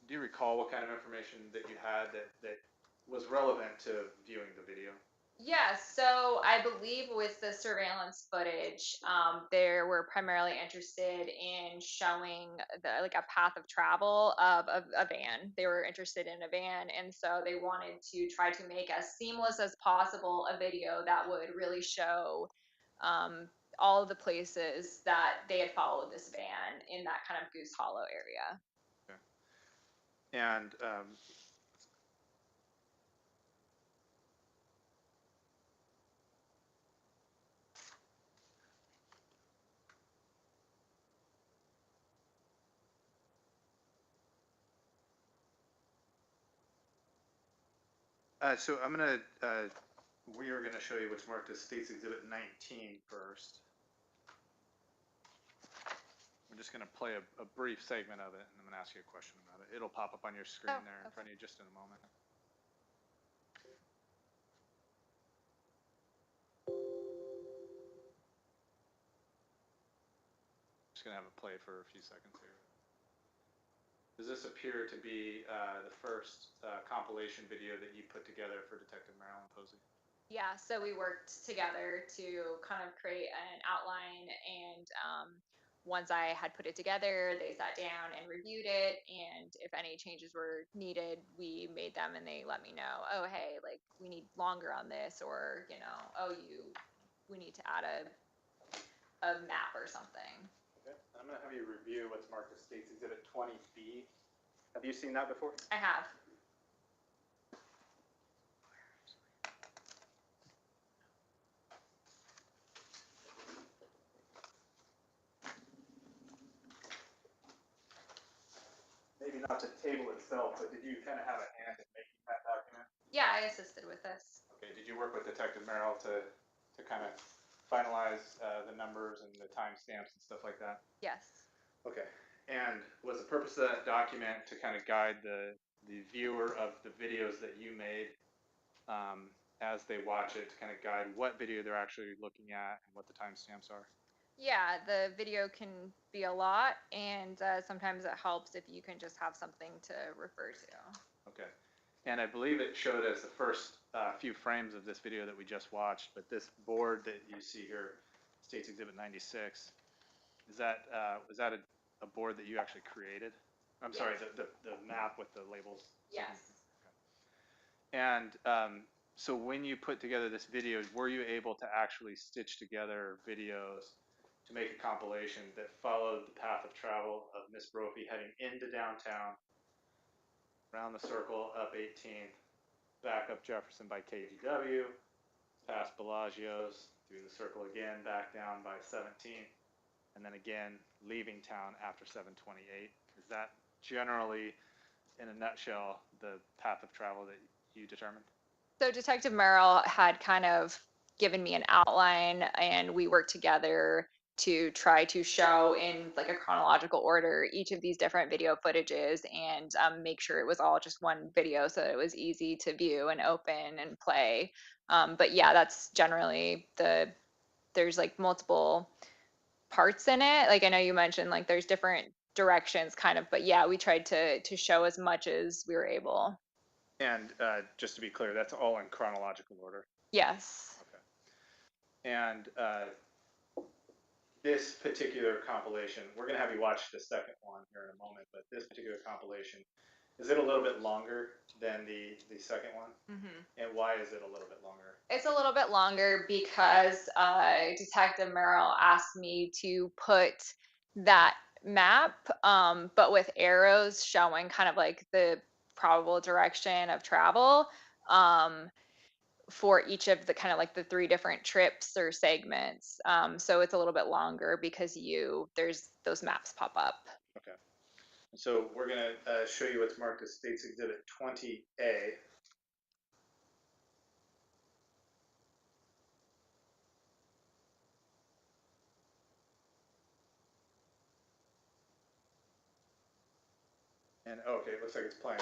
do you recall what kind of information that you had that was relevant to viewing the video? Yes, so I believe with the surveillance footage, they were primarily interested in showing like a path of travel of a van. They were interested in a van, and so they wanted to try to make as seamless as possible a video that would really show all of the places that they had followed this van in that kind of Goose Hollow area. Okay. And so we are gonna show you what's marked as State's Exhibit 19 first. We're just gonna play a brief segment of it, and I'm gonna ask you a question about it. It'll pop up on your screen there in front of you just in a moment. Just gonna have it play for a few seconds here. Does this appear to be the first compilation video that you put together for Detective Marilyn Posey? Yeah, so we worked together to kind of create an outline, and once I had put it together, they sat down and reviewed it, and if any changes were needed, we made them, and they let me know, oh, hey, like we need longer on this, or oh, we need to add a map or something. Okay. I'm going to have you review what's marked as States Exhibit 20B. Have you seen that before? I have. Maybe not the table itself, but did you kind of have a hand in making that document? Yeah, I assisted with this. Okay, did you work with Detective Merrill to kind of finalize the numbers and the timestamps and stuff like that? Yes. Okay, and was the purpose of that document to kind of guide the viewer of the videos that you made as they watch it, to kind of guide what video they're actually looking at and what the timestamps are? Yeah, the video can be a lot, and sometimes it helps if you can just have something to refer to. Okay. And I believe it showed us the first few frames of this video that we just watched, but this board that you see here, States Exhibit 96, is that was that a board that you actually created? I'm sorry, the map with the labels. Yes. Okay. And so when you put together this video, were you able to actually stitch together videos to make a compilation that followed the path of travel of Miss Brophy heading into downtown, around the circle, up 18th, back up Jefferson by KGW, past Bellagio's, through the circle again, back down by 17th, and then again leaving town after 728? Is that generally, in a nutshell, the path of travel that you determined? So Detective Merrill had kind of given me an outline, and we worked together to try to show in like a chronological order each of these different video footages, and make sure it was all just one video so that it was easy to view and open and play. But yeah, that's generally there's like multiple parts in it. Like I know you mentioned like there's different directions kind of, but yeah, we tried to show as much as we were able. And just to be clear, that's all in chronological order. Yes. Okay. And this particular compilation, we're going to have you watch the second one here in a moment, but this particular compilation, is it a little bit longer than the second one? Mm-hmm. And why is it a little bit longer? It's a little bit longer because Detective Merrill asked me to put that map, but with arrows showing kind of like the probable direction of travel, for each of the kind of like the three different trips or segments. So it's a little bit longer because there's those maps pop up. Okay. And so we're going to show you what's marked as States Exhibit 20A. And okay, it looks like it's playing.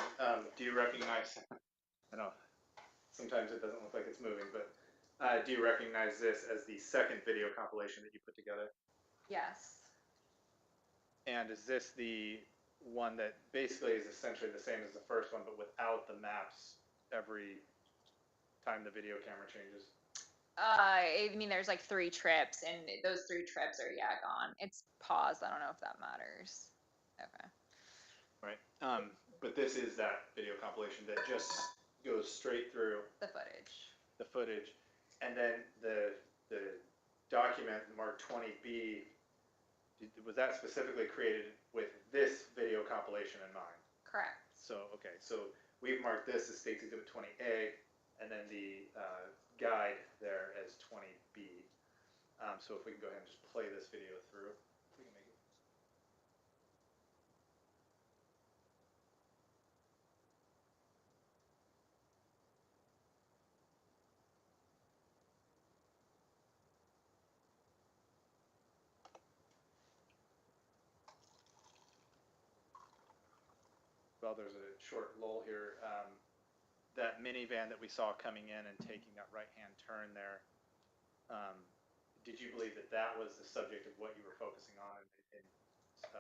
Do you recognize? I know sometimes it doesn't look like it's moving, but do you recognize this as the second video compilation that you put together? Yes. And is this the one that basically is essentially the same as the first one, but without the maps every time the video camera changes? I mean, there's like three trips, and those three trips are gone. It's paused. I don't know if that matters. Okay. Right. But this is that video compilation that just goes straight through The footage. the footage, and then the document marked 20B. Was that specifically created with this video compilation in mind? Correct. So okay, so we've marked this as States Exhibit 20A, and then the guide there as 20B. So if we can go ahead and just play this video through, if we can make it. Well, there's a short lull here. That minivan that we saw coming in and taking that right-hand turn there, did you believe that that was the subject of what you were focusing on in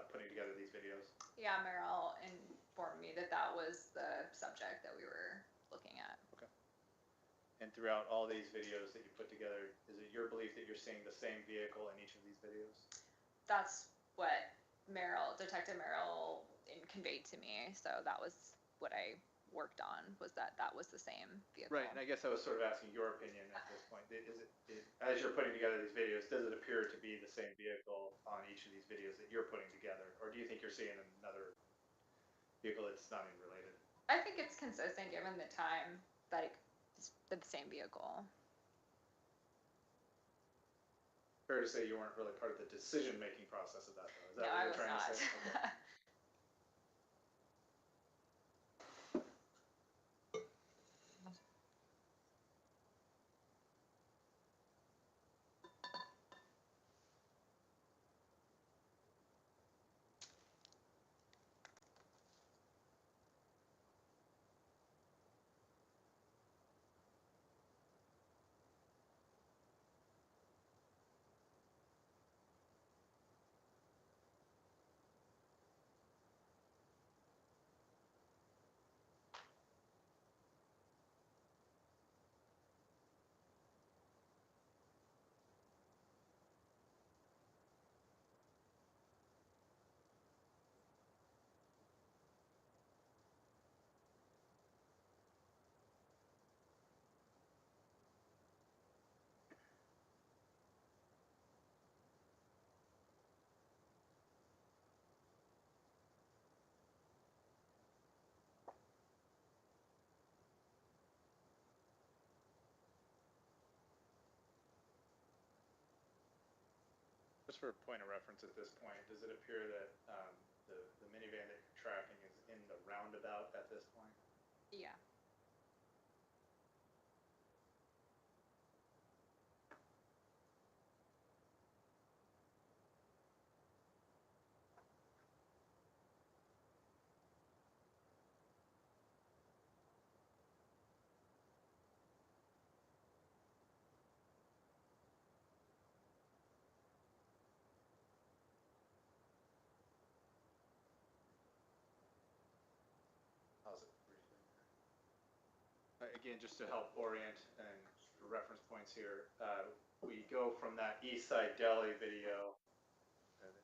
putting together these videos? Yeah, Merrill informed me that that was the subject that we were looking at. Okay. And throughout all these videos that you put together, is it your belief that you're seeing the same vehicle in each of these videos? That's what Detective Merrill conveyed to me. So that was what I worked on, was that was the same vehicle. Right, and I guess I was sort of asking your opinion at this point. As you're putting together these videos, does it appear to be the same vehicle on each of these videos that you're putting together? Or do you think you're seeing another vehicle that's not even related? I think it's consistent given the time that it's the same vehicle. Fair to say you weren't really part of the decision-making process of that, though. Is that No, what I you're was trying not. to say? Okay. Just for a point of reference at this point, does it appear that the minivan that you're tracking is in the roundabout at this point? Yeah. How's it reading? Again, just to help orient and for reference points here, we go from that East Side Deli video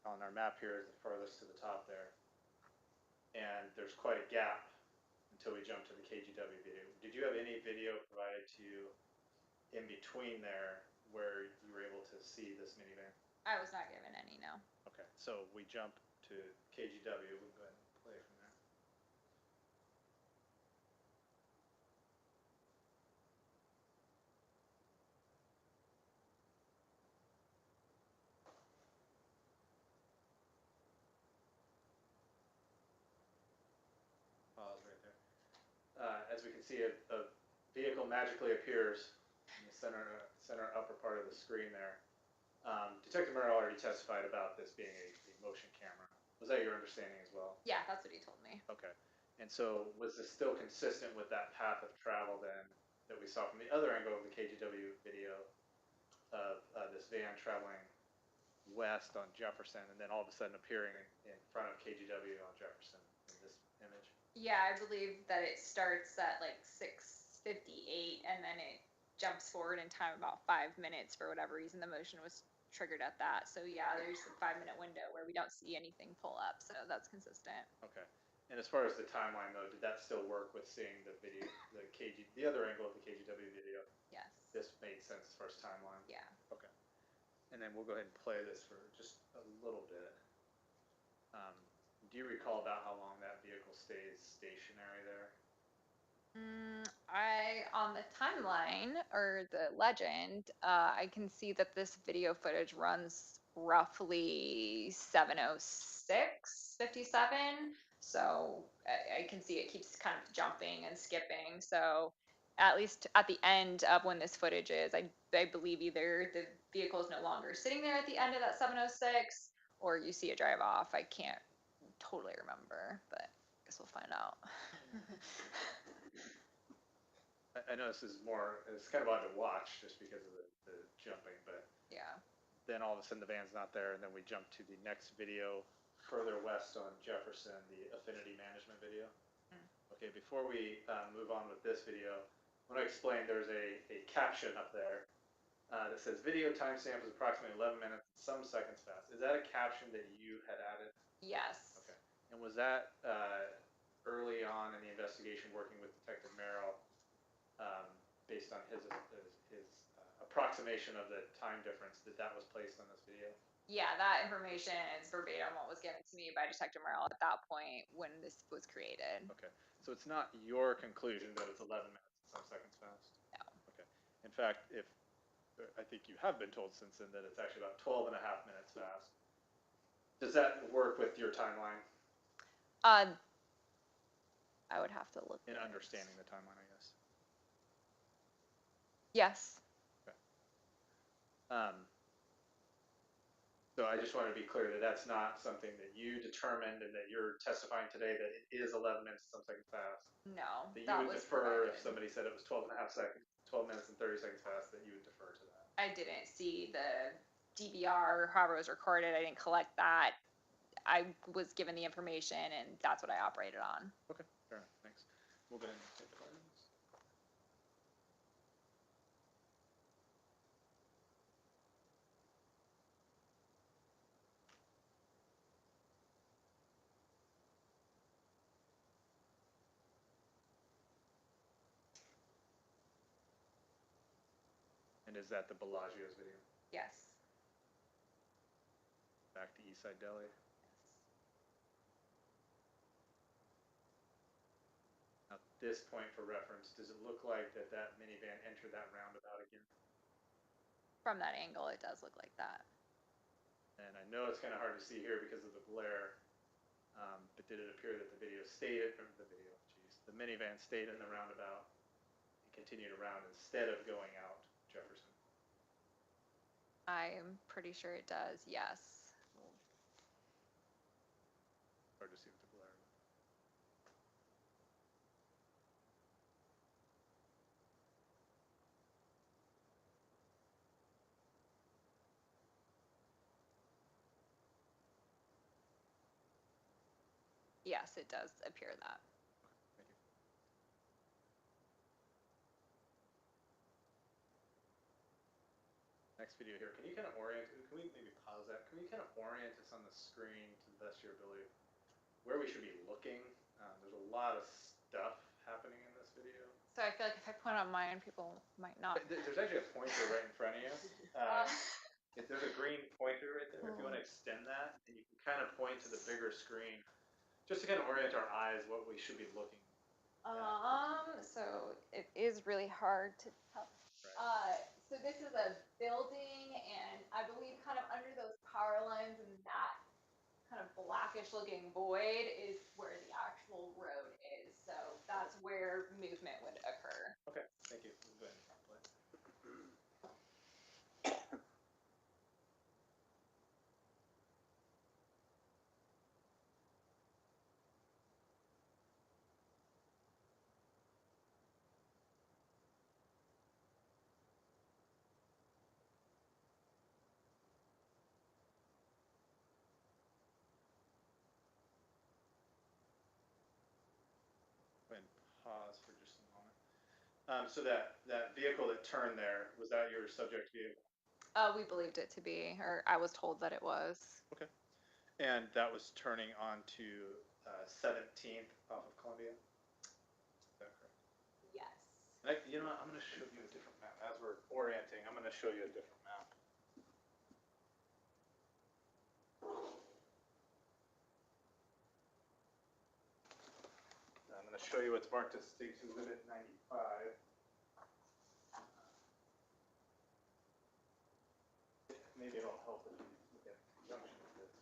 on our map here is the furthest to the top there. And there's quite a gap until we jump to the KGW video. Did you have any video provided to you in between there where you were able to see this minivan? I was not given any, no. Okay, so we jump to KGW. We'll go ahead and play from there. Pause right there. As we can see, a vehicle magically appears in the center upper part of the screen there. Detective Murray already testified about this being a motion camera. Was that your understanding as well? Yeah, that's what he told me. Okay. And so was this still consistent with that path of travel then that we saw from the other angle of the KGW video of this van traveling west on Jefferson and then all of a sudden appearing in front of KGW on Jefferson in this image? Yeah, I believe that it starts at like 6:58 and then it jumps forward in time about 5 minutes for whatever reason. The motion was triggered at that. So yeah, there's a 5-minute window where we don't see anything pull up. So that's consistent. Okay. And as far as the timeline though, did that still work with seeing the video, the other angle of the KGW video? Yes. This made sense as far as timeline? Yeah. Okay. And then we'll go ahead and play this for just a little bit. Do you recall about how long that vehicle stays stationary there? On the timeline or the legend, I can see that this video footage runs roughly 7:06:57. So I can see it keeps kind of jumping and skipping. So at least at the end of when this footage is, I believe either the vehicle is no longer sitting there at the end of that 7:06 or you see it drive off. I can't totally remember, but I guess we'll find out. I know this is it's kind of odd to watch just because of the jumping, but Yeah. then all of a sudden the van's not there, and then we jump to the next video further west on Jefferson, the affinity management video. Okay, before we move on with this video, want to explain there's a caption up there that says video timestamp is approximately 11 minutes and some seconds past. Is that a caption that you had added? Yes. Okay. And was that early on in the investigation working with Detective Merrill based on his approximation of the time difference that was placed on this video? Yeah, that information is verbatim what was given to me by Detective Merrill at that point when this was created. Okay. So it's not your conclusion that it's 11 minutes and some seconds past? No. Okay. In fact, I think you have been told since then that it's actually about 12 and a half minutes fast. Does that work with your timeline? I would have to look. In at it. understanding the timeline, I guess. Yes. Okay. So I just want to be clear that that's not something that you determined and that you're testifying today that it is 11 minutes and some seconds fast. No. That you that would was defer provided. if somebody said it was 12 and a half seconds, 12 minutes and 30 seconds fast, that you would defer to that. I didn't see the DVR, however it was recorded. I didn't collect that. I was given the information, and that's what I operated on. Okay, fair enough. Thanks. We'll go ahead and take the questions. And is that the Bellagio's video? Yes. Back to Eastside Deli. At this point, for reference, does it look like that minivan entered that roundabout again? From that angle, it does look like that. And I know it's kind of hard to see here because of the glare, but did it appear that the minivan stayed in the roundabout and continued around instead of going out Jefferson? I'm pretty sure it does. Yes. Hard to see with the glare. Yes, it does appear that. Thank you. Next video here. Can you kind of can we maybe pause that? Can we kind of orient us on the screen to the best of your ability where we should be looking? There's a lot of stuff happening in this video. So I feel like if I point on mine, people might not. There's actually a pointer right in front of you. There's a green pointer right there. If you want to extend that, and you can kind of point to the bigger screen, just to kind of orient our eyes what we should be looking. So it is really hard to tell. Right. So this is a building, and I believe kind of under those power lines and that kind of blackish looking void is where the actual road is. So that's where movement would occur. Okay, thank you. Go ahead and play. Go ahead and pause for just a moment. So that vehicle that turned there, was that your subject vehicle? We believed it to be, or I was told that it was. Okay. And that was turning onto 17th off of Columbia? Is that correct? Yes. You know what, I'm going to show you a different map. As we're orienting, I'm going to show you a different map. I'm going to show you what's marked as State's Exhibit 95. Maybe it'll help if you look at conjunction with this.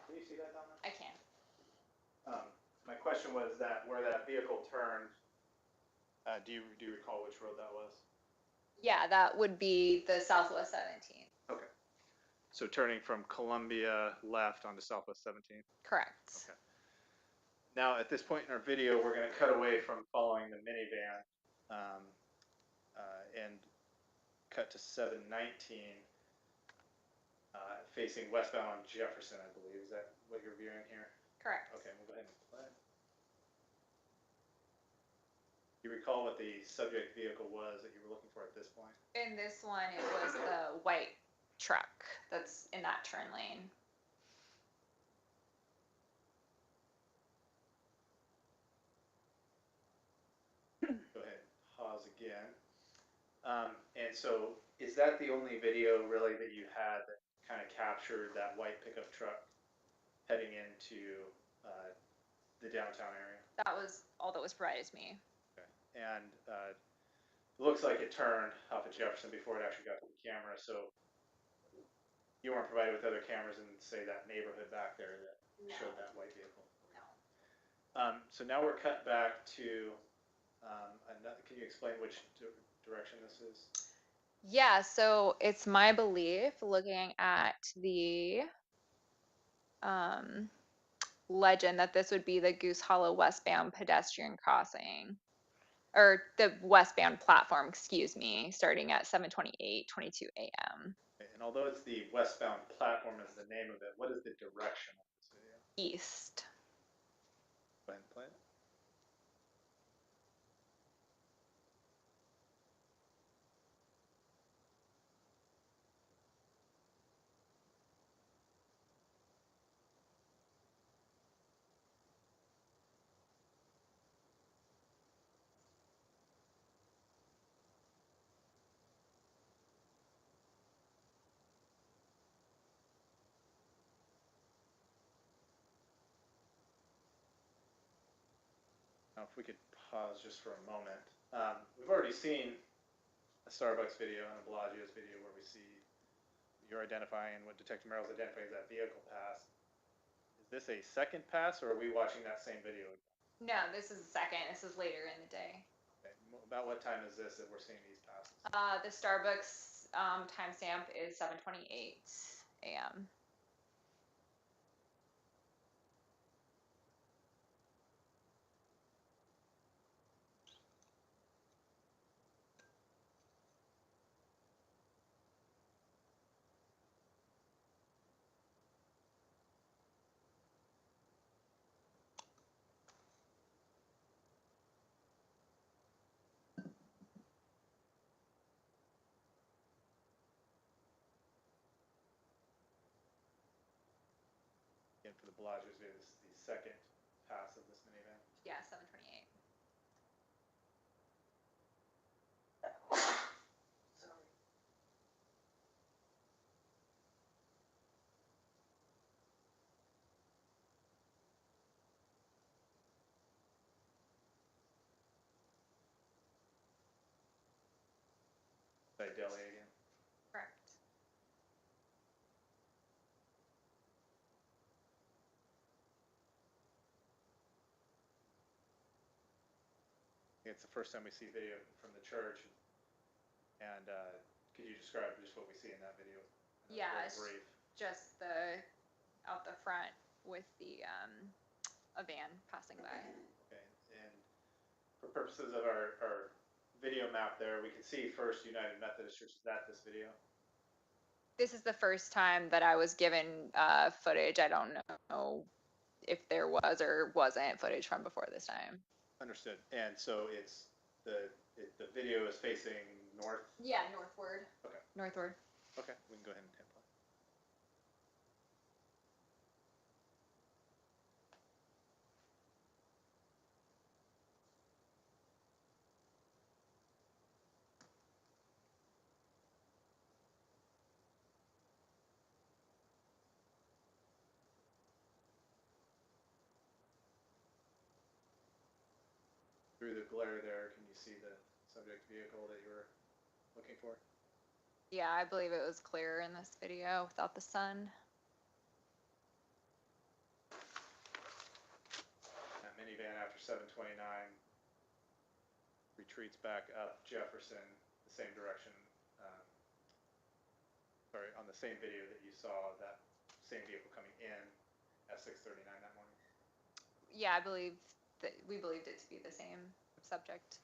Can you see that, Donna? I can. My question was that where that vehicle turned, do you recall which road that was? Yeah, that would be the Southwest 17th. Okay. So turning from Columbia left onto Southwest 17th? Correct. Okay. Now, at this point in our video, we're going to cut away from following the minivan and cut to 719, facing westbound on Jefferson, I believe. Is that what you're viewing here? Correct. Okay, we'll go ahead and play. Do you recall what the subject vehicle was that you were looking for at this point? In this one, it was the white truck that's in that turn lane. Go ahead, pause again. And so is that the only video really that you had that kind of captured that white pickup truck heading into the downtown area? That was all that was provided to me. Okay. And it looks like it turned off at Jefferson before it actually got to the camera. So you weren't provided with other cameras in, say, that neighborhood back there that showed that white vehicle? No. So now we're cut back to, can you explain which direction this is? Yeah, so it's my belief, looking at the legend, that this would be the Goose Hollow westbound pedestrian crossing, or the westbound platform, excuse me, starting at 7:22 a.m. And although it's the westbound platform is the name of it, what is the direction of this video? East. Go ahead and play it. Now, if we could pause just for a moment. We've already seen a Starbucks video and a Bellagio's video where we see you're identifying what Detective Merrill's identifying as that vehicle pass. Is this a second pass, or are we watching that same video again? No, this is the second. This is later in the day. Okay. About what time is this that we're seeing these passes? The Starbucks timestamp is 7:28 a.m. Again, for the Bellagio's video, this is the second pass of this minivan. Yeah, 7:28. Did I delay again? Correct. It's the first time we see video from the church. And could you describe just what we see in that video? Yeah, Very it's brief. just the out the front with the a van passing by. Okay. And for purposes of our video map there, we can see First United Methodist Church. Is that this video? This is the first time that I was given footage. I don't know if there was or wasn't footage from before this time. Understood. And so it's the video is facing north. Yeah, northward. Okay. Northward. Okay. We can go ahead and hit play. Through the glare there, can you see the subject vehicle that you were looking for? Yeah, I believe it was clearer in this video without the sun. That minivan after 7:29 retreats back up Jefferson, the same direction. Sorry, on the same video that you saw that same vehicle coming in at 6:39 that morning. Yeah, I believe that we believed it to be the same subject.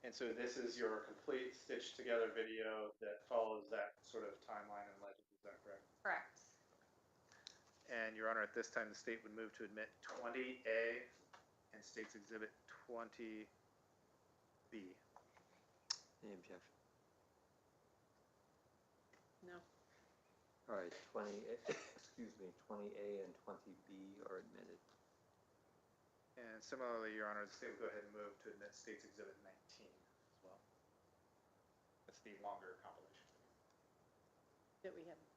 And so this is your complete stitched together video that follows that sort of timeline and legend. Is that correct? Correct. And Your Honor, at this time, the state would move to admit 20A and State's Exhibit 20 B. Any objection? No. All right, 20, excuse me, 20A and 20B are admitted. And similarly, Your Honor, the state will go ahead and move to admit State's Exhibit 19 as well. That's the longer compilation video. That we haven't.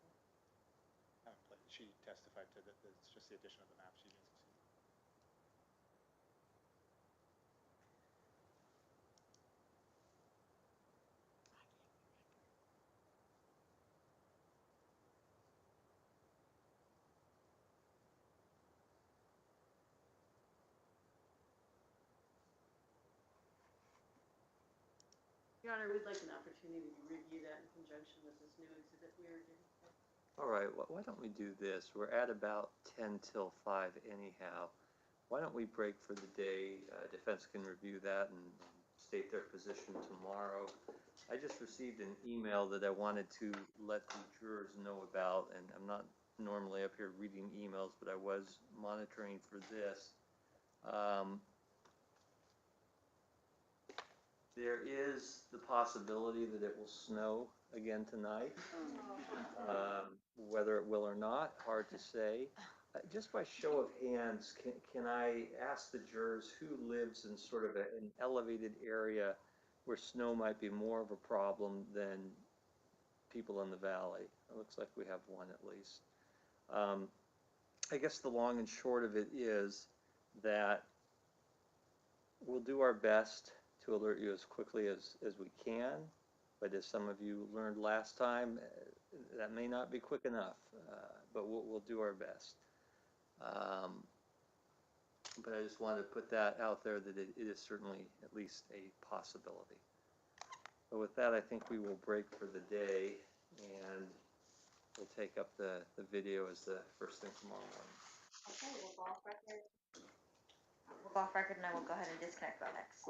Haven't played. She testified to that. It's just the addition of the map she didn't see. Your Honor, we'd like an opportunity to review that in conjunction with this new exhibit we are getting. All right, why don't we do this? We're at about 10 till 5 anyhow. Why don't we break for the day? Defense can review that and state their position tomorrow. I just received an email that I wanted to let the jurors know about, and I'm not normally up here reading emails, but I was monitoring for this. There is the possibility that it will snow again tonight. Whether it will or not, hard to say. Just by show of hands, can I ask the jurors who lives in sort of an elevated area where snow might be more of a problem than people in the valley? It looks like we have one at least. I guess the long and short of it is that we'll do our best to alert you as quickly as we can, but as some of you learned last time, that may not be quick enough, but we'll do our best. But I just wanted to put that out there that it is certainly at least a possibility. But with that, I think we will break for the day, and we'll take up the video as the first thing tomorrow morning. Okay, we'll go off record. We'll go off record and I will go ahead and disconnect Webex.